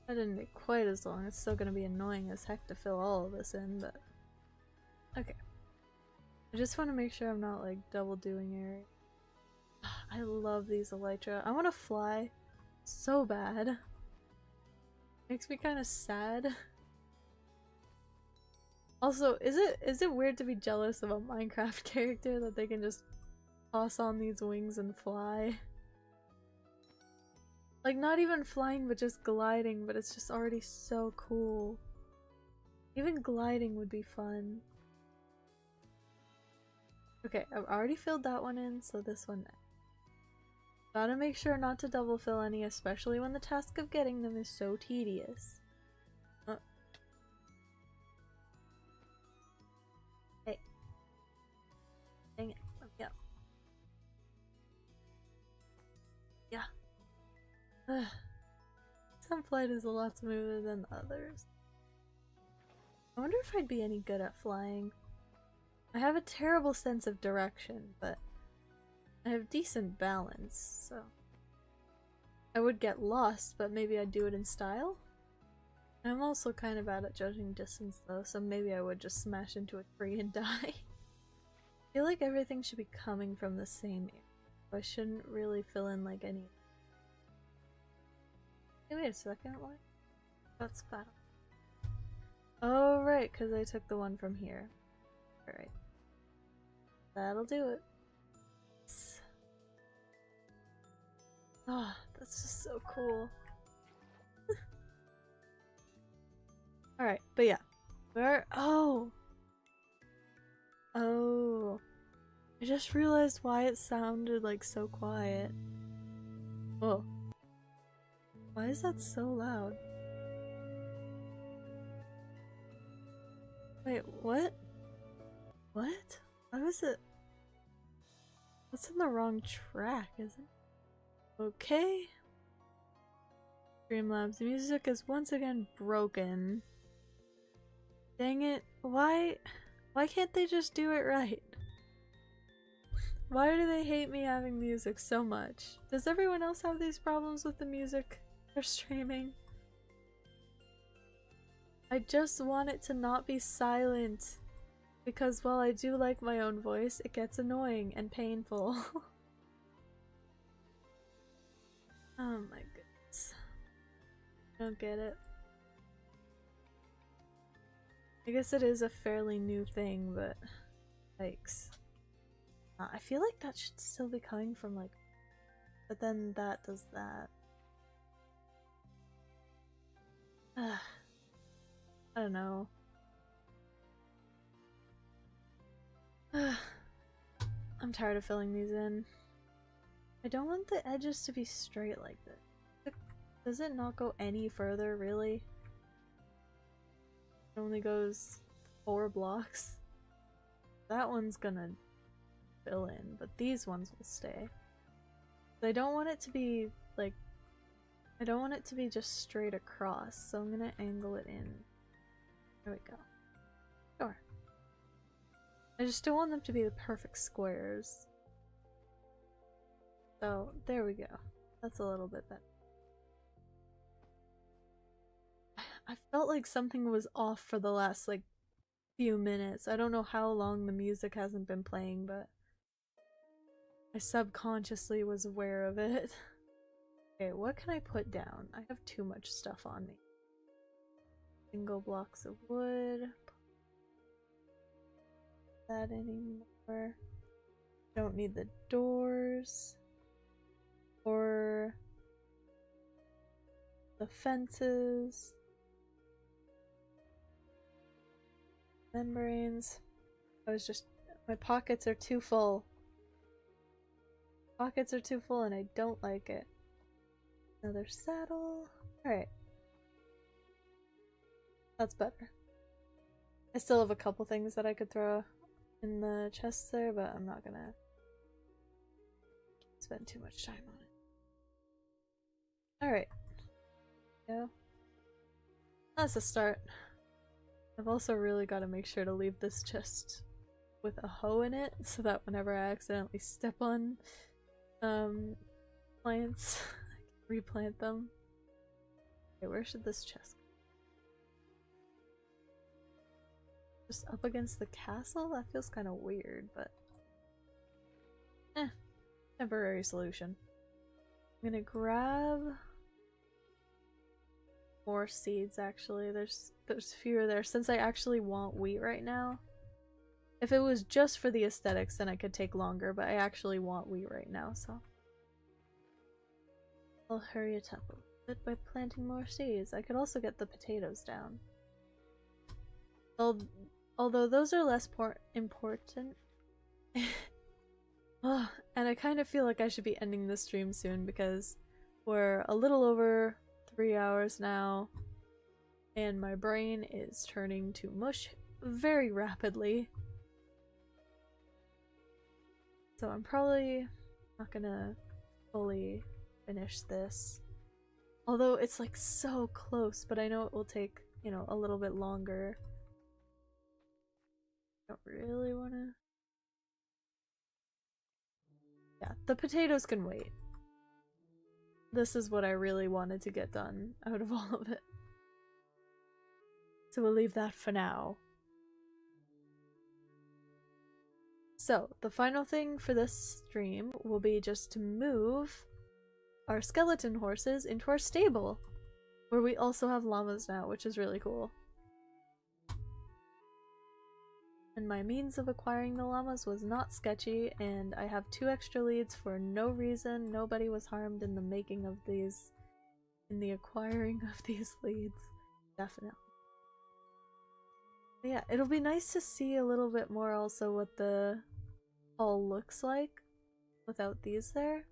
That didn't take quite as long. It's still gonna be annoying as heck to fill all of this in, but... Okay. I just want to make sure I'm not like double doing area. I love these elytra. I want to fly so bad. Makes me kind of sad. Also, is it weird to be jealous of a Minecraft character that they can just toss on these wings and fly? Like not even flying but just gliding, but it's just already so cool. Even gliding would be fun. Okay, I've already filled that one in, so this one next. Gotta make sure not to double fill any, especially when the task of getting them is so tedious. Hey. Dang it. Let me up. Yeah. Some flight is a lot smoother than others. I wonder if I'd be any good at flying. I have a terrible sense of direction, but I have decent balance, so... I would get lost, but maybe I'd do it in style? I'm also kind of bad at judging distance though, so maybe I would just smash into a tree and die. I feel like everything should be coming from the same area, so I shouldn't really fill in like any... Hey, wait a second, what? That's bad. Oh right, because I took the one from here. Alright. That'll do it. Ah, oh, that's just so cool. Alright, but yeah. Where? Oh! Oh. I just realized why it sounded like so quiet. Oh. Why is that so loud? Wait, what? What? Why was it? That's in the wrong track, isn't it? Okay. Streamlabs music is once again broken. Dang it. Why can't they just do it right? Why do they hate me having music so much? Does everyone else have these problems with the music they're streaming? I just want it to not be silent. Because while I do like my own voice, it gets annoying and painful. Oh my goodness. I don't get it. I guess it is a fairly new thing, but... Yikes. I feel like that should still be coming from like... But then that does that. I don't know. I'm tired of filling these in. I don't want the edges to be straight like this. Does it not go any further, really? It only goes 4 blocks. That one's gonna fill in, but these ones will stay. I don't want it to be, like, I don't want it to be just straight across, so I'm gonna angle it in. There we go. Sure. I just don't want them to be the perfect squares. So, there we go. That's a little bit better. I felt like something was off for the last, like, few minutes. I don't know how long the music hasn't been playing, but I subconsciously was aware of it. Okay, what can I put down? I have too much stuff on me. Single blocks of wood. That anymore. Don't need the doors. Or the fences. Membranes. My pockets are too full. Pockets are too full and I don't like it. Another saddle. Alright. That's better. I still have a couple things that I could throw in the chests there, but I'm not gonna spend too much time on it. Alright. Go. That's a start. I've also really got to make sure to leave this chest with a hoe in it so that whenever I accidentally step on plants, I can replant them. Okay, where should this chest go? Just up against the castle? That feels kind of weird, but temporary solution. I'm gonna grab more seeds, actually. There's fewer there since I actually want wheat right now. If it was just for the aesthetics, then I could take longer, but I actually want wheat right now, so I'll hurry it up a bit by planting more seeds. I could also get the potatoes down. Although those are less important. Oh, and I kind of feel like I should be ending the stream soon because we're a little over 3 hours now, and my brain is turning to mush very rapidly. So I'm probably not gonna fully finish this. Although it's like so close, but I know it will take, you know, a little bit longer. I don't really wanna... Yeah, the potatoes can wait. This is what I really wanted to get done out of all of it. So we'll leave that for now. So, the final thing for this stream will be just to move our skeleton horses into our stable, where we also have llamas now, which is really cool. And my means of acquiring the llamas was not sketchy, and I have 2 extra leads for no reason. Nobody was harmed in the making of these, in the acquiring of these leads. Definitely. But yeah, it'll be nice to see a little bit more also what the hall looks like without these there.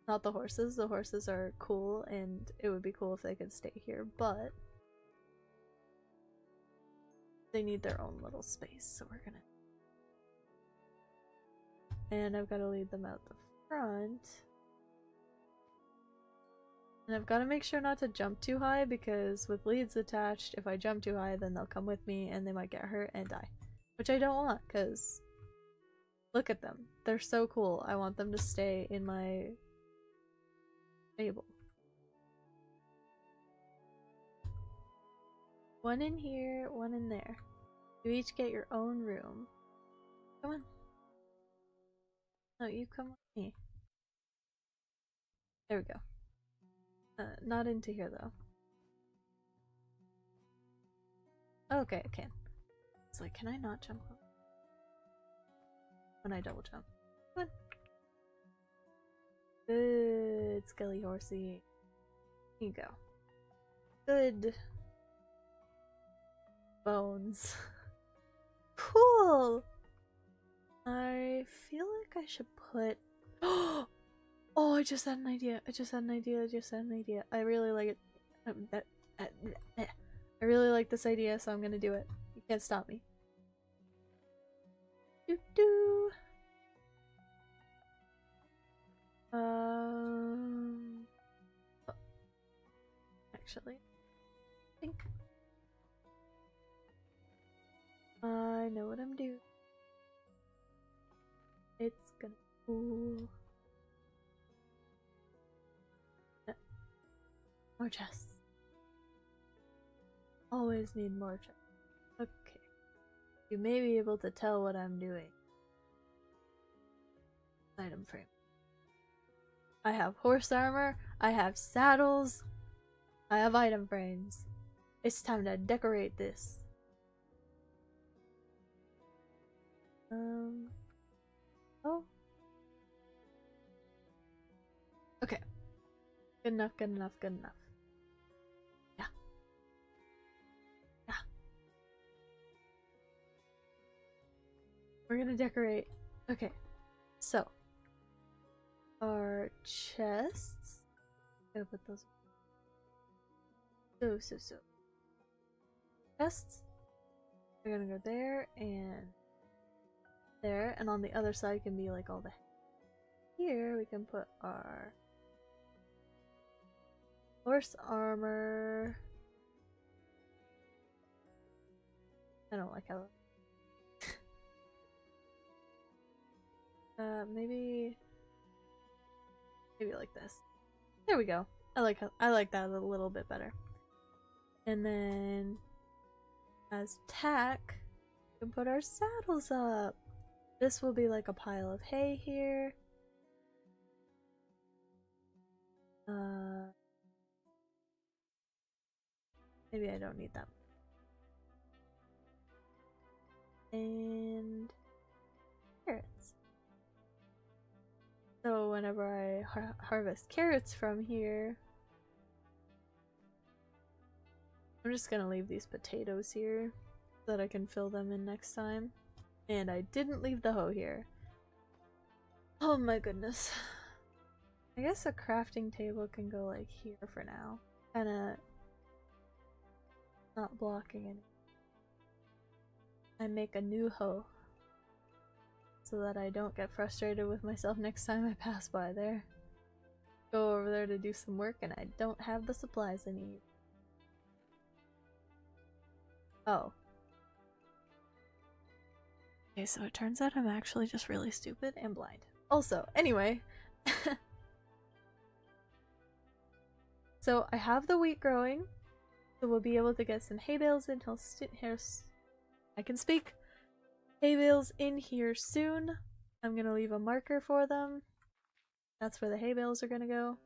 Not the horses. The horses are cool, and it would be cool if they could stay here, but they need their own little space, so we're gonna... And I've got to lead them out the front. And I've got to make sure not to jump too high, because with leads attached, if I jump too high, then they'll come with me and they might get hurt and die. Which I don't want, because look at them. They're so cool. I want them to stay in my stable. One in here, one in there. You each get your own room. Come on. No, you come with me. There we go. Not into here though. Okay, I can. It's like, can I not jump up? When I double jump. Come on. Good, Skelly horsey. Here you go. Good. Bones. Cool! I feel like I should put... Oh, I just had an idea. I just had an idea. I just had an idea. I really like it. I really like this idea, so I'm gonna do it. You can't stop me. Doo doo. Oh, actually, I think I know what I'm doing. It's gonna. Ooh. More chests. Always need more chests. Okay. You may be able to tell what I'm doing. Item frame. I have horse armor. I have saddles. I have item frames. It's time to decorate this. Oh. Okay. Good enough, good enough, good enough. Yeah. Yeah. We're gonna decorate. Okay. So. Our chests. Gotta put those. So. Chests. We're gonna go there and there, and on the other side can be like all the. Here we can put our horse armor. I don't like how. Maybe like this. There we go. I like that a little bit better. And then as tack, we can put our saddles up. This will be like a pile of hay here. Maybe I don't need that. And carrots. So whenever I harvest carrots from here, I'm just gonna leave these potatoes here so that I can fill them in next time. And I didn't leave the hoe here. Oh my goodness. I guess a crafting table can go like here for now. Kinda not blocking any. I make a new hoe so that I don't get frustrated with myself next time I pass by there. Go over there to do some work and I don't have the supplies I need. Oh. Okay, so it turns out I'm actually just really stupid and blind. Also, anyway. So I have the wheat growing. So we'll be able to get some hay bales in I can speak. Hay bales in here soon. I'm gonna leave a marker for them. That's where the hay bales are gonna go.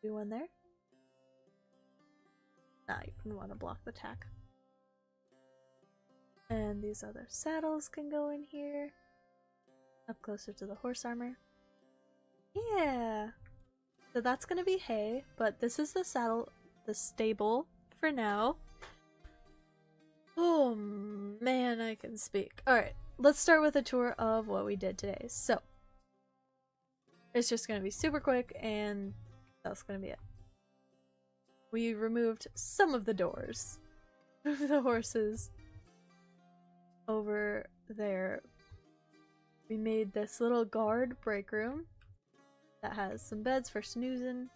Do one there. Nah, you can want to block the tack. And these other saddles can go in here. Up closer to the horse armor. Yeah! So that's gonna be hay, but this is the stable for now. Oh man, I can speak. Alright, let's start with a tour of what we did today. So, it's just gonna be super quick, and that's gonna be it. We removed some of the doors. Moved the horses over there. We made this little guard break room that has some beds for snoozing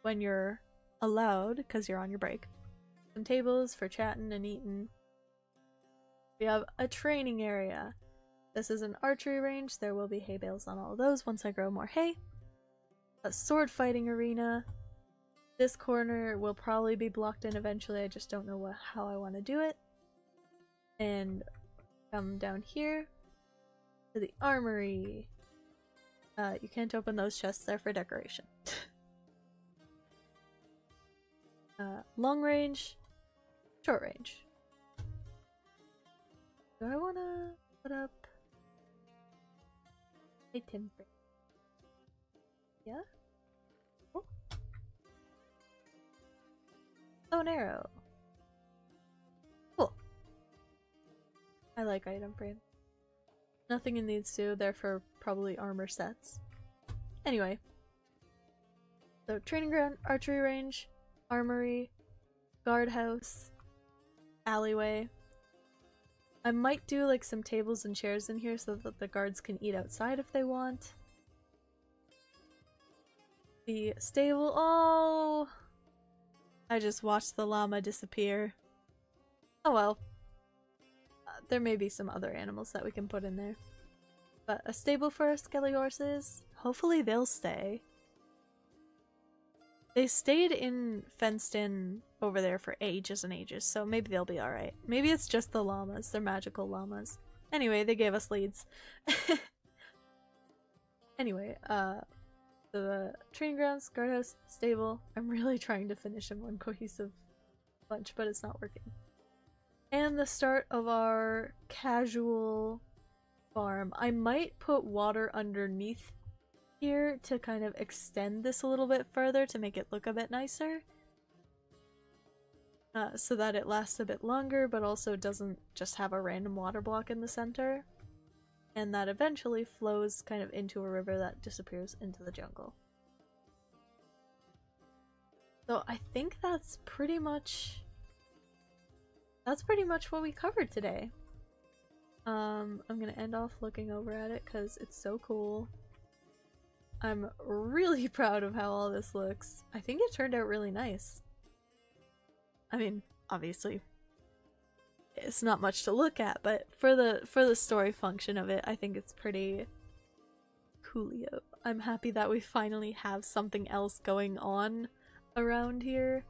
when you're allowed, because you're on your break. Some tables for chatting and eating. We have a training area. This is an archery range. There will be hay bales on all of those once I grow more hay. A sword fighting arena. This corner will probably be blocked in eventually. I just don't know how I want to do it. And come down here to the armory. You can't open those chests, there for decoration. Long range, short range. Do I want to put up a timber? Yeah? Oh. Oh, an arrow. Cool. I like item frame. Nothing in these two, therefore probably armor sets. Anyway. So training ground, archery range, armory, guardhouse, alleyway. I might do like some tables and chairs in here so that the guards can eat outside if they want. The stable. Oh! I just watched the llama disappear. Oh well. There may be some other animals that we can put in there. But a stable for our skelly horses. Hopefully they'll stay. They stayed in fenced in over there for ages and ages, so maybe they'll be alright. Maybe it's just the llamas. They're magical llamas. Anyway, they gave us leads. Anyway, the training grounds, guardhouse, stable. I'm really trying to finish in one cohesive bunch, but it's not working. And the start of our casual farm. I might put water underneath here to kind of extend this a little bit further to make it look a bit nicer. So that it lasts a bit longer, but also doesn't just have a random water block in the center. And that eventually flows kind of into a river that disappears into the jungle. So I think that's pretty much what we covered today. I'm gonna end off looking over at it because it's so cool. I'm really proud of how all this looks. I think it turned out really nice. I mean, obviously, it's not much to look at, but for the story function of it, I think it's pretty coolio. I'm happy that we finally have something else going on around here.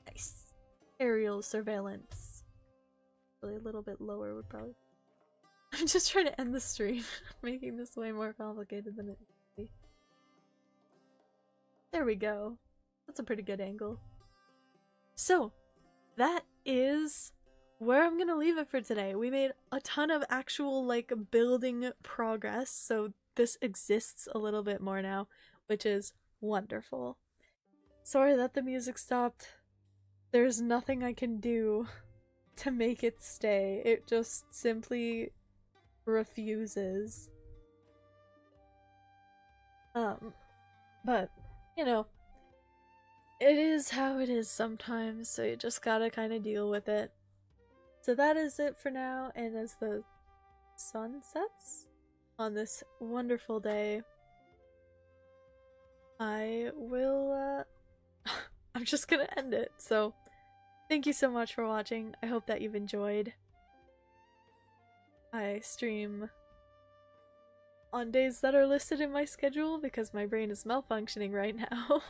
Nice. Aerial surveillance. Really a little bit lower would probably... I'm just trying to end the stream, making this way more complicated than it needs to be. There we go. That's a pretty good angle. So, that is where I'm gonna leave it for today. We made a ton of actual, like, building progress, so this exists a little bit more now, which is wonderful. Sorry that the music stopped. There's nothing I can do to make it stay. It just simply refuses. But, you know, it is how it is sometimes, so you just gotta kind of deal with it. So that is it for now, and as the sun sets on this wonderful day, I will, I'm just gonna end it. So, thank you so much for watching. I hope that you've enjoyed. I stream on days that are listed in my schedule because my brain is malfunctioning right now.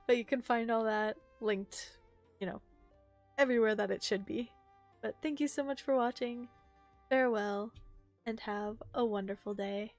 But you can find all that linked, you know, everywhere that it should be. But thank you so much for watching. Farewell, and have a wonderful day.